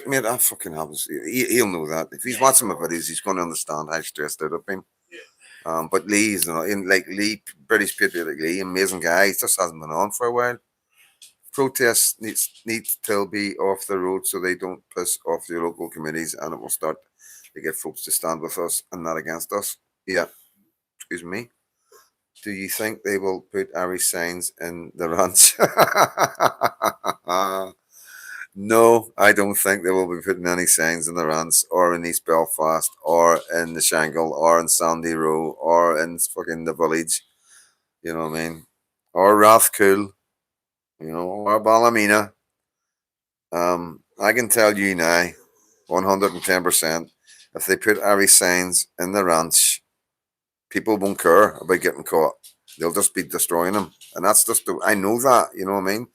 Mate, that fucking happens. He'll know that if he's watching my videos, he's gonna understand how stressed out I've been. But Lee's, like Lee, British patriotic Lee, amazing guy. He just hasn't been on for a while. Protests needs to be off the road so they don't piss off the local communities, and it will start to get folks to stand with us and not against us. Yeah. Excuse me. Do you think they will put Irish signs in the ranch? No, I don't think they will be putting any signs in the ranch or in East Belfast or in the Shangle or in Sandy Row or in fucking the village. You know what I mean? Or Rathcoole. Or Ballymena. I can tell you now, 110%, if they put Irish signs in the ranch, people won't care about getting caught. They'll just be destroying them. And that's I know that, you know what I mean?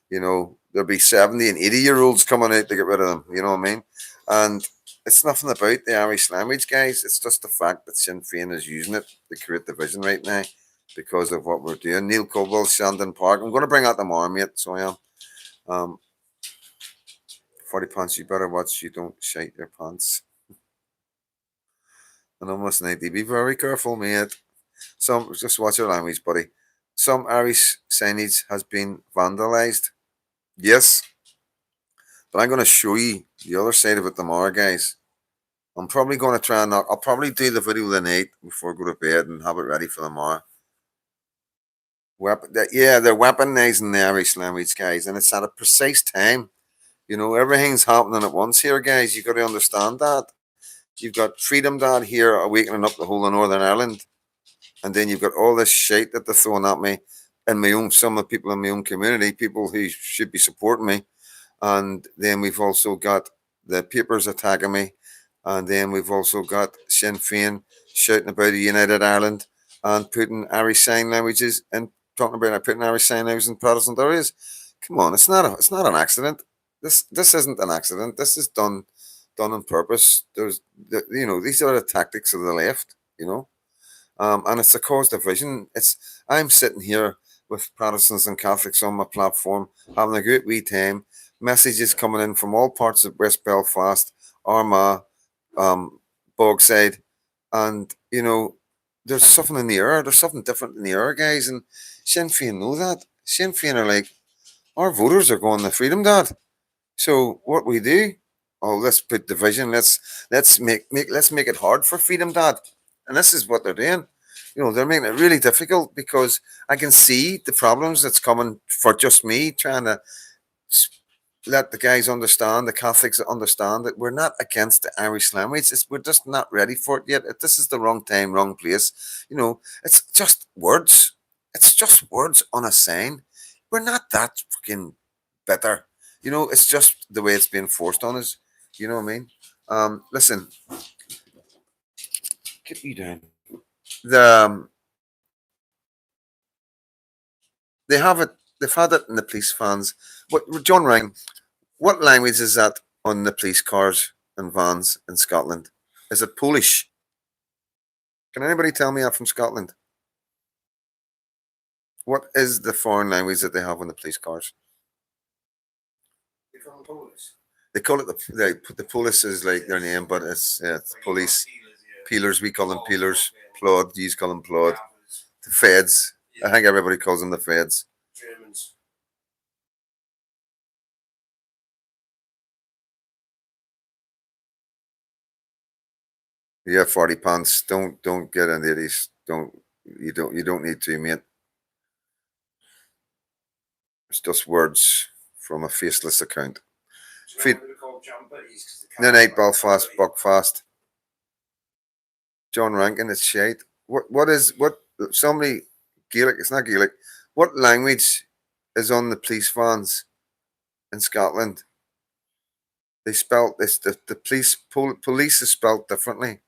There'll be 70 and 80-year-olds coming out to get rid of them, you know what I mean? And it's nothing about the Irish language, guys. It's just the fact that Sinn Féin is using it to create division right now because of what we're doing. Neil Coble, Shandon Park. I'm going to bring out tomorrow, mate. So I am. 40 pants, you better watch you don't shite your pants. And almost 90. Be very careful, mate. Some just watch your language, buddy. Some Irish signage has been vandalized. Yes. But I'm gonna show you the other side of it tomorrow, guys. I'm probably gonna try and knock I'll probably do the video tonight before I go to bed and have it ready for tomorrow. Yeah, they're weaponizing the Irish language, guys, and it's at a precise time. You know, everything's happening at once here, guys. You got to understand that. You've got Freedom Dad here awakening up the whole of Northern Ireland, and then you've got all this shit that they're throwing at me and my own some of the people in my own community, people who should be supporting me. And then we've also got the papers attacking me, and then we've also got Sinn Féin shouting about a united Ireland and putting Irish sign languages and talking about putting Irish sign languages in Protestant areas. Come on, it's not an accident. This isn't an accident. This is done on purpose. You know, these are the tactics of the left. You know, and it's a cause division. I'm sitting here with Protestants and Catholics on my platform, having a great wee time. Messages coming in from all parts of West Belfast, Armagh, Bogside, and you know, there's something in the air. There's something different in the air, guys, and Sinn Féin know that. Sinn Féin are like, our voters are going the Freedom Dad. So what we do? Oh, let's put division. Let's make it hard for Freedom Dad, and this is what they're doing. You know, they're making it really difficult because I can see the problems that's coming for just me trying to let the guys understand, the Catholics understand that we're not against the Irish language. We're just not ready for it yet. This is the wrong time, wrong place. You know, it's just words. It's just words on a sign. We're not that fucking better. You know, it's just the way it's being forced on us. You know what I mean? Listen, get me down. The they have it. They've had it in the police vans. What John Ryan? What language is that on the police cars and vans in Scotland? Is it Polish? Can anybody tell me I'm from Scotland? What is the foreign language that they have on the police cars? Become police. They call it the police is like their name, but it's police. Peelers, we call them peelers. Plod, you call them plod. The feds. I think everybody calls them the feds. Germans. Yeah, 40 pounds. Don't get into these. You don't need to, mate. It's just words from a faceless account. Feed. The night Belfast, Buckfast. John Rankin, it's shite. What somebody Gaelic, it's not Gaelic. What language is on the police vans in Scotland? They spell this the police is spelled differently.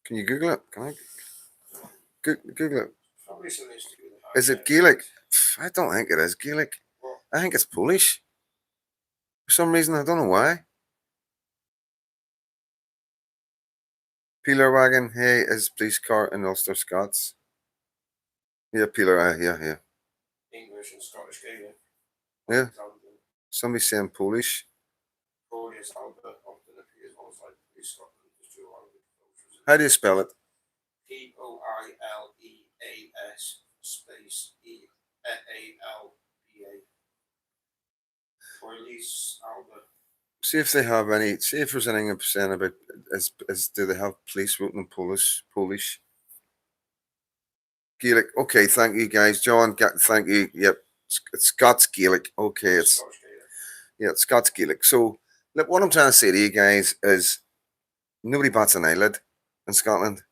Can you Google it? Can I Google it? Is it Gaelic? I don't think it is Gaelic. I think it's Polish. For some reason, I don't know why. Peeler wagon, hey, is police car in Ulster Scots. Yeah, Peeler, yeah. English and Scottish Gaelic. Yeah. Somebody saying Polish. Polish Albert often appears alongside police Scotland as dual language. How do you spell it? Poileas space EALPA. Police Albert. See if they have any. See if there's anything saying about is do they have police written in Polish? Gaelic. Okay, thank you guys, John. Thank you. Yep, it's Scots Gaelic. Okay, it's Scots Gaelic. So look, what I'm trying to say to you guys is nobody bats an eyelid in Scotland.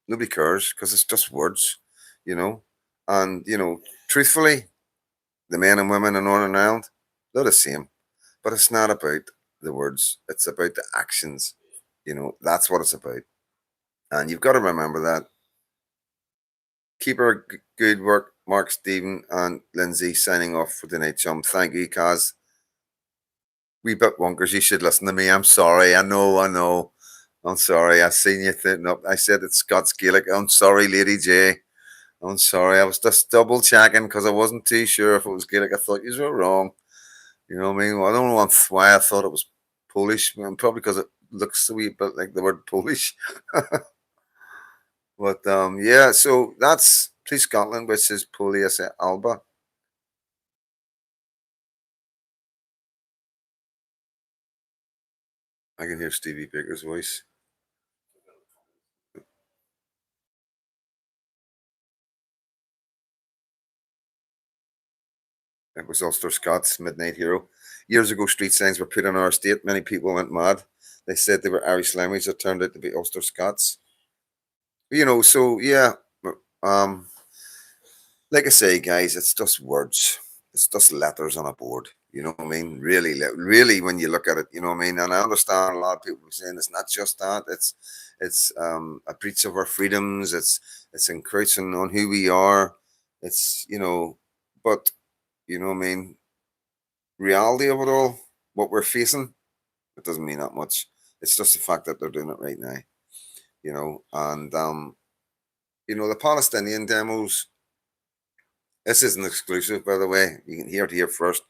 Nobody cares because it's just words, you know. And you know, truthfully, the men and women in Northern Ireland, they're the same. But it's not about the words, it's about the actions. You know, that's what it's about. And you've got to remember that. Keep her good work, Mark, Stephen, and Lindsay signing off for tonight, chum. Thank you, Kaz. wee bit wonkers, you should listen to me. I'm sorry. I know. I'm sorry. I seen you thinking up. I said it's Scots Gaelic. I'm sorry, Lady J. I'm sorry. I was just double checking because I wasn't too sure if it was Gaelic. I thought you were wrong. You know what I mean? Well, I don't know why I thought it was Polish. Probably because it looks a wee bit like the word Polish. But yeah, so that's Please Scotland, which is Polius Alba. I can hear Stevie Baker's voice. It was Ulster Scots, Midnight Hero. Years ago, street signs were put on our estate. Many people went mad. They said they were Irish language that turned out to be Ulster Scots. You know, so yeah, um, like I say, guys, it's just words. It's just letters on a board. You know what I mean? Really, really, when you look at it, you know what I mean. And I understand a lot of people saying it's not just that. It's a breach of our freedoms. It's encroaching on who we are. It's but you know what I mean. Reality of it all, what we're facing, it doesn't mean that much. It's just the fact that they're doing it right now. And the Palestinian demos. This isn't exclusive, by the way. You can hear it here first.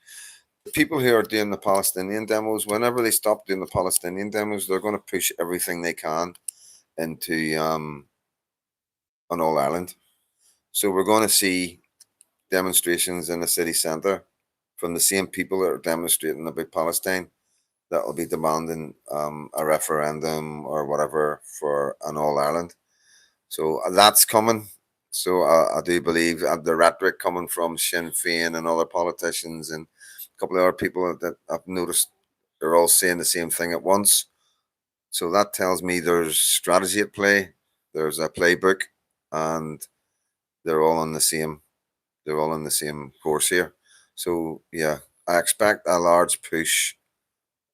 The people who are doing the Palestinian demos, whenever they stop doing the Palestinian demos, they're going to push everything they can into an All Ireland. So we're going to see demonstrations in the city centre from the same people that are demonstrating about Palestine that will be demanding a referendum or whatever for an All Ireland. So that's coming. So I do believe the rhetoric coming from Sinn Féin and other politicians and a couple of other people that I've noticed they're all saying the same thing at once. So that tells me there's strategy at play. There's a playbook, and they're all on the same. They're all on the same course here. So yeah, I expect a large push,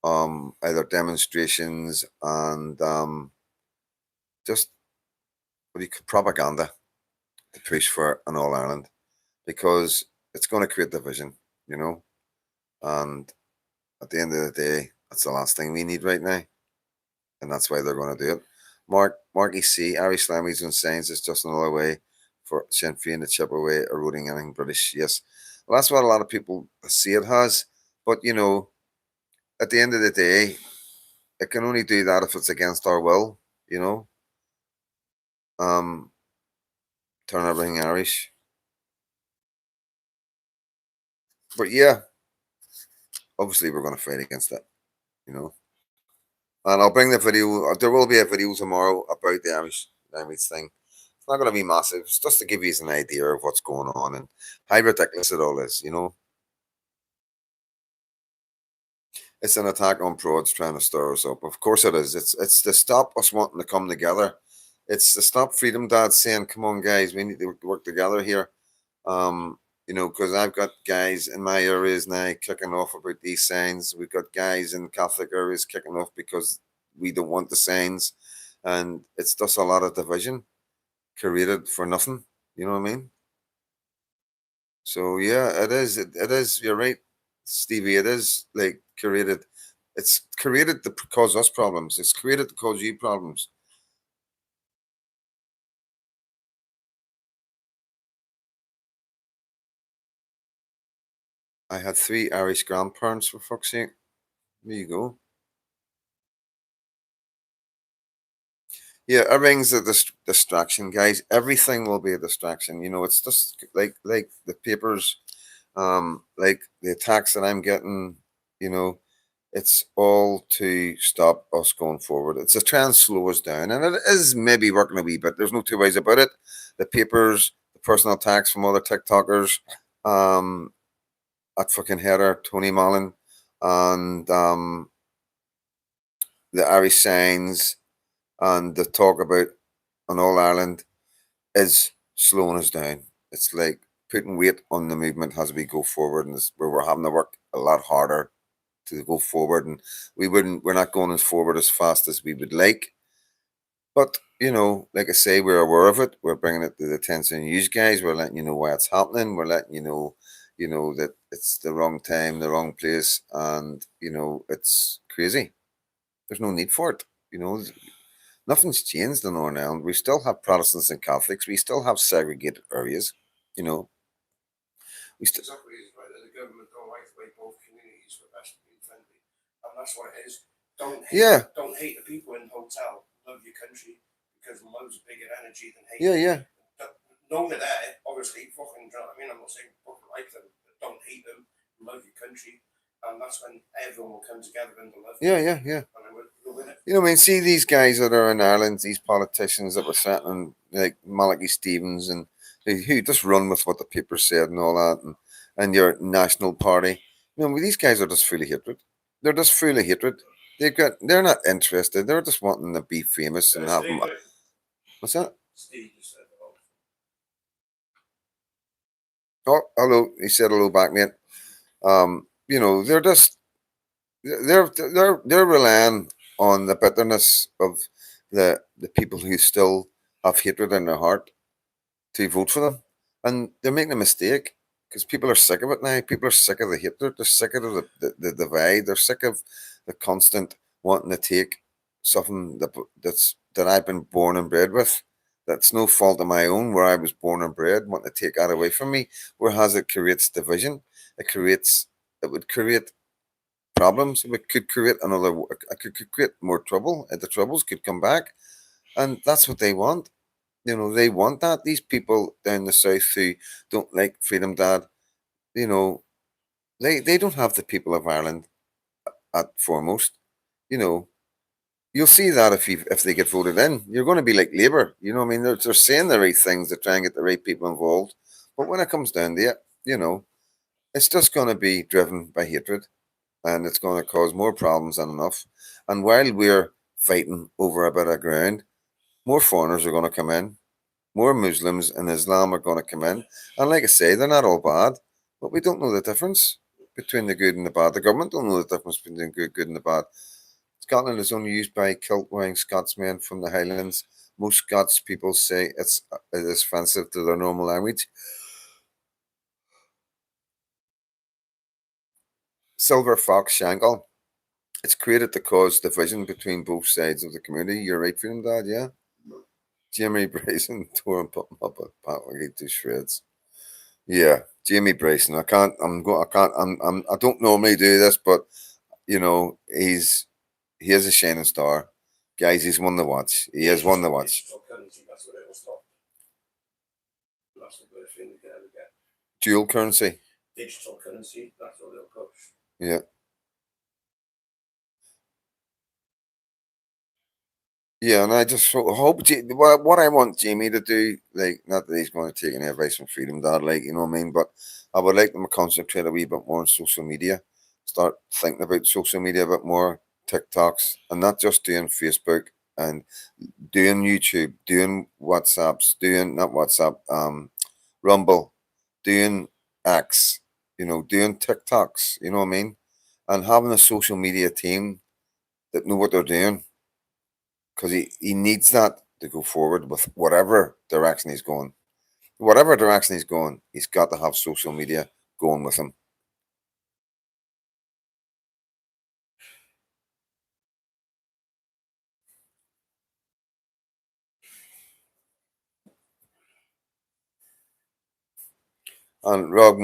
either demonstrations and just propaganda to push for an All Ireland because it's going to create division, you know. And at the end of the day, that's the last thing we need right now, and that's why they're going to do it. Marky C, Irish language and science is just another way for Sinn Féin to chip away eroding anything British. Yes, well, that's what a lot of people see it as. But at the end of the day, it can only do that if it's against our will. You know, um, turn everything Irish. But yeah, obviously we're going to fight against that. You know. And I'll bring the video. There will be a video tomorrow about the Irish language thing. It's not going to be massive. It's just to give you an idea of what's going on and how ridiculous it all is. It's an attack on prods trying to stir us up. Of course it is. It's to stop us wanting to come together. It's to stop Freedom Dad saying, "Come on, guys, we need to work together here." Because I've got guys in my areas now kicking off about these signs. We've got guys in Catholic areas kicking off because we don't want the signs, and it's just a lot of division created for nothing. You know what I mean? So yeah, it is. It is. You're right, Stevie. It is like created. It's created to cause us problems. It's created to cause you problems. I had three Irish grandparents, for fuck's sake. There you go. Yeah, everything's a distraction, guys. Everything will be a distraction. It's just like the papers, like the attacks that I'm getting. You know, it's all to stop us going forward. It's a try and slow us down, and it is maybe working a wee bit. There's no two ways about it. The papers, the personal attacks from other TikTokers, um, at fucking header Tony Mallon, and the Irish signs, and the talk about an All Ireland is slowing us down. It's like putting weight on the movement as we go forward, and it's where we're having to work a lot harder to go forward, and we're not going as forward as fast as we would like. But like I say, we're aware of it. We're bringing it to the attention of you guys. We're letting you know why it's happening. We're letting you know that it's the wrong time, the wrong place, and it's crazy. There's no need for it. Nothing's changed in Northern Ireland. We still have Protestants and Catholics. We still have segregated areas. You know, we still. Exactly right. The government don't like the way both communities were best to be friendly, and that's what it is. Yeah, Don't hate the people in the hotel. Love your country because love's bigger energy than hate. yeah. Know they're there, obviously. Fucking, do you know what I mean? I'm not saying fucking like them, but don't hate them. Love your country, and that's when everyone will come together under love. Yeah. And I will win it. I mean, see these guys that are in Ireland, these politicians that were sitting, like Malachi Stevens, and who just run with what the paper said and all that, and your National Party. These guys are just full of hatred. They're just full of hatred. They're not interested. They're just wanting to be famous and have. What's that? Steve just said, Oh, hello. He said hello back, mate. They're just they're relying on the bitterness of the people who still have hatred in their heart to vote for them, and they're making a mistake because people are sick of it now. People are sick of the hatred. They're sick of the divide. They're sick of the constant wanting to take something that I've been born and bred with. That's no fault of my own, where I was born and bred, wanting to take that away from me. Whereas it creates division. It would create problems. It could create could create more trouble. And the troubles could come back, and that's what they want. They want that. These people down the south who don't like Freedom Dad, you know, they don't have the people of Ireland at foremost. You know, you'll see that if they get voted in, you're going to be like Labour. You know, what I mean, they're saying the right things to try and get the right people involved, but when it comes down to it, it's just going to be driven by hatred, and it's going to cause more problems than enough. And while we're fighting over a bit of ground, more foreigners are going to come in. More Muslims and Islam are going to come in. And like I say, they're not all bad, but we don't know the difference between the good and the bad. The government don't know the difference between the good and the bad. Scotland is only used by kilt-wearing Scotsmen from the Highlands. Most Scots people say it is offensive to their normal language. Silver Fox Shangle. It's created to cause division between both sides of the community. You're right, Freedom Dad, yeah? Jamie Bryson tore him up at Pat McGee to shreds. Yeah, Jamie Bryson. I can't. I'm go. I can't. I don't normally do this, but he is a shining star, guys. He's one to watch. He is one to watch. That's what it will stop. That's the worst thing we can ever get. Dual currency. Digital currency. That's what they'll push. Yeah. Yeah, and I just hope what I want Jamie to do, like, not that he's going to take any advice from Freedom Dad, like, you know what I mean, but I would like them to concentrate a wee bit more on social media, start thinking about social media a bit more, TikToks, and not just doing Facebook and doing YouTube, doing WhatsApps, doing not WhatsApp, Rumble, doing X, doing TikToks, you know what I mean, and having a social media team that know what they're doing, because he needs that to go forward with whatever direction he's going. Whatever direction he's going, he's got to have social media going with him. And Rob,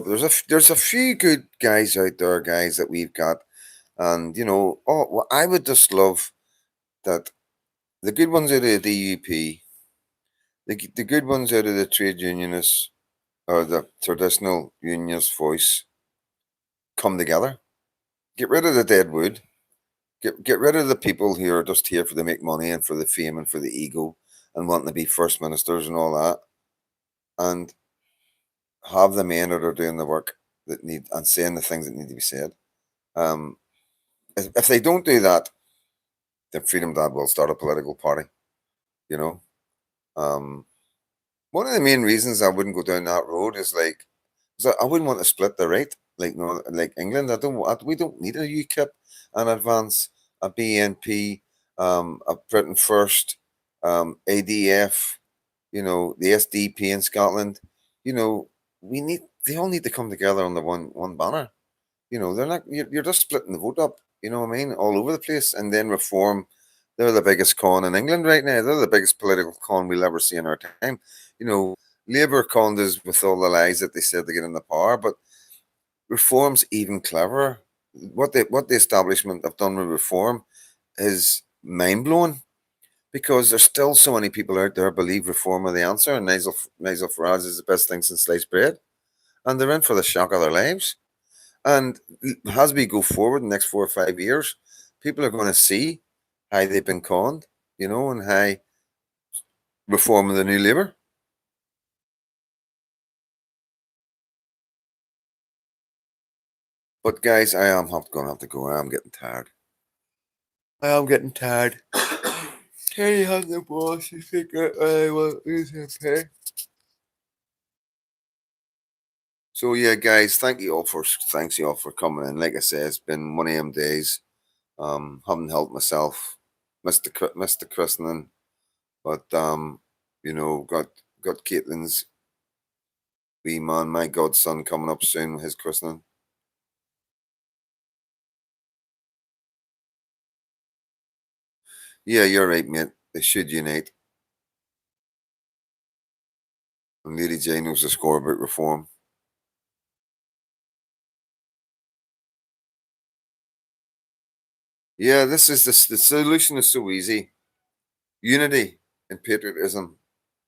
there's a few good guys out there, guys that we've got, and well, I would just love that the good ones out of the DUP, the good ones out of the trade unionists or the traditional unionist voice come together. Get rid of the dead wood. Get rid of the people who are just here for to make money and for the fame and for the ego and wanting to be first ministers and all that, and have the men that are doing the work that need and saying the things that need to be said. Um, if they don't do that, then Freedom Dad will start a political party. You know, one of the main reasons I wouldn't go down that road is I wouldn't want to split the right, like England. We don't need a UKIP, an Advance, a BNP, a Britain First, ADF. The SDP in Scotland. they all need to come together under one banner. They're not. You're just splitting the vote up. You know what I mean? All over the place, and then reform. They're the biggest con in England right now. They're the biggest political con we'll ever see in our time. You know, Labour conned us with all the lies that they said to get in the power, but reform's even cleverer. What the establishment have done with reform is mind blowing because there's still so many people out there believe reform are the answer, and Nigel Farage is the best thing since sliced bread, and they're in for the shock of their lives. And as we go forward in the next 4 or 5 years, people are going to see how they've been conned, and how reforming the new Labour. But guys, I am going to have to go. I am getting tired. I am getting tired. Terry has the boss. You think I will lose him pay? So yeah, guys, thanks you all for coming in. Like I said, it's been one of them days. Haven't helped myself. Missed the christening, but got Caitlin's wee man, my godson, coming up soon with his christening. Yeah, you're right, mate. They should unite. And Lady J knows the score about reform. Yeah, the solution is so easy. Unity and patriotism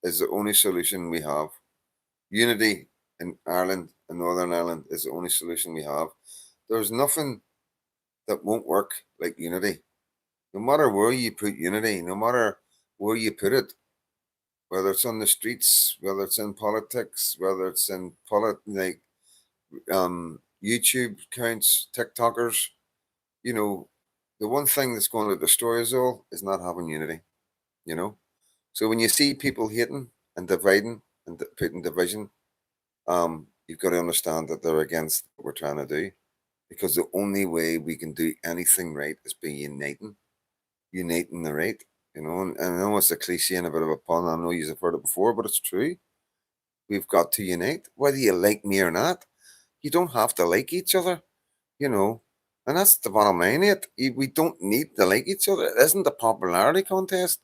is the only solution we have. Unity in Ireland and Northern Ireland is the only solution we have. There's nothing that won't work like unity. No matter where you put unity, no matter where you put it, whether it's on the streets, whether it's in politics, whether it's in YouTube accounts, TikTokers, you know, the one thing that's going to destroy us all is not having unity. You know, so when you see people hating and dividing and putting division, you've got to understand that they're against what we're trying to do, because the only way we can do anything right is by uniting the right. And I know it's a cliche and a bit of a pun. I know you've heard it before, but it's true. We've got to unite, whether you like me or not. You don't have to like each other, you know, and that's the bottom line. We don't need to like each other. It isn't a popularity contest.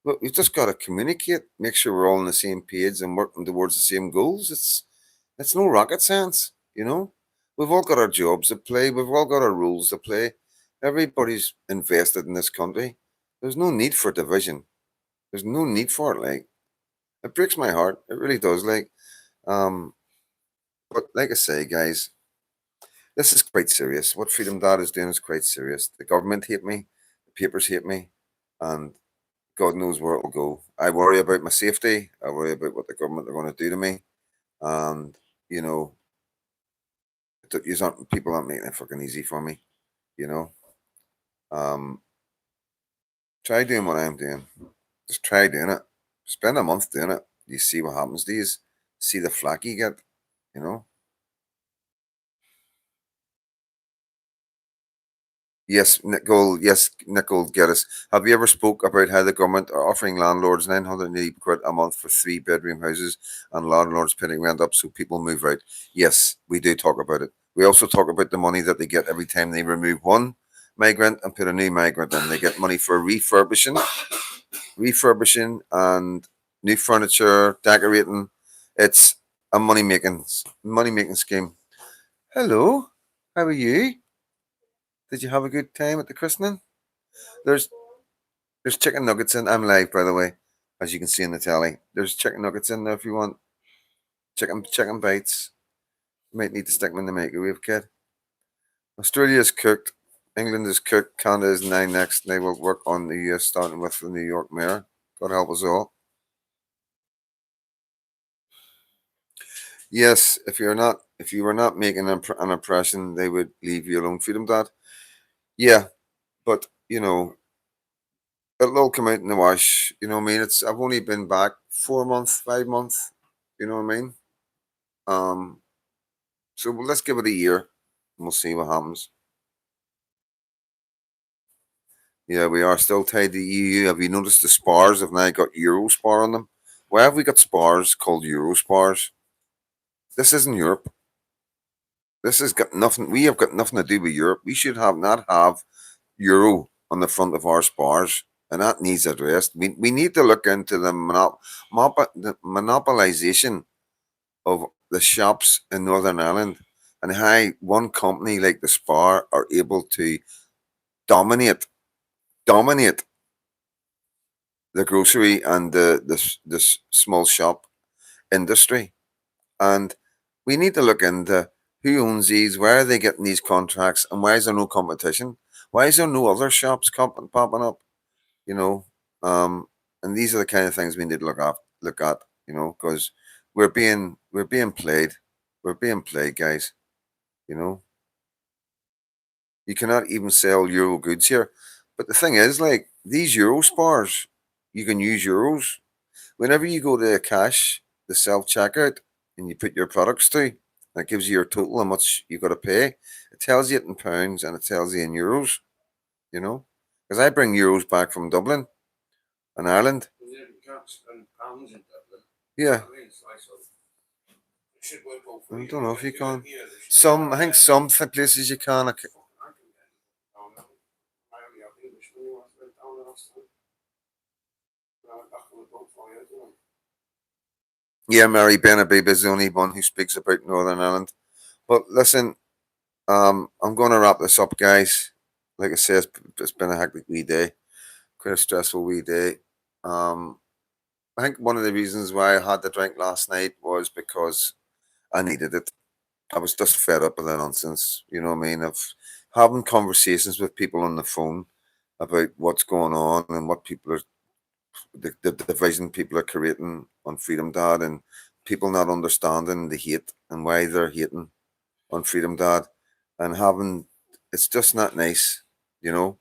But we've just got to communicate, make sure we're all on the same page and working towards the same goals. It's no rocket science. We've all got our jobs to play. We've all got our rules to play. Everybody's invested in this country. There's no need for division. There's no need for it. Like, it breaks my heart. It really does. Um, but like I say, guys, this is quite serious. What Freedom Dad is doing is quite serious. The government hate me. The papers hate me. And God knows where it'll go. I worry about my safety. I worry about what the government are going to do to me. And, you know, people aren't making it fucking easy for me, you know. Um, Try doing what I'm doing. Just try doing it. Spend a month doing it. You see what happens to you. See the flack you get, you know. Yes, Nicole Geddes. Have you ever spoke about how the government are offering landlords 980 quid a month for 3 bedroom houses and landlords putting rent up so people move out? Yes, we do talk about it. We also talk about the money that they get every time they remove one migrant and put a new migrant in. They get money for refurbishing and new furniture, decorating. It's a money making scheme. Hello, how are you? Did you have a good time at the christening? There's there's chicken nuggets in. I'm live, by the way, as you can see in the tally. There's chicken nuggets in there if you want. Chicken bites. You might need to stick them in the microwave, kid. Australia is cooked. England is cooked. Canada is nine next. They will work on the US, starting with the New York mayor. God help us all. Yes, if you were not making an impression, they would leave you alone. Freedom, Dad. Yeah, but it'll all come out in the wash. You know what I mean? I've only been back 4 months, 5 months. You know what I mean? Um, so let's give it a year, and we'll see what happens. Yeah, we are still tied to the EU. Have you noticed the spars have now got Euro spar on them? Why have we got spars called Euro spars? This isn't Europe. This has got nothing. We have got nothing to do with Europe. We should have not have euro on the front of our spars, and that needs addressed. We need to look into the monopolization of the shops in Northern Ireland and how one company like the Spar are able to dominate the grocery and the small shop industry. And we need to look into who owns these, where are they getting these contracts, and why is there no competition? Why is there no other shops popping up? You know, um, and these are the kind of things we need to look at. Because we're being played, guys. You know, you cannot even sell euro goods here. But the thing is, like these euro spars, you can use euros whenever you go to cash, the self checkout, and you put your products through. That gives you your total, how much you got to pay. It tells you it in pounds and it tells you in euros. You know, because I bring euros back from Dublin and Ireland. Yeah, you can't spend pounds in Dublin. Yeah, I mean, it's like sort of, it should work all for I you. don't know if you can. Yeah, they should Some, I think be some places you can. fucking I can get it. Oh, no. I only have English money when I spent down the last time. And I went back on the boat for you, didn't I? Yeah, Mary Benabib is the only one who speaks about Northern Ireland. But listen, I'm going to wrap this up, guys. Like I said, it's been a hectic wee day, quite a stressful wee day. Um, I think one of the reasons why I had the drink last night was because I needed it. I was just fed up with the nonsense. You know what I mean? Of having conversations with people on the phone about what's going on and what people are, the division people are creating on Freedom Dad, and people not understanding the hate and why they're hating on Freedom Dad, and having, it's just not nice, you know.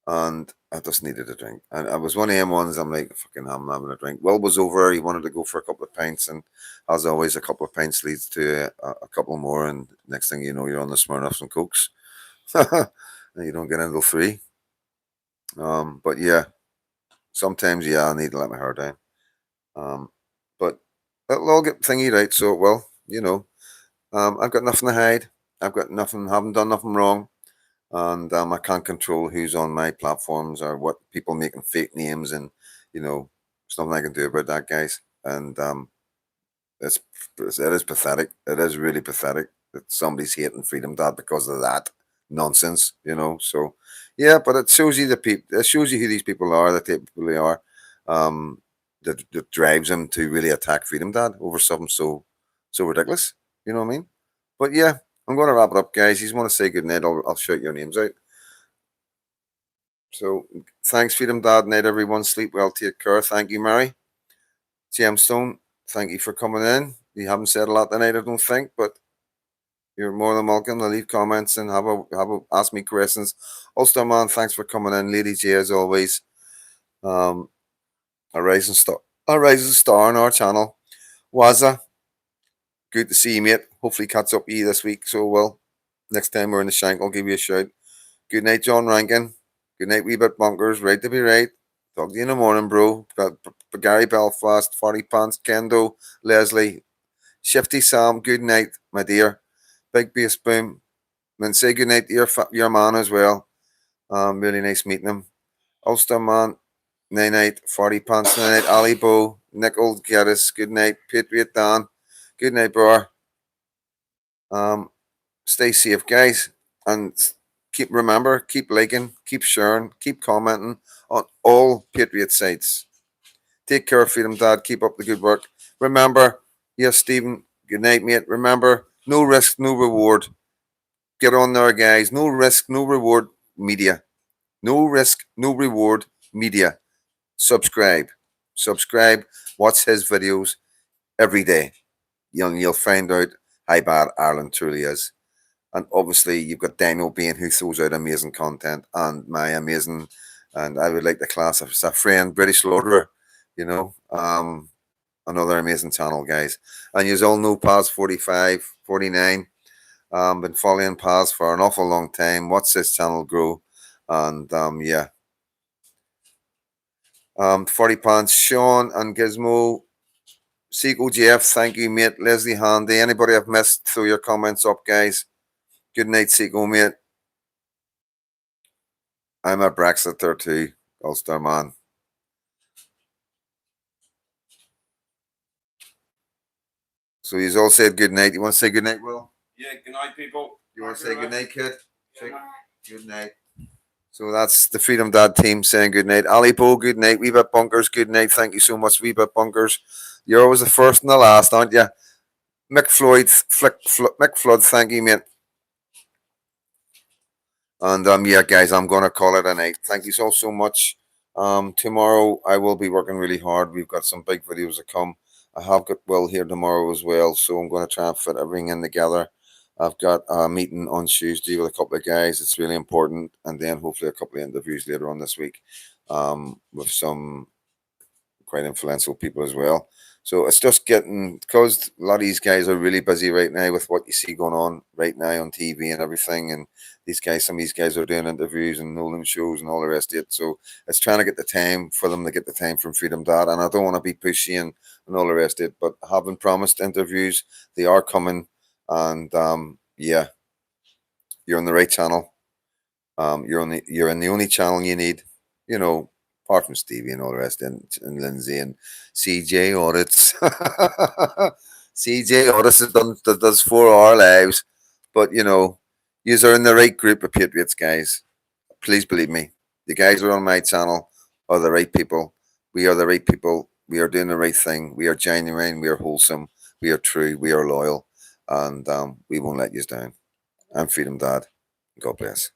And I just needed a drink. And I was one of them ones, I'm like, fucking, I'm having a drink. Will was over. He wanted to go for a couple of pints. And as always, a couple of pints leads to a couple more. And next thing you know, you're on the Smirnoffs and Cokes. And you don't get into three. But yeah, sometimes, yeah, I need to let my hair down. Um, but it'll all get thingy right. So, well, I've got nothing to hide. I've got nothing, haven't done nothing wrong. And I can't control who's on my platforms or what people making fake names, and there's nothing I can do about that, guys. And it's it is pathetic. It is really pathetic that somebody's hating Freedom Dad because of that nonsense. So yeah, but it shows you the people. It shows you who these people are, the type of people they are. Um, that drives them to really attack Freedom Dad over something so ridiculous. You know what I mean? But yeah, I'm going to wrap it up, guys. You want to say good night? I'll shout your names out. So thanks, Freedom Dad. Night, everyone. Sleep well. Take care. Thank you, Mary. Gemstone, thank you for coming in. You haven't said a lot tonight, I don't think, but you're more than welcome to leave comments and ask me questions. Ulster Man, thanks for coming in. Lady J, as always, um, a rising star on our channel. Waza, good to see you, mate. Hopefully, catch up with you this week. So, well, next time we're in the shank, I'll give you a shout. Good night, John Rankin. Good night, wee bit bunkers. Right to be right. Talk to you in the morning, bro. Gary Belfast, 40 Pants, Kendo, Leslie, Shifty Sam. Good night, my dear. Big bass boom. And say good night to your man as well. Really nice meeting him. Ulster man. Night night. 40 Pants. Night night. Ali Bo. Nick Old Geddes. Good night. Patriot Dan. Good night, bro. Stay safe, guys, and keep liking, keep sharing, keep commenting on all Patriot sites. Take care, Freedom Dad. Keep up the good work. Remember, yes, Stephen. Good night, mate. Remember, no risk, no reward. Get on there, guys. No risk, no reward. Media. No risk, no reward. Media. Subscribe. Subscribe. Watch his videos every day. You'll find out how bad Ireland truly is. And obviously, you've got Daniel Bain, who throws out amazing content, and my amazing, and I would like the class of a friend, British Loader, another amazing channel, guys. And you all know Paz 45, 49. Been following Paz for an awful long time. Watch this channel grow. And yeah. 40 pounds, Sean and Gizmo. Seco Jeff, thank you, mate. Leslie Handy. Anybody I've missed, throw your comments up, guys. Good night, Seco, mate. I'm at Brexit there too, Ulster man. So he's all said good night. You want to say good night, Will? Yeah, good night, people. You want to say good night, kid? Yeah, man. Good night. So that's the Freedom Dad team saying good night. Ali Bo, good night. Wee Bit Bunkers, good night. Thank you so much, Wee Bit Bunkers. You're always the first and the last, aren't you? Mick Flood, thank you, mate. And yeah, guys, I'm gonna call it a night. Thank you so much. Tomorrow I will be working really hard. We've got some big videos to come. I have got Will here tomorrow as well, so I'm gonna try and fit everything in together. I've got a meeting on Tuesday with a couple of guys. It's really important, and then hopefully a couple of interviews later on this week, with some quite influential people as well. So it's just getting, because a lot of these guys are really busy right now with what you see going on right now on TV and everything. And these guys, some of these guys are doing interviews and Nolan shows and all the rest of it. So it's trying to get the time for them to get the time from Freedom Dad. And I don't want to be pushy and all the rest of it, but having promised interviews, they are coming. And yeah, you're on the right channel. You're in the only channel you need, you know, apart from Stevie and all the rest, and Lindsay and CJ Audits. CJ Audits does 4 hour lives, but you know, you are in the right group of patriots, guys. Please believe me. The guys who are on my channel are the right people. We are the right people. We are doing the right thing. We are genuine. We are wholesome. We are true. We are loyal, and we won't let you down. I'm Freedom Dad. God bless.